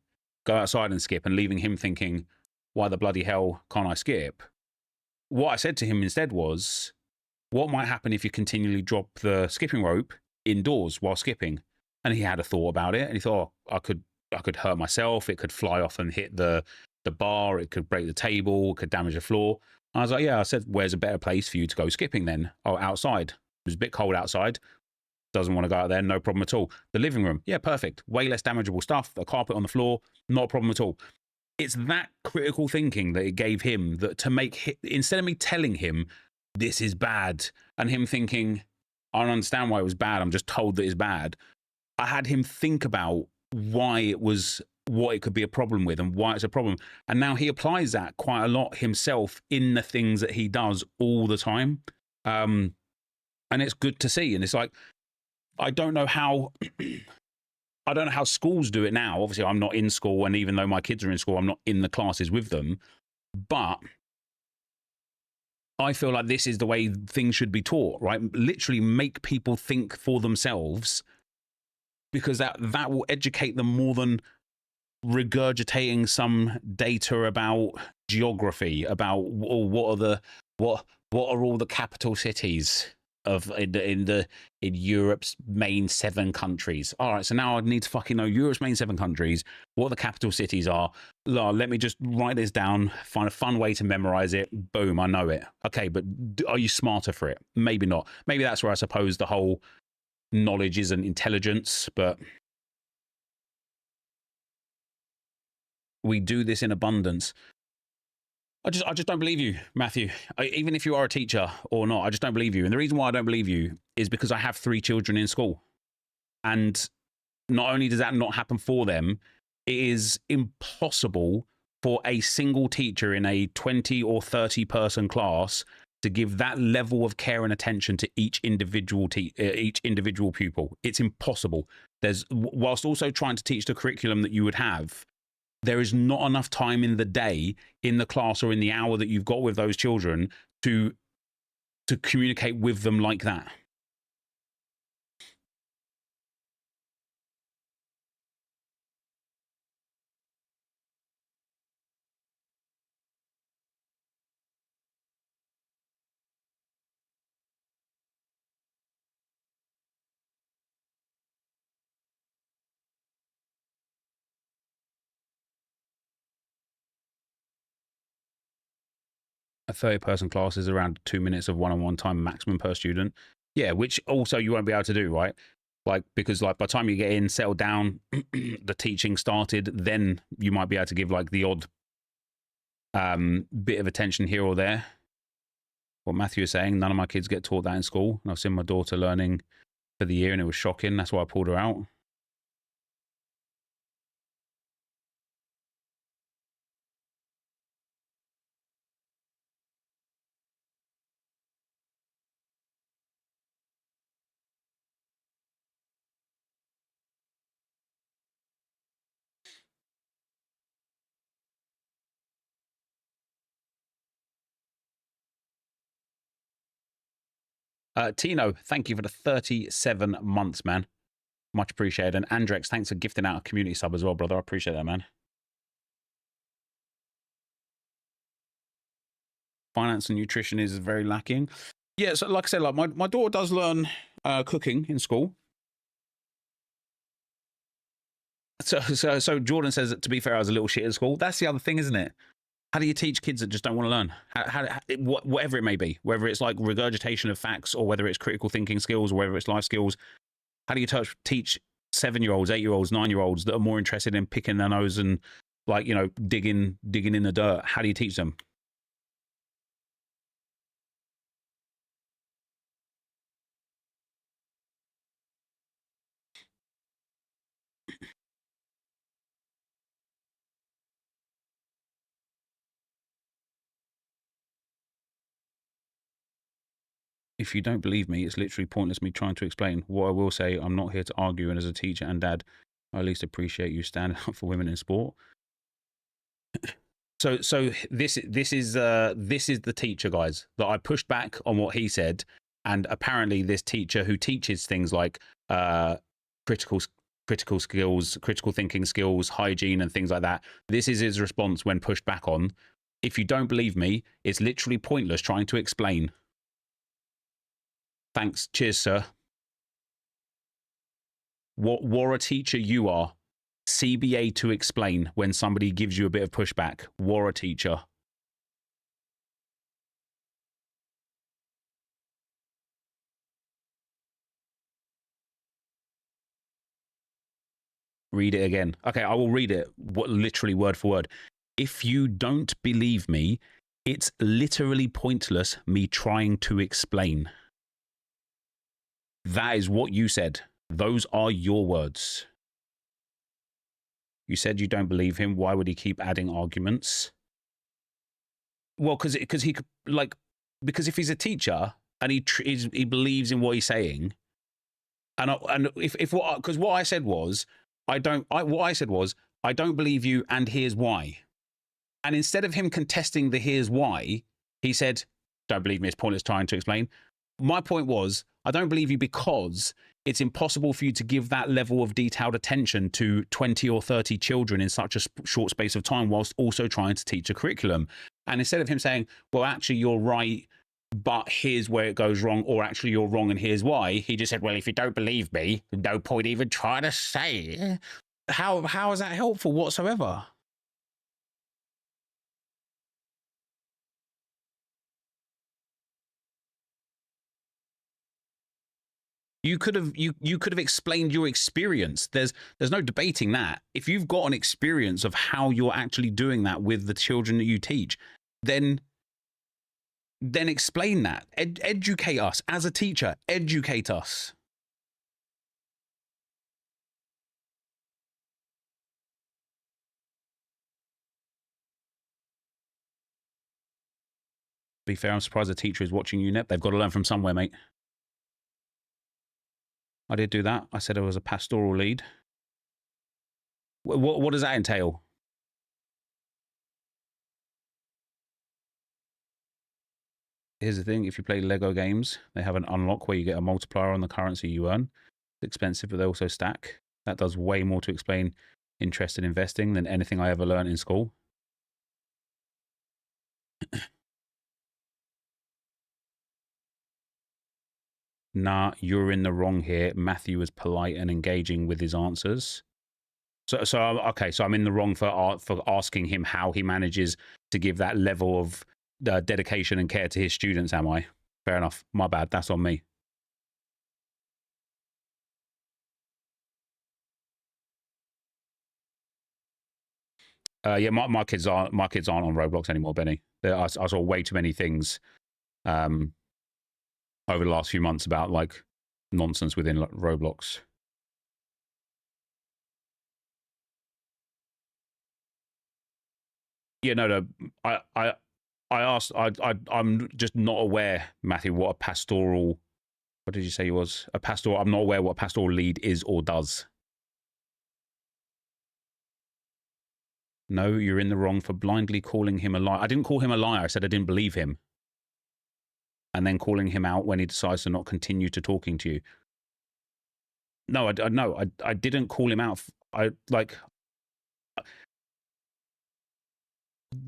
go outside and skip, and leaving him thinking, why the bloody hell can't I skip? What I said to him instead was, what might happen if you continually drop the skipping rope indoors while skipping? And he had a thought about it, and he thought, I could hurt myself. It could fly off and hit the bar. It could break the table. It could damage the floor. And I was like, yeah. I said, where's a better place for you to go skipping then? Oh, outside. It was a bit cold outside. Doesn't want to go out there. No problem at all. The living room. Yeah, perfect. Way less damageable stuff. A carpet on the floor. Not a problem at all. It's that critical thinking that it gave him, that to make, instead of me telling him this is bad and him thinking, I don't understand why it was bad, I'm just told that it's bad, I had him think about why it was, what it could be a problem with and why it's a problem. And now he applies that quite a lot himself in the things that he does all the time. And it's good to see. And it's like, I don't know how I don't know how schools do it now. Obviously, I'm not in school, and even though my kids are in school, I'm not in the classes with them. But I feel like this is the way things should be taught, right? Literally make people think for themselves, because that will educate them more than regurgitating some data about geography, about what are all the capital cities of in Europe's main 7 countries. All right, so now I need to fucking know Europe's main 7 countries, what the capital cities are. Let me just write this down, find a fun way to memorize it. Boom, I know it. Okay, but are you smarter for it? Maybe not. Maybe that's where I suppose the whole knowledge isn't intelligence, but we do this in abundance. I just don't believe you, Matthew. Even if you are a teacher or not, I just don't believe you. And the reason why I don't believe you is because I have 3 children in school. And not only does that not happen for them, it is impossible for a single teacher in a 20 or 30 person class to give that level of care and attention to each individual pupil. It's impossible. Whilst also trying to teach the curriculum that you would have, there is not enough time in the day, in the class, or in the hour that you've got with those children to communicate with them like that. A 30-person class is around 2 minutes of one-on-one time maximum per student. Yeah, which also you won't be able to do, right? Like, because like by the time you get in, settle down, the teaching started, then you might be able to give like the odd bit of attention here or there. What Matthew is saying, none of my kids get taught that in school. And I've seen my daughter learning for the year and it was shocking. That's why I pulled her out. Tino, thank you for the 37 months, man. Much appreciated. And Andrex, thanks for gifting out a community sub as well, brother. I appreciate that, man. Finance and nutrition is very lacking. Yeah, so like I said, like my daughter does learn cooking in school. So Jordan says that, to be fair, I was a little shit at school. That's the other thing, isn't it? How do you teach kids that just don't want to learn? Whatever it may be, whether it's like regurgitation of facts or whether it's critical thinking skills or whether it's life skills, how do you teach 7-year-olds, 8-year-olds, 9-year-olds that are more interested in picking their nose and like, you know, digging in the dirt? How do you teach them? If you don't believe me, it's literally pointless me trying to explain. What I will say, I'm not here to argue, and as a teacher and dad, I at least appreciate you standing up for women in sport. So this is the teacher, guys, that I pushed back on what he said, and apparently this teacher who teaches things like critical skills, critical thinking skills, hygiene, and things like that. This is his response when pushed back on. If you don't believe me, it's literally pointless trying to explain. Thanks. Cheers, sir. What a teacher you are. CBA to explain when somebody gives you a bit of pushback. War a teacher. Read it again. Okay, I will read it literally word for word. If you don't believe me, it's literally pointless me trying to explain. That is what you said. Those are your words. You said you don't believe him. Why would he keep adding arguments? Well, because he could, like, because if he's a teacher and he believes in what he's saying, and if what, because what I said was I don't believe you, and here's why. And instead of him contesting the here's why, he said, don't believe me, it's pointless trying to explain. My point was, I don't believe you because it's impossible for you to give that level of detailed attention to 20 or 30 children in such a short space of time whilst also trying to teach a curriculum. And instead of him saying, well, actually, you're right, but here's where it goes wrong, or actually, you're wrong and here's why, he just said, well, if you don't believe me, no point even trying to say it. How is that helpful whatsoever? You could have explained your experience. There's no debating that. If you've got an experience of how you're actually doing that with the children that you teach, then explain that. Educate us as a teacher. Educate us. Be fair, I'm surprised the teacher is watching you, Nep. They've got to learn from somewhere, mate. I did do that. I said I was a pastoral lead. What does that entail? Here's the thing. If you play Lego games, they have an unlock where you get a multiplier on the currency you earn. It's expensive, but they also stack. That does way more to explain interest in investing than anything I ever learned in school. Nah, you're in the wrong here. Matthew was polite and engaging with his answers. So okay, so I'm in the wrong for asking him how he manages to give that level of dedication and care to his students, am I? Fair enough. My bad. That's on me. Yeah, my kids aren't on Roblox anymore, Benny. I saw way too many things over the last few months about like nonsense within Roblox. Yeah, no. I asked. I'm just not aware, Matthew, what a pastoral. What did you say he was? A pastoral. I'm not aware what a pastoral lead is or does. No, you're in the wrong for blindly calling him a liar. I didn't call him a liar. I said I didn't believe him. And then calling him out when he decides to not continue to talking to you. No, I didn't call him out.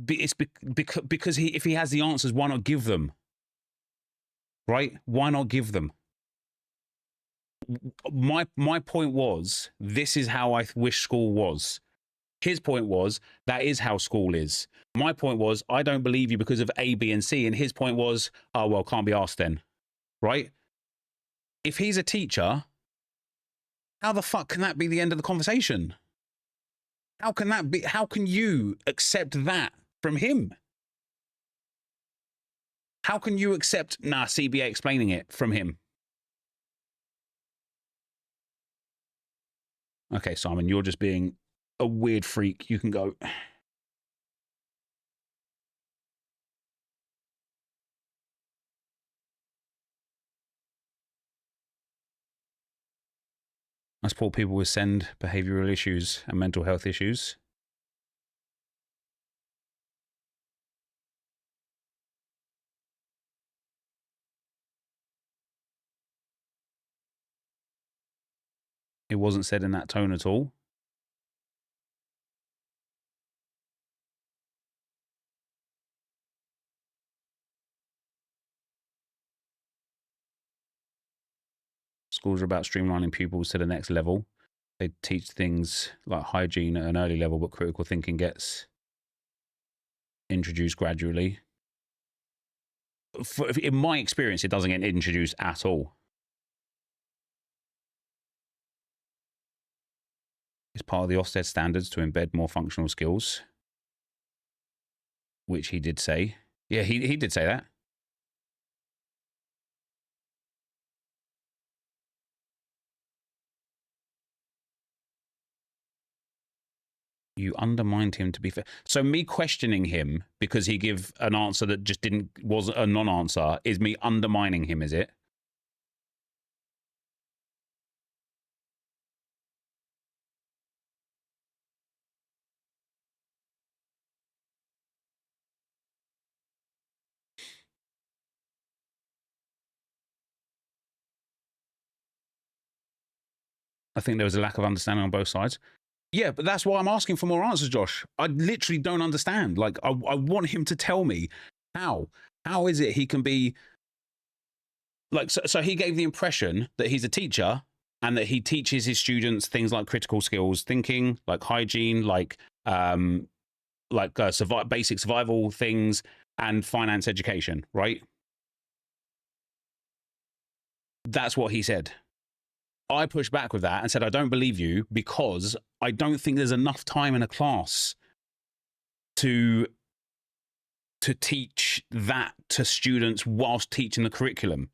It's because if he has the answers, why not give them? Right? Why not give them? My point was, this is how I wish school was. His point was, that is how school is. My point was, I don't believe you because of A, B, and C. And his point was, oh, well, can't be asked then. Right? If he's a teacher, how the fuck can that be the end of the conversation? How can that be? How can you accept that from him? How can you accept, nah, CBA explaining it from him? Okay, Simon, you're just being a weird freak. You can go. I support people with SEND, behavioral issues, and mental health issues. It wasn't said in that tone at all. Schools are about streamlining pupils to the next level. They teach things like hygiene at an early level, but critical thinking gets introduced gradually. In my experience, it doesn't get introduced at all. It's part of the Ofsted standards to embed more functional skills, which he did say. Yeah, he did say that. You undermined him to be fair. So me questioning him because he give an answer that just was a non-answer is me undermining him, is it? I think there was a lack of understanding on both sides. Yeah, but that's why I'm asking for more answers, Josh. I literally don't understand. Like, I want him to tell me how. How is it he can be... Like, so he gave the impression that he's a teacher and that he teaches his students things like critical skills thinking, like hygiene, like basic survival things and finance education, right? That's what he said. I pushed back with that and said, I don't believe you because I don't think there's enough time in a class to teach that to students whilst teaching the curriculum.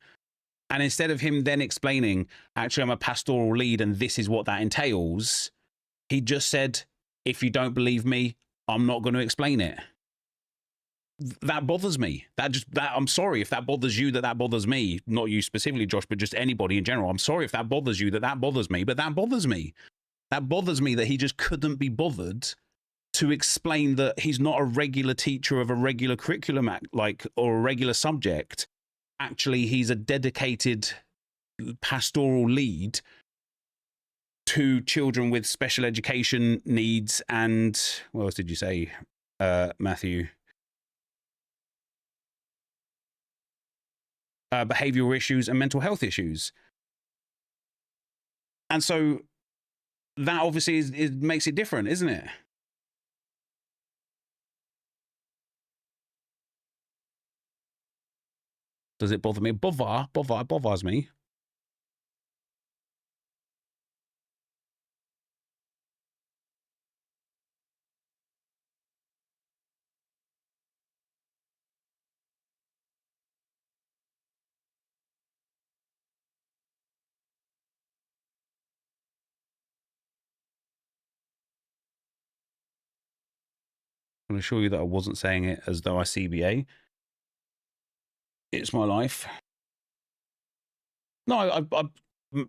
And instead of him then explaining, actually, I'm a pastoral lead and this is what that entails, he just said, if you don't believe me, I'm not going to explain it. That bothers me. I'm sorry if that bothers you, that bothers me. Not you specifically, Josh, but just anybody in general. I'm sorry if that bothers you, that bothers me, but that bothers me. That bothers me that he just couldn't be bothered to explain that he's not a regular teacher of a regular curriculum, or a regular subject. Actually, he's a dedicated pastoral lead to children with special education needs and, what else did you say, Matthew? Behavioral issues and mental health issues. And so that obviously makes it different, isn't it? Does it bother me? Bothers me. I can assure you that I wasn't saying it as though I CBA. It's my life. No,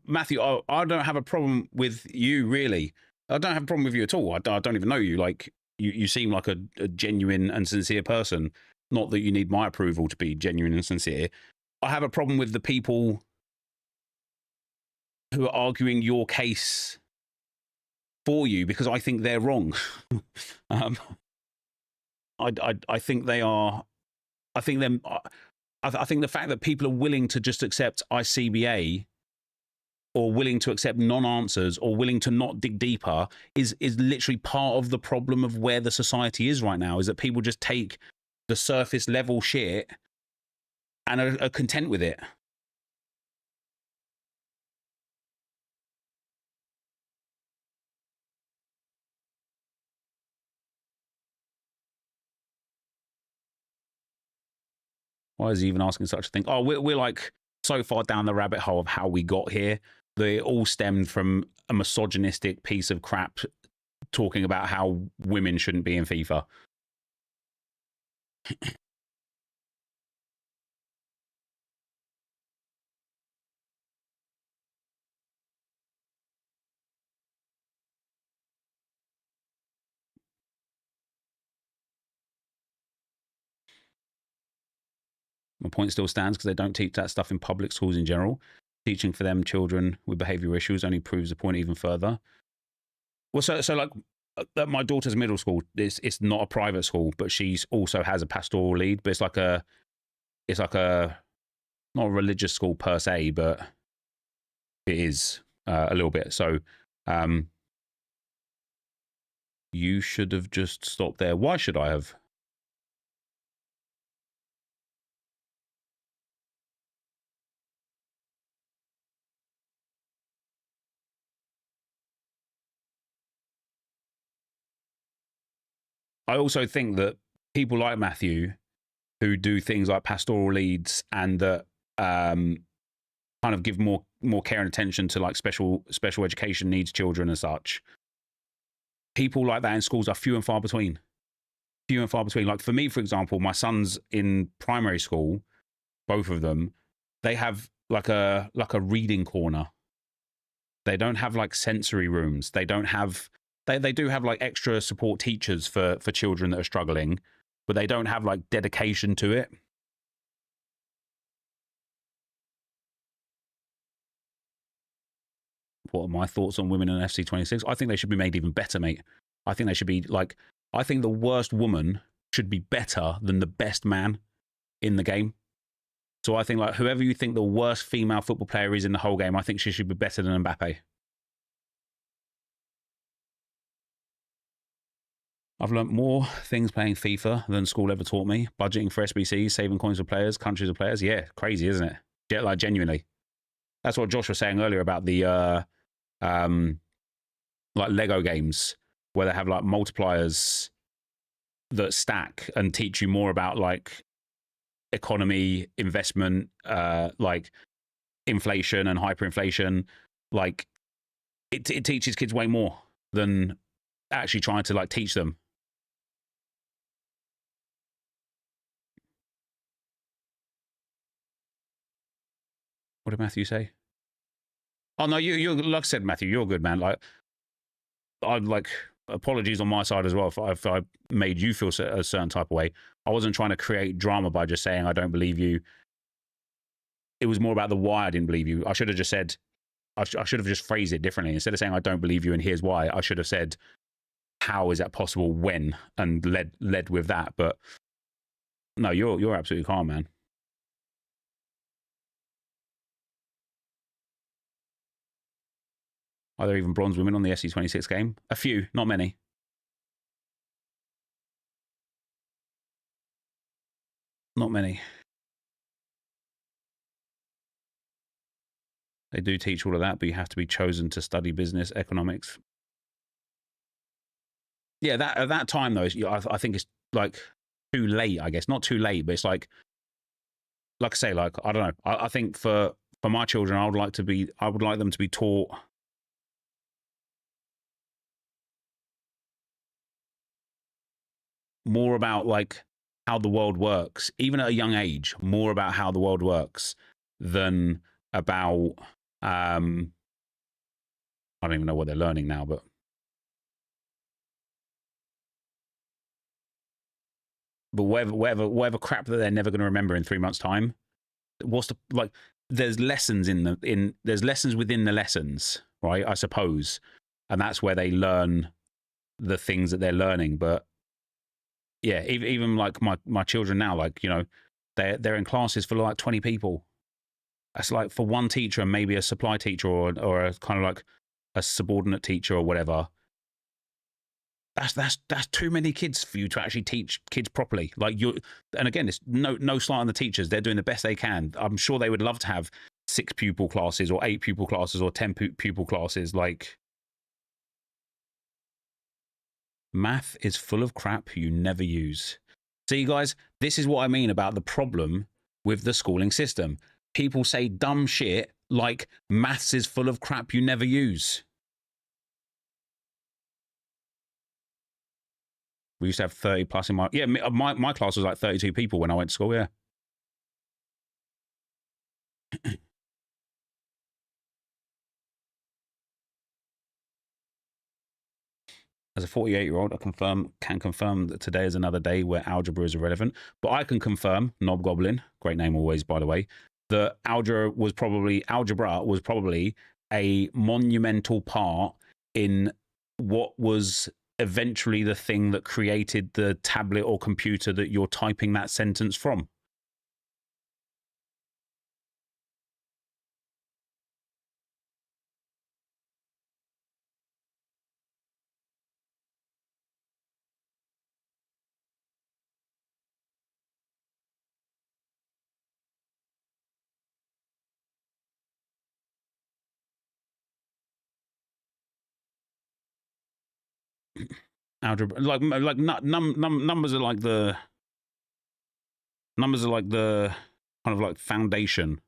Matthew, I don't have a problem with you, really. I don't have a problem with you at all. I don't even know you. Like, you seem like a genuine and sincere person. Not that you need my approval to be genuine and sincere. I have a problem with the people who are arguing your case for you because I think they're wrong. I think they are. I think them. I think the fact that people are willing to just accept ICBA or willing to accept non-answers or willing to not dig deeper is literally part of the problem of where the society is right now, is that people just take the surface level shit and are content with it. Why is he even asking such a thing? Oh, we're like so far down the rabbit hole of how we got here that it all stemmed from a misogynistic piece of crap talking about how women shouldn't be in FIFA. My point still stands because they don't teach that stuff in public schools in general. Teaching for them children with behavioural issues only proves the point even further. Well, so like at my daughter's middle school, it's not a private school, but she also has a pastoral lead. But it's like a not a religious school per se, but it is a little bit. So you should have just stopped there. Why should I have? I also think that people like Matthew, who do things like pastoral leads and that kind of give more care and attention to like special education needs children and such, people like that in schools are few and far between. Few and far between. Like for me, for example, my sons in primary school, both of them, they have like a reading corner. They don't have like sensory rooms. They don't have they do have like extra support teachers for children that are struggling, but they don't have like dedication to it. What are my thoughts on women in FC26? I think they should be made even better, mate. I think they should be like, I think the worst woman should be better than the best man in the game. So I think like whoever you think the worst female football player is in the whole game, I think she should be better than Mbappe. I've learned more things playing FIFA than school ever taught me. Budgeting for SBCs, saving coins for players, countries of players. Yeah, crazy, isn't it? Yeah, like genuinely. That's what Josh was saying earlier about the like Lego games where they have like multipliers that stack and teach you more about like economy, investment, like inflation and hyperinflation. Like it teaches kids way more than actually trying to like teach them. What did Matthew say? Oh no, you like I said, Matthew, you're good, man. Like I'd like apologies on my side as well if I made you feel a certain type of way. I wasn't trying to create drama by just saying I don't believe you. It was more about the why I didn't believe you. I should have just said, I should have just phrased it differently. Instead of saying I don't believe you and here's why, I should have said, how is that possible when, and led with that. But no, you're absolutely calm, man. Are there even bronze women on the SC26 game? A few, not many. Not many. They do teach all of that, but you have to be chosen to study business, economics. Yeah, that at that time though, I think it's like too late. I guess not too late, but it's like I say, like I don't know. I think for my children, I would like them to be taught more about like how the world works, even at a young age, more about how the world works than about I don't even know what they're learning now, but whatever crap that they're never going to remember in 3 months' time. What's the like? There's lessons there's lessons within the lessons, right? I suppose, and that's where they learn the things that they're learning. But yeah, even like my children now, like, you know, they're in classes for like 20 people. That's like for one teacher and maybe a supply teacher or a kind of like a subordinate teacher or whatever. That's too many kids for you to actually teach kids properly. Like and again, it's no slight on the teachers. They're doing the best they can. I'm sure they would love to have 6 pupil classes or 8 pupil classes or 10 pupil classes. Like, math is full of crap you never use. See, guys, this is what I mean about the problem with the schooling system. People say dumb shit like maths is full of crap you never use. We used to have 30 plus in my class was like 32 people when I went to school, yeah. As a 48-year-old, I can confirm that today is another day where algebra is irrelevant. But I can confirm, Knobgoblin, great name always, by the way, that algebra was probably a monumental part in what was eventually the thing that created the tablet or computer that you're typing that sentence from. Algebra, like numbers are like the kind of like foundation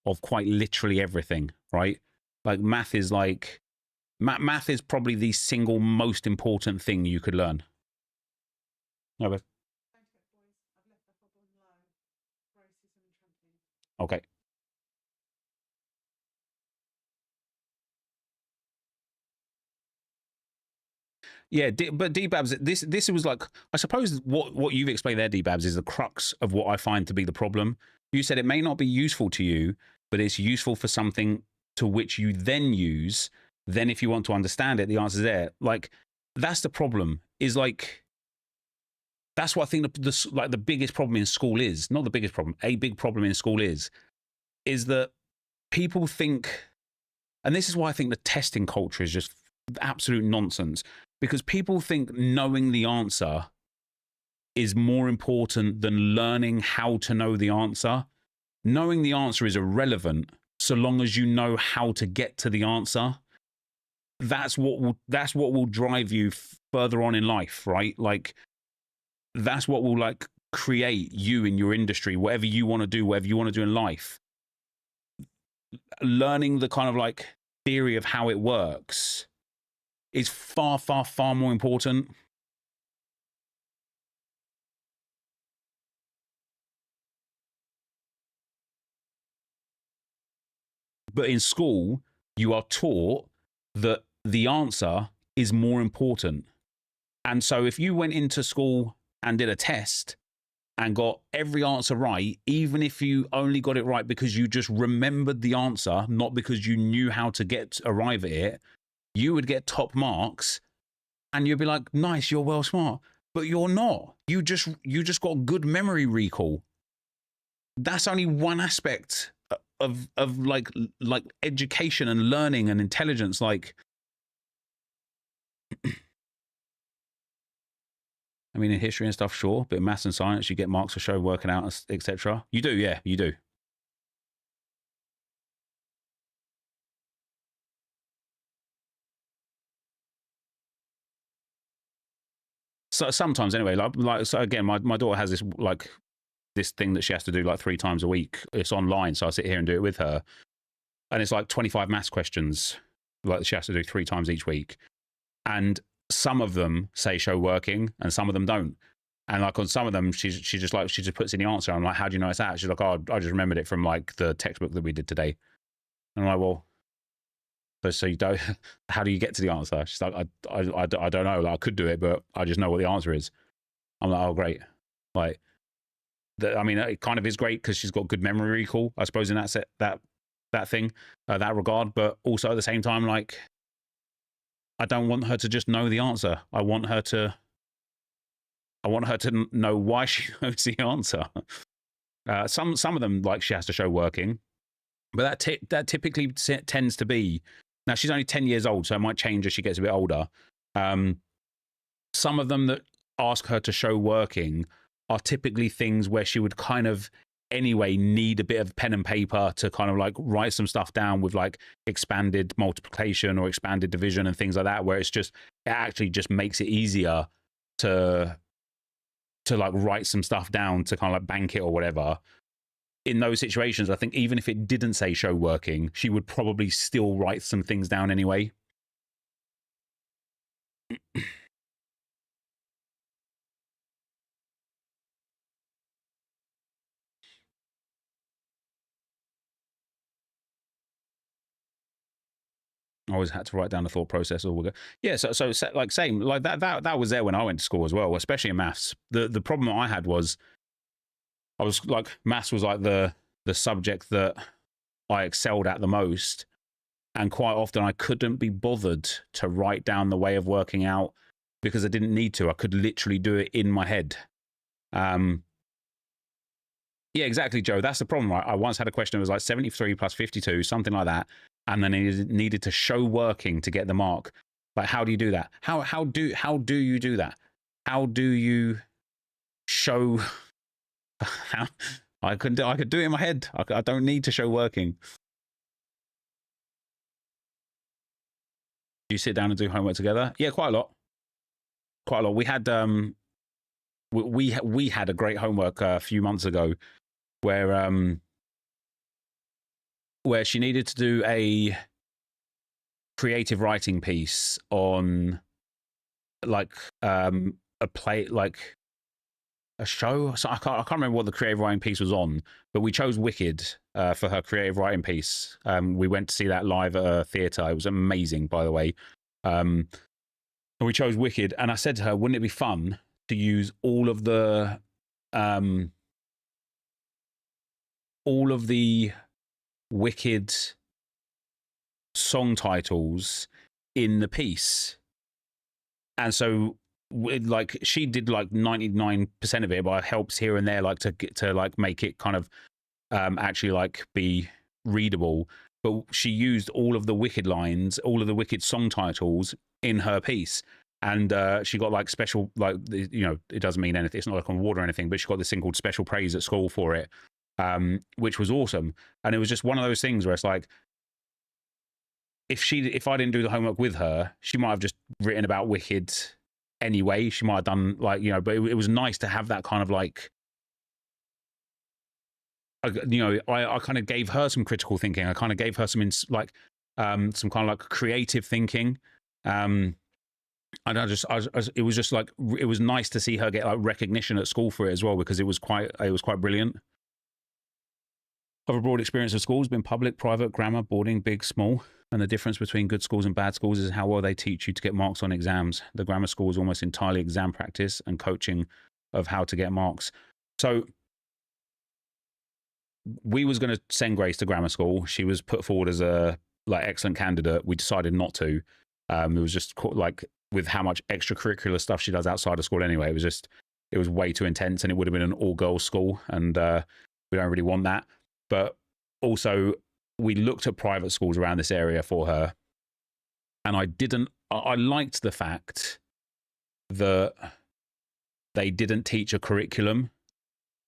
of quite literally everything, right? Like math is like Math is probably the single most important thing you could learn. No, but okay. Yeah, but D-Babs, this was like, I suppose what you've explained there, D-Babs, is the crux of what I find to be the problem. You said it may not be useful to you, but it's useful for something to which you then use. Then if you want to understand it, the answer's there. Like, that's the problem, is like, that's what I think the biggest problem in school is. Not the biggest problem, a big problem in school is that people think, and this is why I think the testing culture is just absolute nonsense, because people think knowing the answer is more important than learning how to know the answer. Knowing the answer is irrelevant so long as you know how to get to the answer. That's what will drive you further on in life, right? Like, that's what will like create you in your industry, whatever you want to do, whatever you want to do in life. Learning the kind of like theory of how it works is far, far, far more important. But in school, you are taught that the answer is more important. And so if you went into school and did a test and got every answer right, even if you only got it right because you just remembered the answer, not because you knew how to arrive at it, you would get top marks and you'd be like, nice, you're well smart. But you're not. You just got good memory recall. That's only one aspect of like education and learning and intelligence. Like, I mean, in history and stuff, sure, but in maths and science, you get marks for show working out, etc. You do, yeah, you do. So sometimes, anyway, like so again, my daughter has this thing that she has to do like 3 times a week. It's online, so I sit here and do it with her, and it's like 25 maths questions, like she has to do 3 times each week, and some of them say show working, and some of them don't. And like on some of them, she just puts in the answer. I'm like, how do you know it's that? She's like, oh, I just remembered it from like the textbook that we did today. And I'm like, well, so you don't. How do you get to the answer? She's like, I don't know. Like, I could do it, but I just know what the answer is. I'm like, oh, great. Like, I mean, it kind of is great because she's got good memory recall, I suppose, in that regard. But also at the same time, like, I don't want her to just know the answer. I want her to know why she knows the answer. Some of them, like, she has to show working, but that typically tends to be. Now, she's only 10 years old, so it might change as she gets a bit older. Some of them that ask her to show working are typically things where she would kind of anyway need a bit of pen and paper to kind of like write some stuff down with like expanded multiplication or expanded division and things like that, where it actually just makes it easier to like write some stuff down to kind of like bank it or whatever. In those situations, I think even if it didn't say show working, she would probably still write some things down anyway. I always had to write down the thought process. Or yeah, so like same like that was there when I went to school as well, especially in maths. The problem that I had was I was like, maths was like the subject that I excelled at the most, and quite often I couldn't be bothered to write down the way of working out because I didn't need to. I could literally do it in my head. Yeah, exactly, Joe. That's the problem, right? I once had a question that was like 73 plus 52, something like that, and then it needed to show working to get the mark. Like, how do you do that? How do you do that? How do you show? I could do it in my head. I don't need to show working. Do you sit down and do homework together? Yeah, quite a lot. Quite a lot. We had we had a great homework a few months ago where she needed to do creative writing piece on like a play, like a show. So I can't remember what the creative writing piece was on, but we chose Wicked for her creative writing piece. We went to see that live at a theatre. It was amazing, by the way. And we chose Wicked, and I said to her, wouldn't it be fun to use all of the Wicked song titles in the piece? And so like she did like 99% of it, but I helped here and there, like to like make it kind of actually like be readable. But she used all of the Wicked lines, all of the Wicked song titles in her piece. And she got like special, like, you know, it doesn't mean anything. It's not like on award or anything, but she got this thing called special praise at school for it, which was awesome. And it was just one of those things where it's like, if I didn't do the homework with her, she might have just written about Wicked anyway. She might have done like, you know, but it was nice to have that kind of like, you know, I kind of gave her some critical thinking. I kind of gave her some kind of like creative thinking. And it was just like, it was nice to see her get like recognition at school for it as well, because it was quite brilliant. I have a broad experience of schools, been public, private, grammar, boarding, big, small. And the difference between good schools and bad schools is how well they teach you to get marks on exams. The grammar school is almost entirely exam practice and coaching of how to get marks. So we was going to send Grace to grammar school. She was put forward as a like excellent candidate. We decided not to. It was just like with how much extracurricular stuff she does outside of school anyway. It was way too intense, and it would have been an all-girls school, and we don't really want that. But also, we looked at private schools around this area for her, and I liked the fact that they didn't teach a curriculum,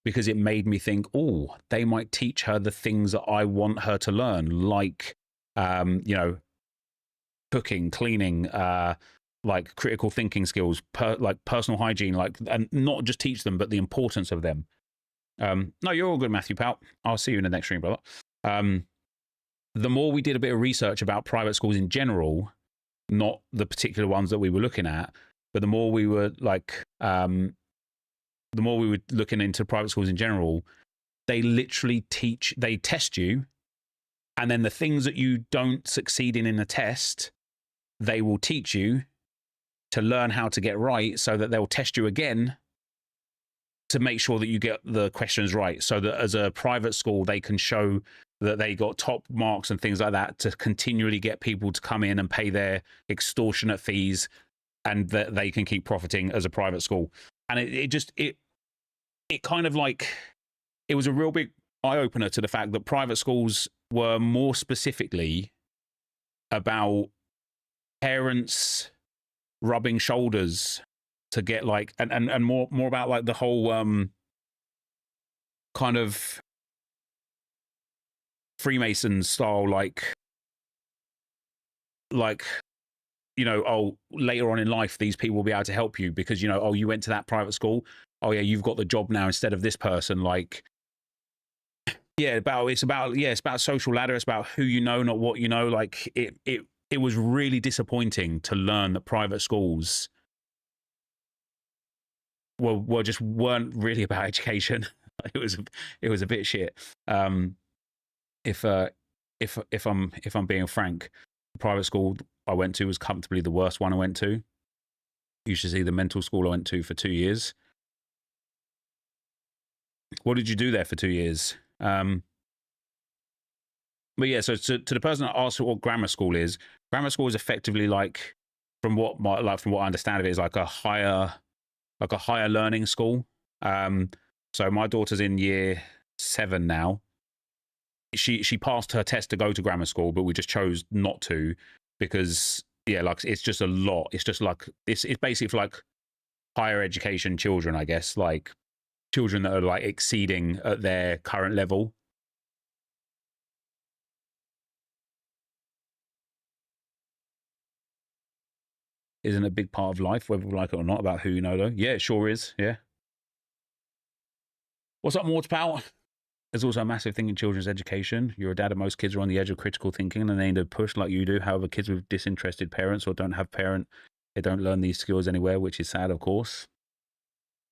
because it made me think, oh, they might teach her the things that I want her to learn, like, you know, cooking, cleaning, like critical thinking skills, like personal hygiene, like, and not just teach them, but the importance of them. No, you're all good, Matthew Pout. I'll see you in the next stream, brother. The more we did a bit of research about private schools in general, not the particular ones that we were looking at, but the more we were like, the more we were looking into private schools in general, they literally they test you, and then the things that you don't succeed in the test, they will teach you to learn how to get right, so that they'll test you again to make sure that you get the questions right, so that as a private school, they can show that they got top marks and things like that to continually get people to come in and pay their extortionate fees, and that they can keep profiting as a private school. And it kind of like, it was a real big eye-opener to the fact that private schools were more specifically about parents rubbing shoulders to get like, and more about like the whole kind of Freemason style, like, you know, oh, later on in life, these people will be able to help you because, you know, oh, you went to that private school. Oh yeah, you've got the job now instead of this person. Like, yeah, it's about social ladder. It's about who you know, not what you know. Like, it was really disappointing to learn that private schools weren't really about education. It was a bit shit. If I'm being frank, the private school I went to was comfortably the worst one I went to. You should see the mental school I went to for 2 years. What did you do there for 2 years? But yeah, so to the person that asked what grammar school is effectively like, from what I understand of it, is like a higher learning school. So my daughter's in year 7 now. She passed her test to go to grammar school, but we just chose not to because, yeah, like, it's just a lot. It's just like, it's basically for like higher education children, I guess, like children that are like exceeding at their current level. Isn't a big part of life, whether we like it or not, about who you know, though. Yeah, it sure is. Yeah. What's up, Mortpal? There's also a massive thing in children's education. You're a dad, and most kids are on the edge of critical thinking and they need a push like you do. However, kids with disinterested parents or don't have parent, they don't learn these skills anywhere, which is sad, of course.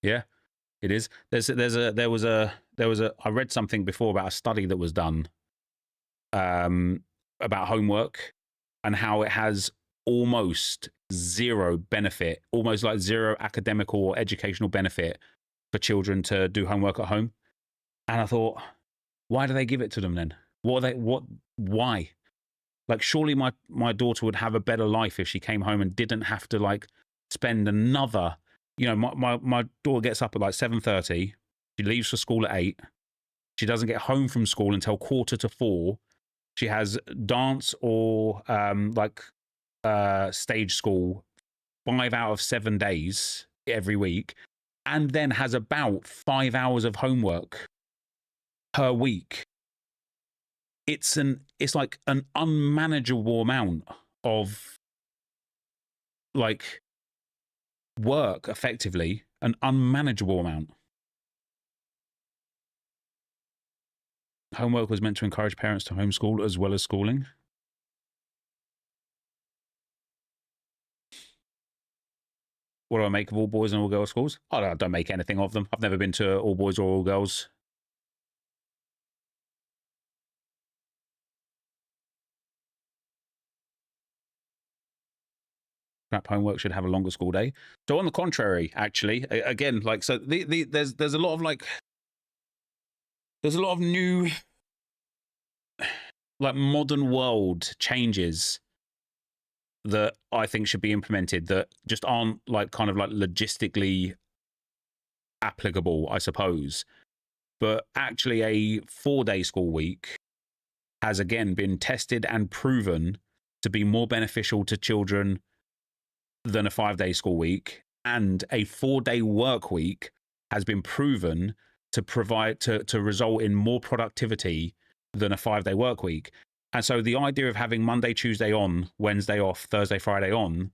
Yeah, it is. I read something before about a study that was done about homework and how it has almost zero benefit, almost like zero academic or educational benefit for children to do homework at home. And I thought, why do they give it to them then? Why? Like, surely my daughter would have a better life if she came home and didn't have to like spend another, you know, my daughter gets up at like 7:30. She leaves for school at 8. She doesn't get home from school until 3:45. She has dance or stage school 5 out of 7 days every week, and then has about 5 hours of homework per week. It's like an unmanageable amount of like work, effectively, an unmanageable amount. Homework was meant to encourage parents to homeschool as well as schooling. What do I make of all boys and all girls schools? I don't make anything of them. I've never been to all boys or all girls. Crap, homework should have a longer school day. So on the contrary, actually, again, like, so there's a lot of like, there's a lot of new like modern world changes that I think should be implemented that just aren't like kind of like logistically applicable, I suppose. But actually a 4-day school week has again been tested and proven to be more beneficial to children than a 5-day school week, and a 4-day work week has been proven to provide to result in more productivity than a 5-day work week. And so the idea of having Monday, Tuesday on, Wednesday off, Thursday, Friday on,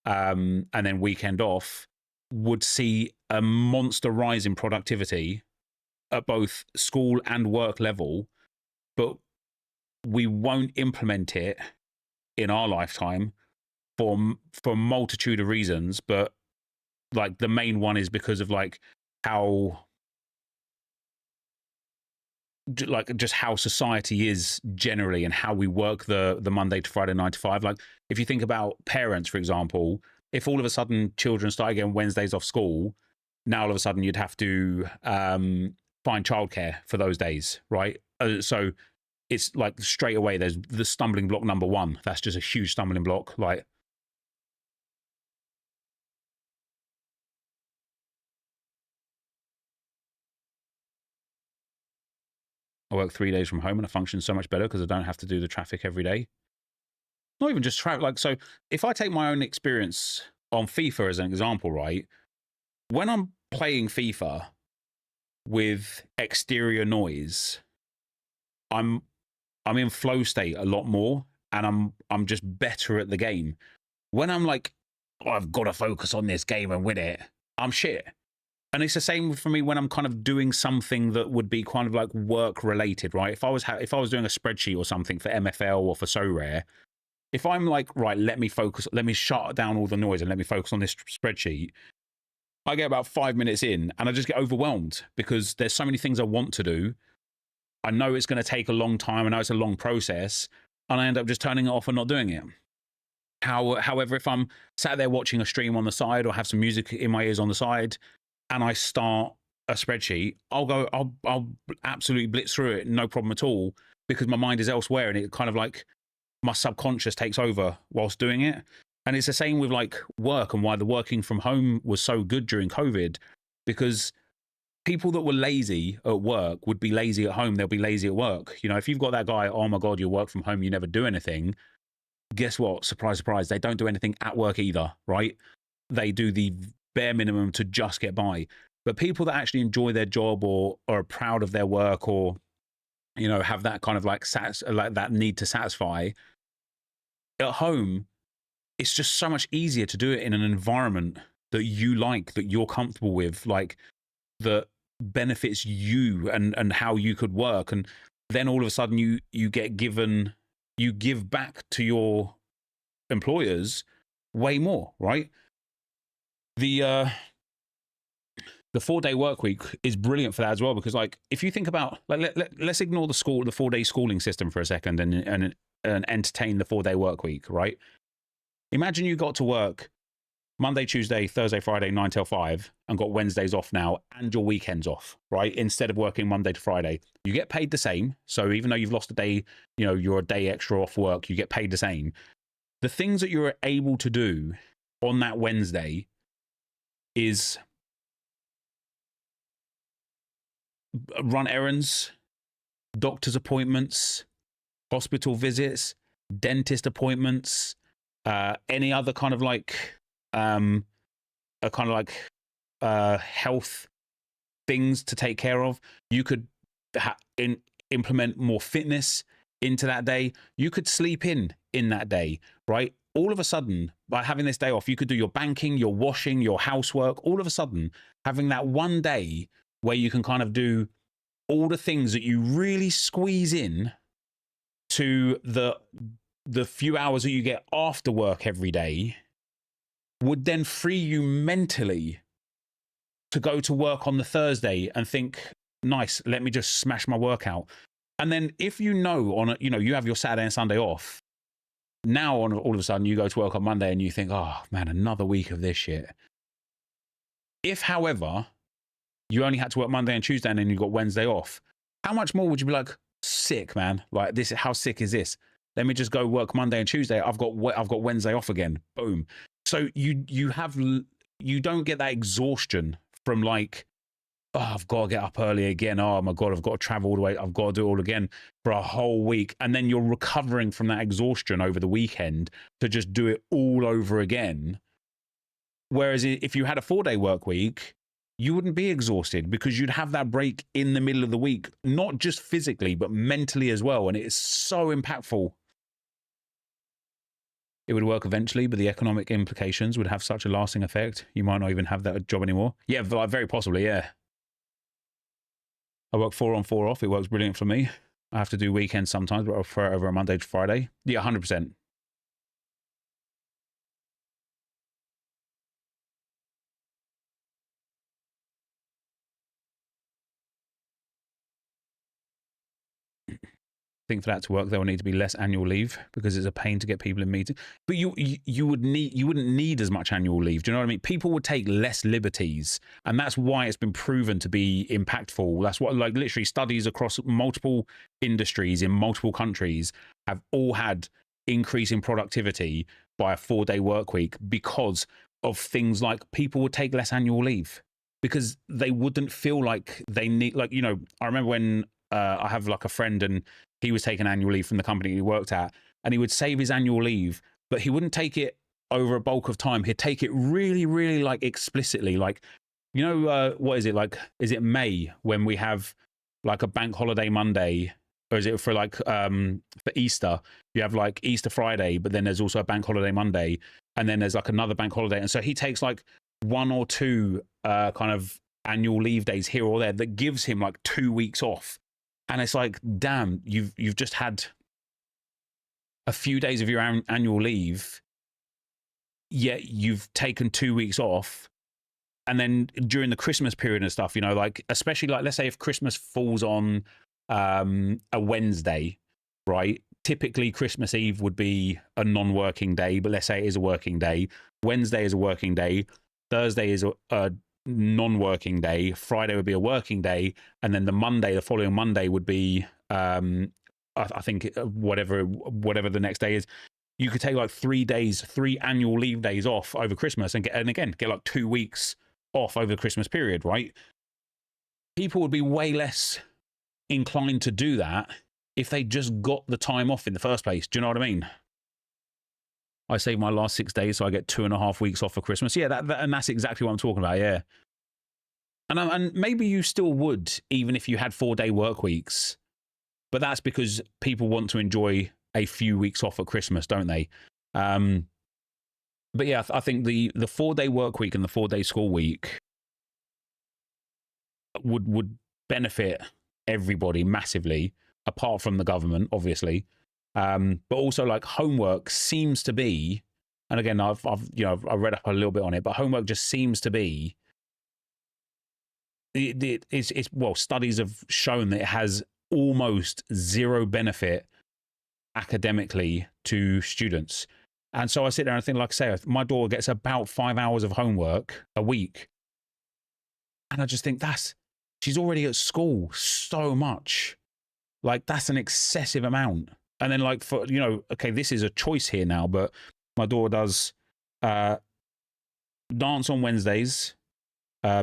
and then weekend off would see a monster rise in productivity at both school and work level, but we won't implement it in our lifetime for a multitude of reasons. But like the main one is because of like how like just how society is generally and how we work the Monday to Friday 9 to 5. Like if you think about parents, for example, if all of a sudden children start getting Wednesdays off school, now all of a sudden you'd have to find childcare for those days, right? So it's like straight away there's the stumbling block number one. That's just a huge stumbling block. Like, I work 3 days from home and I function so much better because I don't have to do the traffic every day. Not even just traffic. Like, so if I take my own experience on FIFA as an example, right? When I'm playing FIFA with exterior noise, I'm in flow state a lot more, and I'm just better at the game. When I'm like, oh, I've got to focus on this game and win it, I'm shit. And it's the same for me when I'm kind of doing something that would be kind of like work related, right? If I was doing a spreadsheet or something for MFL or for So Rare, if I'm like, right, let me focus, let me shut down all the noise and let me focus on this spreadsheet, I get about 5 minutes in and I just get overwhelmed because there's so many things I want to do. I know it's going to take a long time. I know it's a long process, and I end up just turning it off and not doing it. However, if I'm sat there watching a stream on the side or have some music in my ears on the side, and I start a spreadsheet, I'll absolutely blitz through it, no problem at all, because my mind is elsewhere, and it kind of like my subconscious takes over whilst doing it. And it's the same with like work and why the working from home was so good during COVID, because people that were lazy at work would be lazy at home. They'll be lazy at work. You know, if you've got that guy, oh my God, you work from home, you never do anything. Guess what? Surprise, surprise. They don't do anything at work either, right? They do the bare minimum to just get by. But people that actually enjoy their job or are proud of their work, or, you know, have that kind of like that need to satisfy at home, it's just so much easier to do it in an environment that you like, that you're comfortable with, like that benefits you and how you could work. And then all of a sudden you give back to your employers way more, right? The 4-day work week is brilliant for that as well, because like if you think about like let's ignore the 4-day schooling system for a second and entertain the 4-day work week, right? Imagine you got to work Monday, Tuesday, Thursday, Friday, 9 till 5, and got Wednesdays off now and your weekends off, right? Instead of working Monday to Friday, you get paid the same. So even though you've lost a day, you know, you're a day extra off work, you get paid the same. The things that you're able to do on that Wednesday is run errands, doctor's appointments, hospital visits, dentist appointments, any other kind of like health things to take care of. You could implement more fitness into that day. You could sleep in that day, right? All of a sudden, by having this day off, you could do your banking, your washing, your housework. All of a sudden, having that one day where you can kind of do all the things that you really squeeze in to the few hours that you get after work every day would then free you mentally to go to work on the Thursday and think, nice, let me just smash my workout. And then if you know you have your Saturday and Sunday off, now all of a sudden you go to work on Monday and you think, oh man, another week of this shit. If, however, you only had to work Monday and Tuesday and then you got Wednesday off, how much more would you be like, sick, man? Like this, how sick is this? Let me just go work Monday and Tuesday. I've got Wednesday off again. Boom. So you don't get that exhaustion from like, oh, I've got to get up early again. Oh my God, I've got to travel all the way. I've got to do it all again for a whole week. And then you're recovering from that exhaustion over the weekend to just do it all over again. Whereas if you had a 4-day work week, you wouldn't be exhausted because you'd have that break in the middle of the week, not just physically, but mentally as well. And it is so impactful. It would work eventually, but the economic implications would have such a lasting effect. You might not even have that job anymore. Yeah, very possibly, yeah. I work 4 on 4 off. It works brilliant for me. I have to do weekends sometimes, but I prefer it over a Monday to Friday. Yeah, 100%. I think for that to work, there will need to be less annual leave because it's a pain to get people in meetings. But you wouldn't need as much annual leave. Do you know what I mean? People would take less liberties, and that's why it's been proven to be impactful. That's what, like, literally studies across multiple industries in multiple countries have all had increase in productivity by a 4-day work week because of things like people would take less annual leave because they wouldn't feel like they need, like, you know, I remember when I have like a friend and he was taking annual leave from the company he worked at, and he would save his annual leave, but he wouldn't take it over a bulk of time. He'd take it really, really like explicitly. Like, you know, what is it like? Is it May when we have like a bank holiday Monday, or is it for like for Easter? You have like Easter Friday, but then there's also a bank holiday Monday, and then there's like another bank holiday. And so he takes like 1 or 2 kind of annual leave days here or there that gives him like 2 weeks off. And it's like, damn, you've just had a few days of your annual leave, yet you've taken 2 weeks off. And then during the Christmas period and stuff, you know, like, especially like, let's say if Christmas falls on a Wednesday, right? Typically Christmas Eve would be a non-working day, but let's say it is a working day. Wednesday is a working day. Thursday is a non-working day. Friday would be a working day, and then the following Monday would be I think whatever the next day is. You could take like 3 annual leave days off over Christmas and get like 2 weeks off over the Christmas period, right? People would be way less inclined to do that if they just got the time off in the first place. Do you know what I mean? I save my last 6 days, so I get 2.5 weeks off for Christmas. Yeah, and that's exactly what I'm talking about. Yeah, and maybe you still would, even if you had 4-day work weeks, but that's because people want to enjoy a few weeks off at Christmas, don't they? But yeah, I think the 4-day work week and the 4-day school week would benefit everybody massively, apart from the government, obviously. But also, like, homework seems to be, and again, I've I read up a little bit on it, but homework just seems to be, it's well, studies have shown that it has almost zero benefit academically to students. And so I sit there and think, like I say, my daughter gets about 5 hours of homework a week. And I just think she's already at school so much. Like, that's an excessive amount. And then, like, for, okay, this is a choice here now, but my daughter does dance on Wednesdays,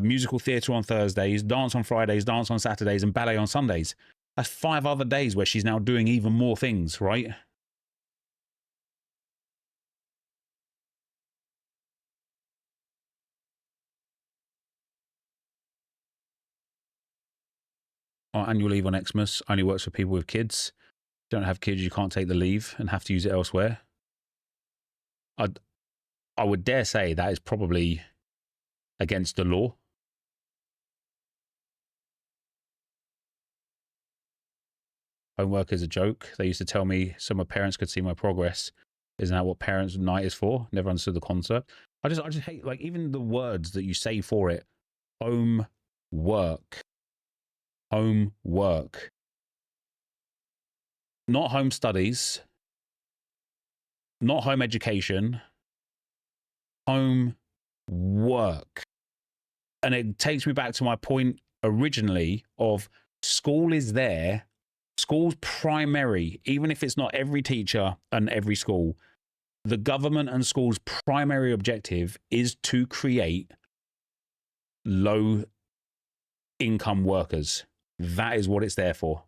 musical theatre on Thursdays, dance on Fridays, dance on Saturdays, and ballet on Sundays. That's 5 other days where she's now doing even more things, right? Our annual leave on Xmas only works for people with kids. If you don't have kids, you can't take the leave and have to use it elsewhere. I would dare say that is probably against the law. Homework is a joke. They used to tell me so my parents could see my progress. Isn't that what parents' night is for? Never understood the concept. I just hate, like, even the words that you say for it. Homework. Homework. Not home studies. Not home education. Homework. And it takes me back to my point originally of school is there. School's primary, even if it's not every teacher and every school, the government and school's primary objective is to create low income workers. That is what it's there for.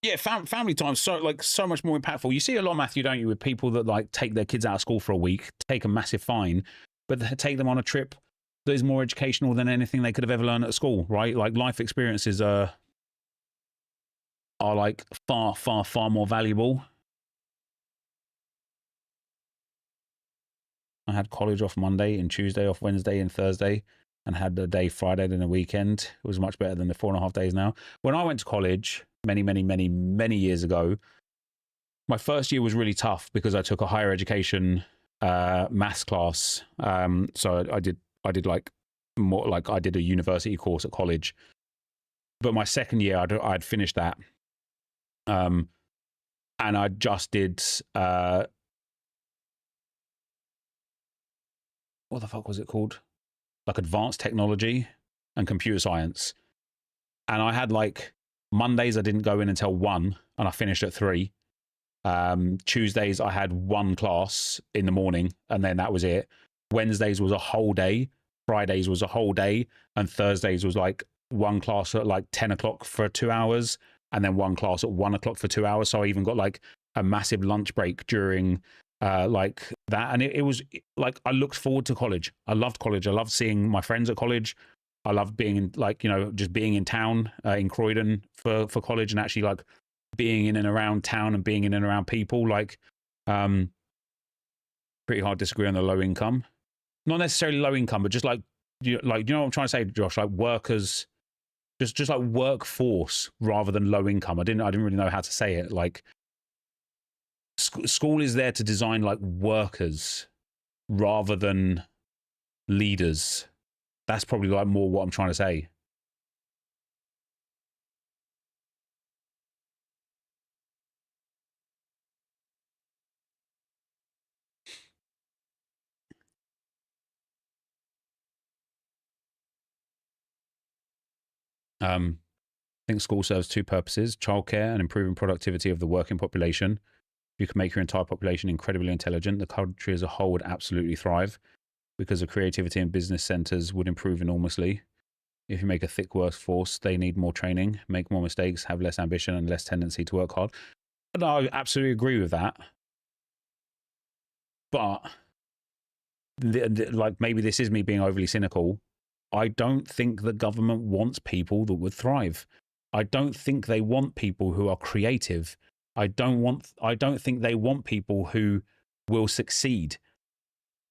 Yeah, family time is so much more impactful. You see a lot, Matthew, don't you, with people that like take their kids out of school for a week, take a massive fine, but take them on a trip that is more educational than anything they could have ever learned at school, right? Like, life experiences are like far, far, far more valuable. I had college off Monday and Tuesday off Wednesday and Thursday, and had the day Friday, then the weekend. It was much better than the 4.5 days now. When I went to college many years ago, my first year was really tough because I took a higher education maths class. So I did like more, like I did a university course at college. But my second year, I'd finished that. And I just did, what the fuck was it called? Like advanced technology and computer science. And I had like Mondays, I didn't go in until 1 and I finished at 3. Tuesdays, I had 1 class in the morning and then that was it. Wednesdays was a whole day. Fridays was a whole day. And Thursdays was like 1 class at like 10 o'clock for 2 hours. And then 1 class at 1 o'clock for 2 hours. So I even got like a massive lunch break during like that. And it was like, I looked forward to college. I loved college. I loved seeing my friends at college. I loved being in, like, just being in town in Croydon for college, and actually like being in and around town and being in and around people. Like, pretty hard to disagree on the low income. Not necessarily low income, but just like, you know what I'm trying to say, Josh? Like workers, just like workforce rather than low income. I didn't really know how to say it. Like, school is there to design like workers rather than leaders. That's probably like more what I'm trying to say. I think school serves 2 purposes: childcare and improving productivity of the working population. You can make your entire population incredibly intelligent. The country as a whole would absolutely thrive because the creativity in business centers would improve enormously. If you make a thick workforce, they need more training, make more mistakes, have less ambition and less tendency to work hard. And I absolutely agree with that. But like, maybe this is me being overly cynical. I don't think the government wants people that would thrive. I don't think they want people who are creative. I don't think they want people who will succeed.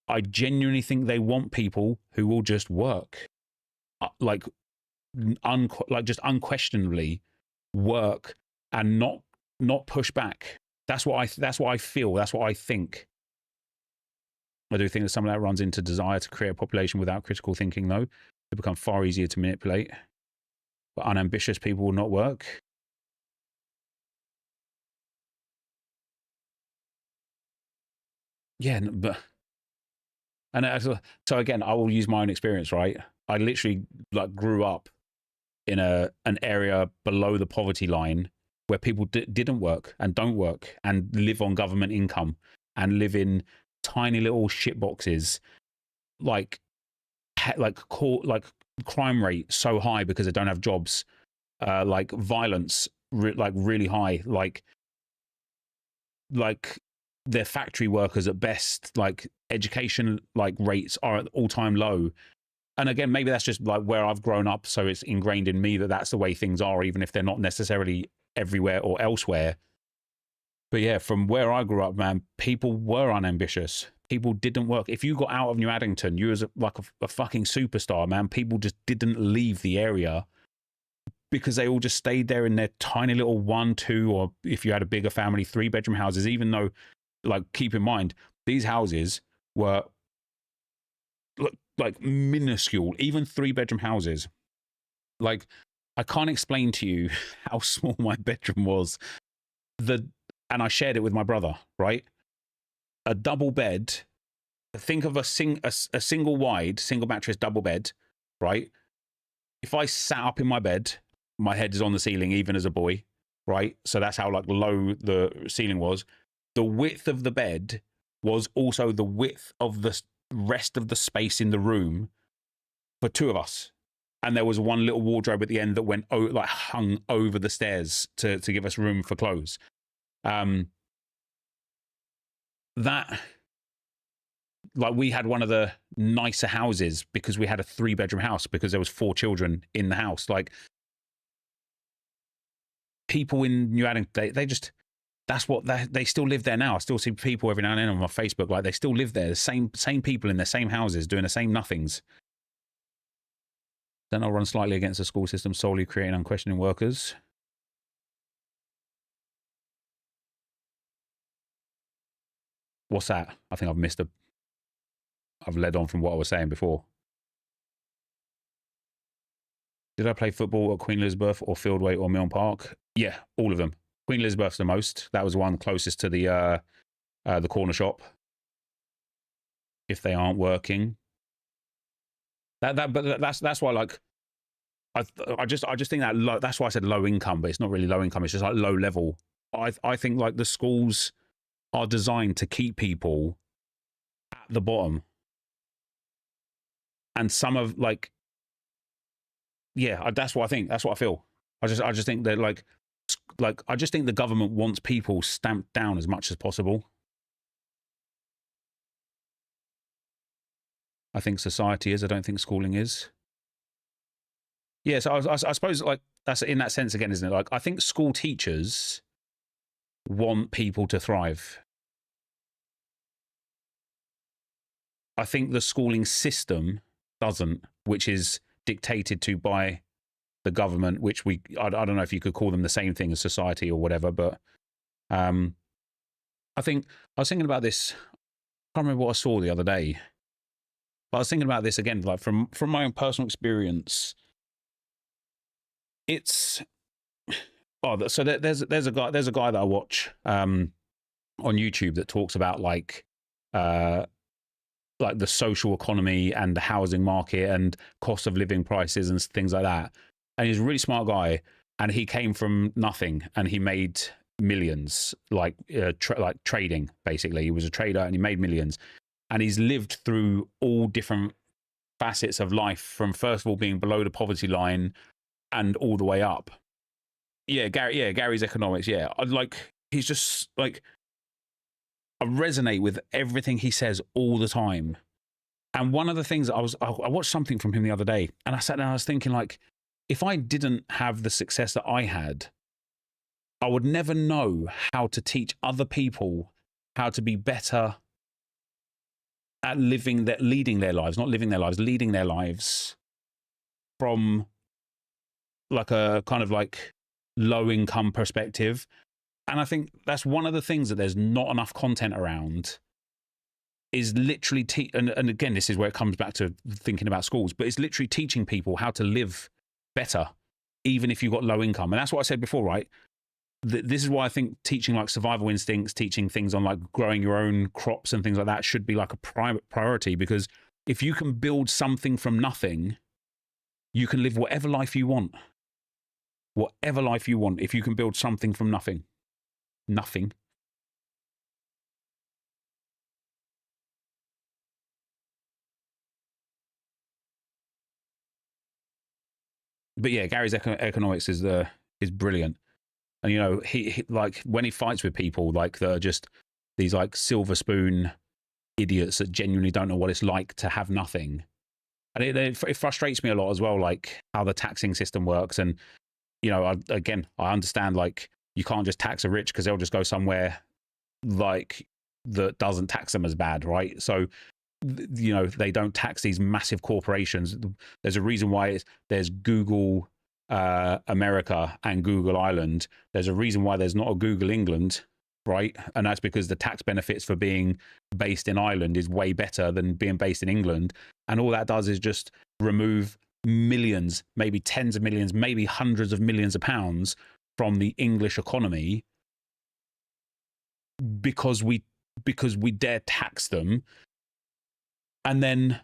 I genuinely think they want people who will just work, like just unquestionably work and not push back. That's what I feel. That's what I think. I do think that some of that runs into desire to create a population without critical thinking, though. It becomes far easier to manipulate. But unambitious people will not work. Yeah, but so again, I will use my own experience, right? I literally like grew up in an area below the poverty line where people didn't work and don't work and live on government income and live in tiny little shit boxes, like crime rate so high because they don't have jobs, like violence like really high, like they're factory workers at best, like education like rates are at all-time low. And again, maybe that's just like where I've grown up, so it's ingrained in me that that's the way things are, even if they're not necessarily everywhere or elsewhere. But yeah, from where I grew up, man, people were unambitious. People didn't work. If you got out of New Addington, you was like a fucking superstar, man. People just didn't leave the area because they all just stayed there in their tiny little 1, 2, or if you had a bigger family, 3-bedroom houses, even though, like, keep in mind, these houses were like minuscule, even 3-bedroom houses. Like, I can't explain to you how small my bedroom was. And I shared it with my brother, right? A double bed. Think of a single wide, single mattress double bed, right? If I sat up in my bed, my head is on the ceiling, even as a boy, right? So that's how like low the ceiling was. The width of the bed was also the width of the rest of the space in the room for 2 of us. And there was one little wardrobe at the end that went like hung over the stairs to give us room for clothes. That, like, we had one of the nicer houses because we had a 3-bedroom house because there was 4 children in the house. Like, people in New Addington, they just, that's what they still live there now. I still see people every now and then on my Facebook, like, they still live there. The same people in their same houses doing the same nothings. Then I'll run slightly against the school system, solely creating unquestioning workers. What's that? I think I've led on from what I was saying before. Did I play football at Queen Elizabeth or Fieldway or Milne Park? Yeah, all of them. Queen Elizabeth's the most. That was the one closest to the corner shop. If they aren't working, but that's why, like, I just think that low, that's why I said low income, but it's not really low income. It's just like low level. I think like the schools are designed to keep people at the bottom, and some of like, yeah, that's what I think. That's what I feel. I just think that like I just think the government wants people stamped down as much as possible. I think society is. I don't think schooling is. Yeah, so I suppose like that's in that sense again, isn't it? Like, I think school teachers want people to thrive. I think the schooling system doesn't, which is dictated to by the government, which I don't know if you could call them the same thing as society or whatever, but I think I was thinking about this. I can't remember what I saw the other day, but I was thinking about this again, like from my own personal experience. It's so there's a guy that I watch on YouTube that talks about like the social economy and the housing market and cost of living prices and things like that. And he's a really smart guy, and he came from nothing and he made millions, like trading. Basically, he was a trader and he made millions, and he's lived through all different facets of life, from first of all being below the poverty line and all the way up. Yeah, Gary's economics. Yeah, he's just like, I resonate with everything he says all the time. And one of the things I watched something from him the other day, and I sat down and I was thinking, like, if I didn't have the success that I had, I would never know how to teach other people how to be better at leading their lives, not living their lives, leading their lives from like a kind of like low income perspective. And I think that's one of the things that there's not enough content around, is literally and again, this is where it comes back to thinking about schools, but it's literally teaching people how to live better, even if you've got low income. And that's what I said before, right? This is why I think teaching like survival instincts, teaching things on like growing your own crops and things like that should be like a priority, because if you can build something from nothing, you can live whatever life you want. Whatever life you want, if you can build something from nothing. Nothing. But yeah, Gary's economics is brilliant. And you know, he like when he fights with people like that are just these like silver spoon idiots that genuinely don't know what it's like to have nothing. And it frustrates me a lot as well, like how the taxing system works. And you know, I understand like you can't just tax the rich because they'll just go somewhere like that doesn't tax them as bad, right? So you know, they don't tax these massive corporations. There's a reason why there's Google America and Google Ireland. There's a reason why there's not a Google England, right? And that's because the tax benefits for being based in Ireland is way better than being based in England. And all that does is just remove millions, maybe tens of millions, maybe hundreds of millions of pounds from the English economy because we dare tax them. And then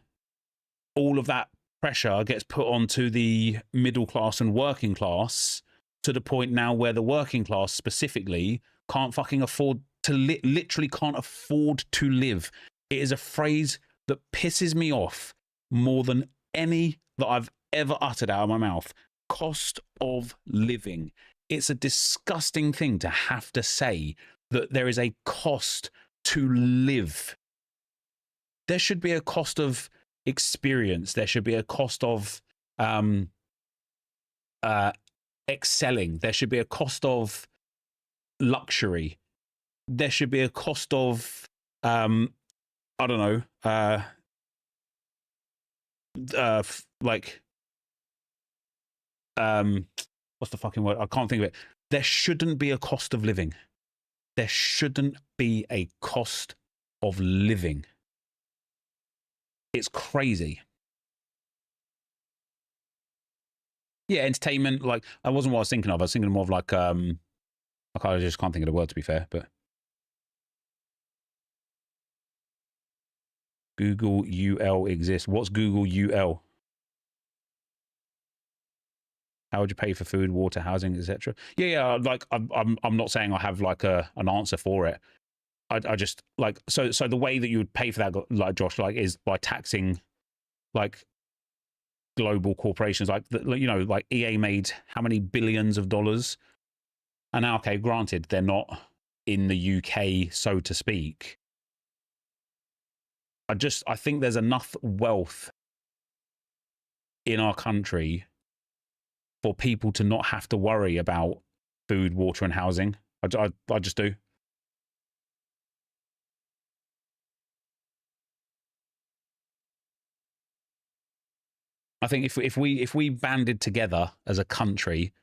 all of that pressure gets put onto the middle class and working class, to the point now where the working class specifically can't fucking afford to literally can't afford to live. It is a phrase that pisses me off more than any that I've ever uttered out of my mouth. Cost of living. It's a disgusting thing to have to say, that there is a cost to live. There should be a cost of experience. There should be a cost of excelling. There should be a cost of luxury. There should be a cost of I don't know, what's the fucking word? I can't think of it. There shouldn't be a cost of living. There shouldn't be a cost of living. It's crazy. Yeah, entertainment, like, that wasn't what I was thinking of. I was thinking more of like, I just can't think of the word, to be fair, but Google UL exists. What's Google UL? How would you pay for food, water, housing, etc.? Yeah. Like, I'm not saying I have like an answer for it. I just like, so the way that you would pay for that, like Josh, like, is by taxing like global corporations, like, you know, like EA made how many billions of dollars, and now, okay, granted, they're not in the UK, so to speak. I think there's enough wealth in our country for people to not have to worry about food, water, and housing. I just do. I think if we banded together as a country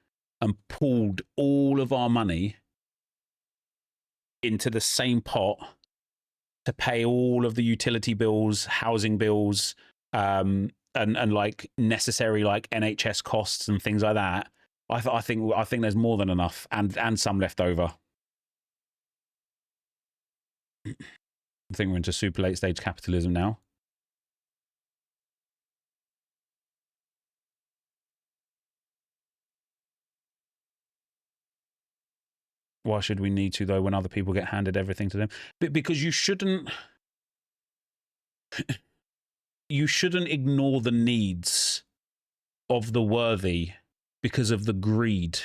and pooled all of our money into the same pot to pay all of the utility bills, housing bills, and like necessary like NHS costs and things like that, I think there's more than enough, and some left over. I think we're into super late stage capitalism now. Why should we need to, though, when other people get handed everything to them? Because you shouldn't ignore the needs of the worthy because of the greed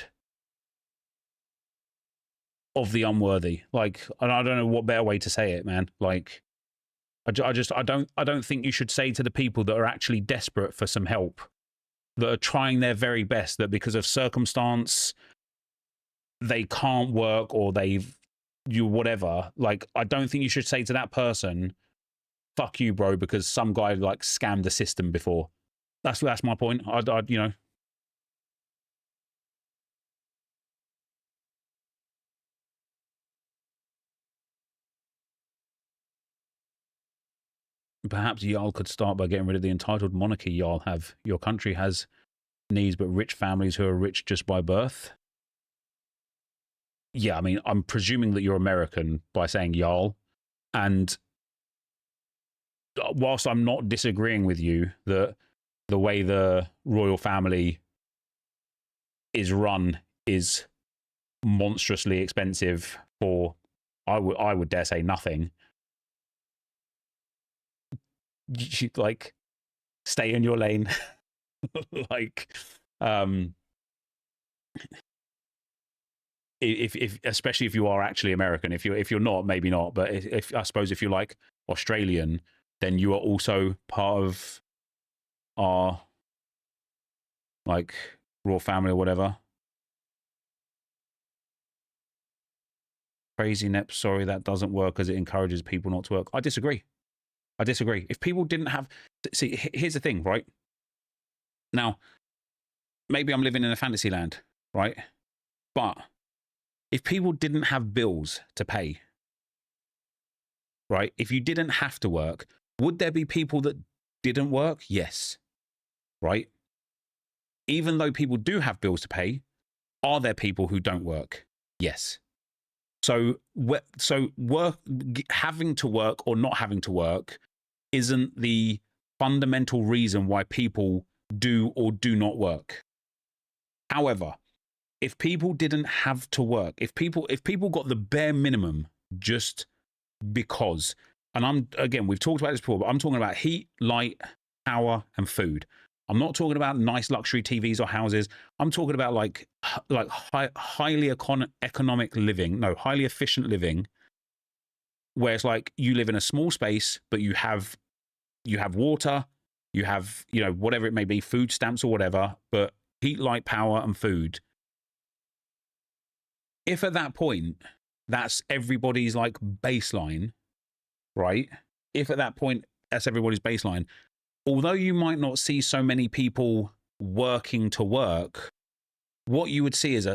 of the unworthy. Like, and I don't know what better way to say it, man. Like, I don't think you should say to the people that are actually desperate for some help, that are trying their very best, that because of circumstance they can't work or whatever. Like, I don't think you should say to that person, fuck you, bro, because some guy like scammed the system before. That's my point. I'd you know. Perhaps Jarl could start by getting rid of the entitled monarchy Jarl have. Your country has needs but rich families who are rich just by birth. Yeah, I mean, I'm presuming that you're American by saying Jarl. And whilst I'm not disagreeing with you that the way the royal family is run is monstrously expensive for, I would dare say, nothing. You, like, stay in your lane. Like, if especially if you are actually American, if you're not, maybe not, but if I suppose if you're like Australian, then you are also part of our like royal family or whatever. Crazy Nep, sorry, that doesn't work as it encourages people not to work. I disagree. If people didn't have, see, here's the thing, right? Now, maybe I'm living in a fantasy land, right? But if people didn't have bills to pay, right? If you didn't have to work, would there be people that didn't work? Yes. Right? Even though people do have bills to pay, are there people who don't work? Yes. So having to work or not having to work isn't the fundamental reason why people do or do not work. However, if people didn't have to work, if people got the bare minimum just because, and we've talked about this before, but I'm talking about heat, light, power, and food. I'm not talking about nice luxury TVs or houses. I'm talking about like highly economic living, no, highly efficient living, where it's like you live in a small space, but you have water, you have, you know, whatever it may be, food stamps or whatever, but heat, light, power, and food. If at that point, that's everybody's like baseline, right? If at that point, that's everybody's baseline, although you might not see so many people working to work, what you would see is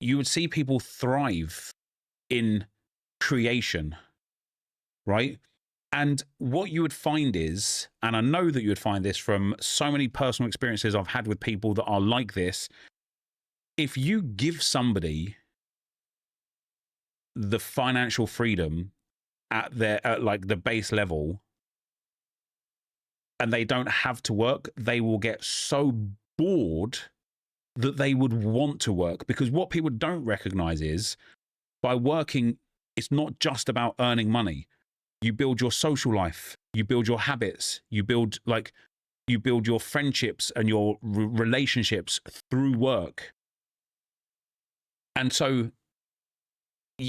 you would see people thrive in creation, right? And what you would find is, and I know that you would find this from so many personal experiences I've had with people that are like this, if you give somebody the financial freedom at like the base level and they don't have to work, they will get so bored that they would want to work. Because what people don't recognize is by working, it's not just about earning money. You build your social life, you build your habits, you build your friendships and your relationships through work. And so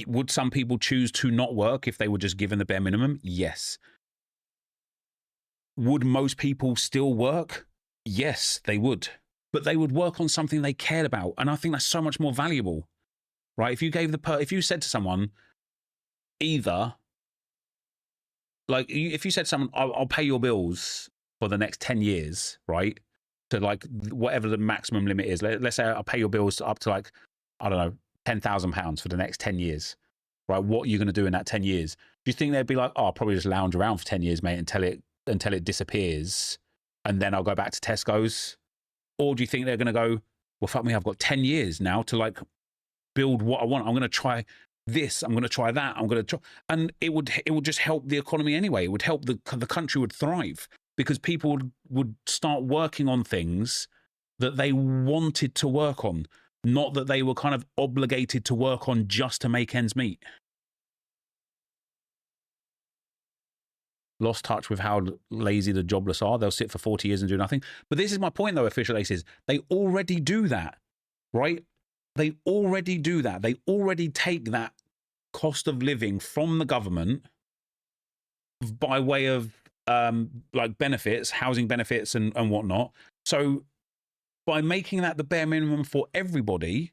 would some people choose to not work if they were just given the bare minimum? Yes. Would most people still work? Yes, they would. But they would work on something they cared about. And I think that's so much more valuable, right? If you said to someone, either, like, if you said to someone, I'll pay your bills for the next 10 years, right? To like whatever the maximum limit is. Let's say I'll pay your bills up to like, I don't know, £10,000 for the next 10 years, right? What are you going to do in that 10 years? Do you think they'd be like, oh, I'll probably just lounge around for 10 years, mate, until it disappears, and then I'll go back to Tesco's? Or do you think they're going to go, well, fuck me, I've got 10 years now to like build what I want. I'm going to try this. I'm going to try that. I'm going to try, and it would just help the economy anyway. It would help the country would thrive because people would start working on things that they wanted to work on, not that they were kind of obligated to work on just to make ends meet. Lost touch with how lazy the jobless are. They'll sit for 40 years and do nothing. But this is my point, though, official aces. They already do that, right? They already do that. They already take that cost of living from the government by way of like benefits, housing benefits and whatnot. So by making that the bare minimum for everybody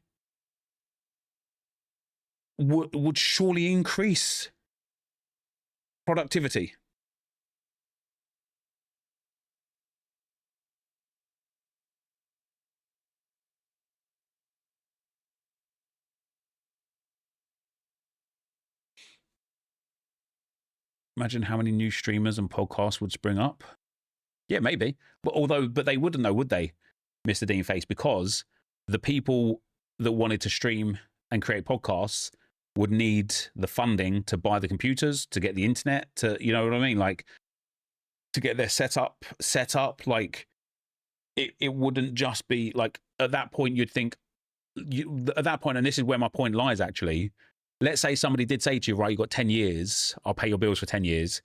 would surely increase productivity. Imagine how many new streamers and podcasts would spring up. Yeah, maybe. But they wouldn't know, would they, Mr. Dean Face? Because the people that wanted to stream and create podcasts would need the funding to buy the computers, to get the internet, to, you know what I mean? Like, to get their setup. Like, it wouldn't just be like, at that point, you'd think, at that point, and this is where my point lies, actually. Let's say somebody did say to you, right, you've got 10 years, I'll pay your bills for 10 years.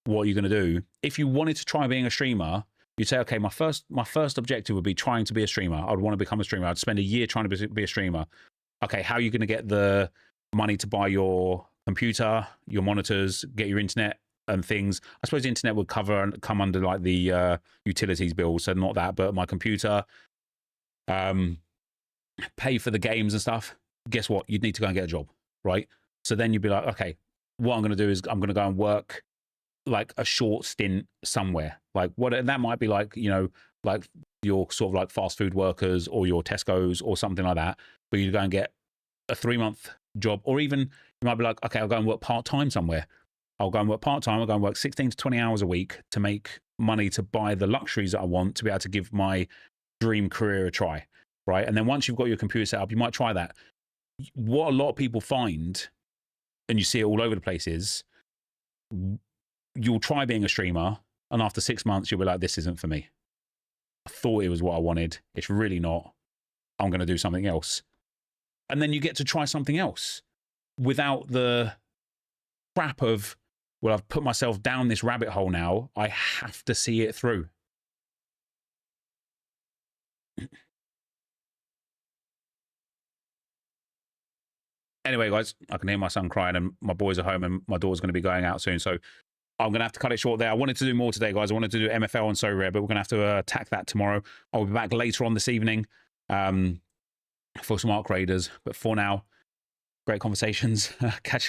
What are you going to do? If you wanted to try being a streamer, you'd say, okay, my first objective would be trying to be a streamer. I would want to become a streamer. I'd spend a year trying to be a streamer. Okay, how are you going to get the money to buy your computer, your monitors, get your internet and things? I suppose the internet would come under like the utilities bill, so not that, but my computer, pay for the games and stuff. Guess what? You'd need to go and get a job, right? So then you'd be like, okay, what I'm going to do is I'm going to go and work like a short stint somewhere. Like what that might be like, you know, like your sort of like fast food workers or your Tesco's or something like that. But you go and get a 3-month job, or even you might be like, okay, I'll go and work part-time somewhere. I'll go and work part-time. I'll go and work 16 to 20 hours a week to make money to buy the luxuries that I want to be able to give my dream career a try, right? And then once you've got your computer set up, you might try that. What a lot of people find, and you see it all over the place, is you'll try being a streamer, and after 6 months, you'll be like, this isn't for me. I thought it was what I wanted. It's really not. I'm going to do something else. And then you get to try something else without the crap of, well, I've put myself down this rabbit hole now. I have to see it through. Anyway, guys, I can hear my son crying and my boys are home and my daughter's going to be going out soon. So I'm going to have to cut it short there. I wanted to do more today, guys. I wanted to do MFL and So Rare, but we're going to have to attack that tomorrow. I'll be back later on this evening for some Arc Raiders. But for now, great conversations. Catch you later.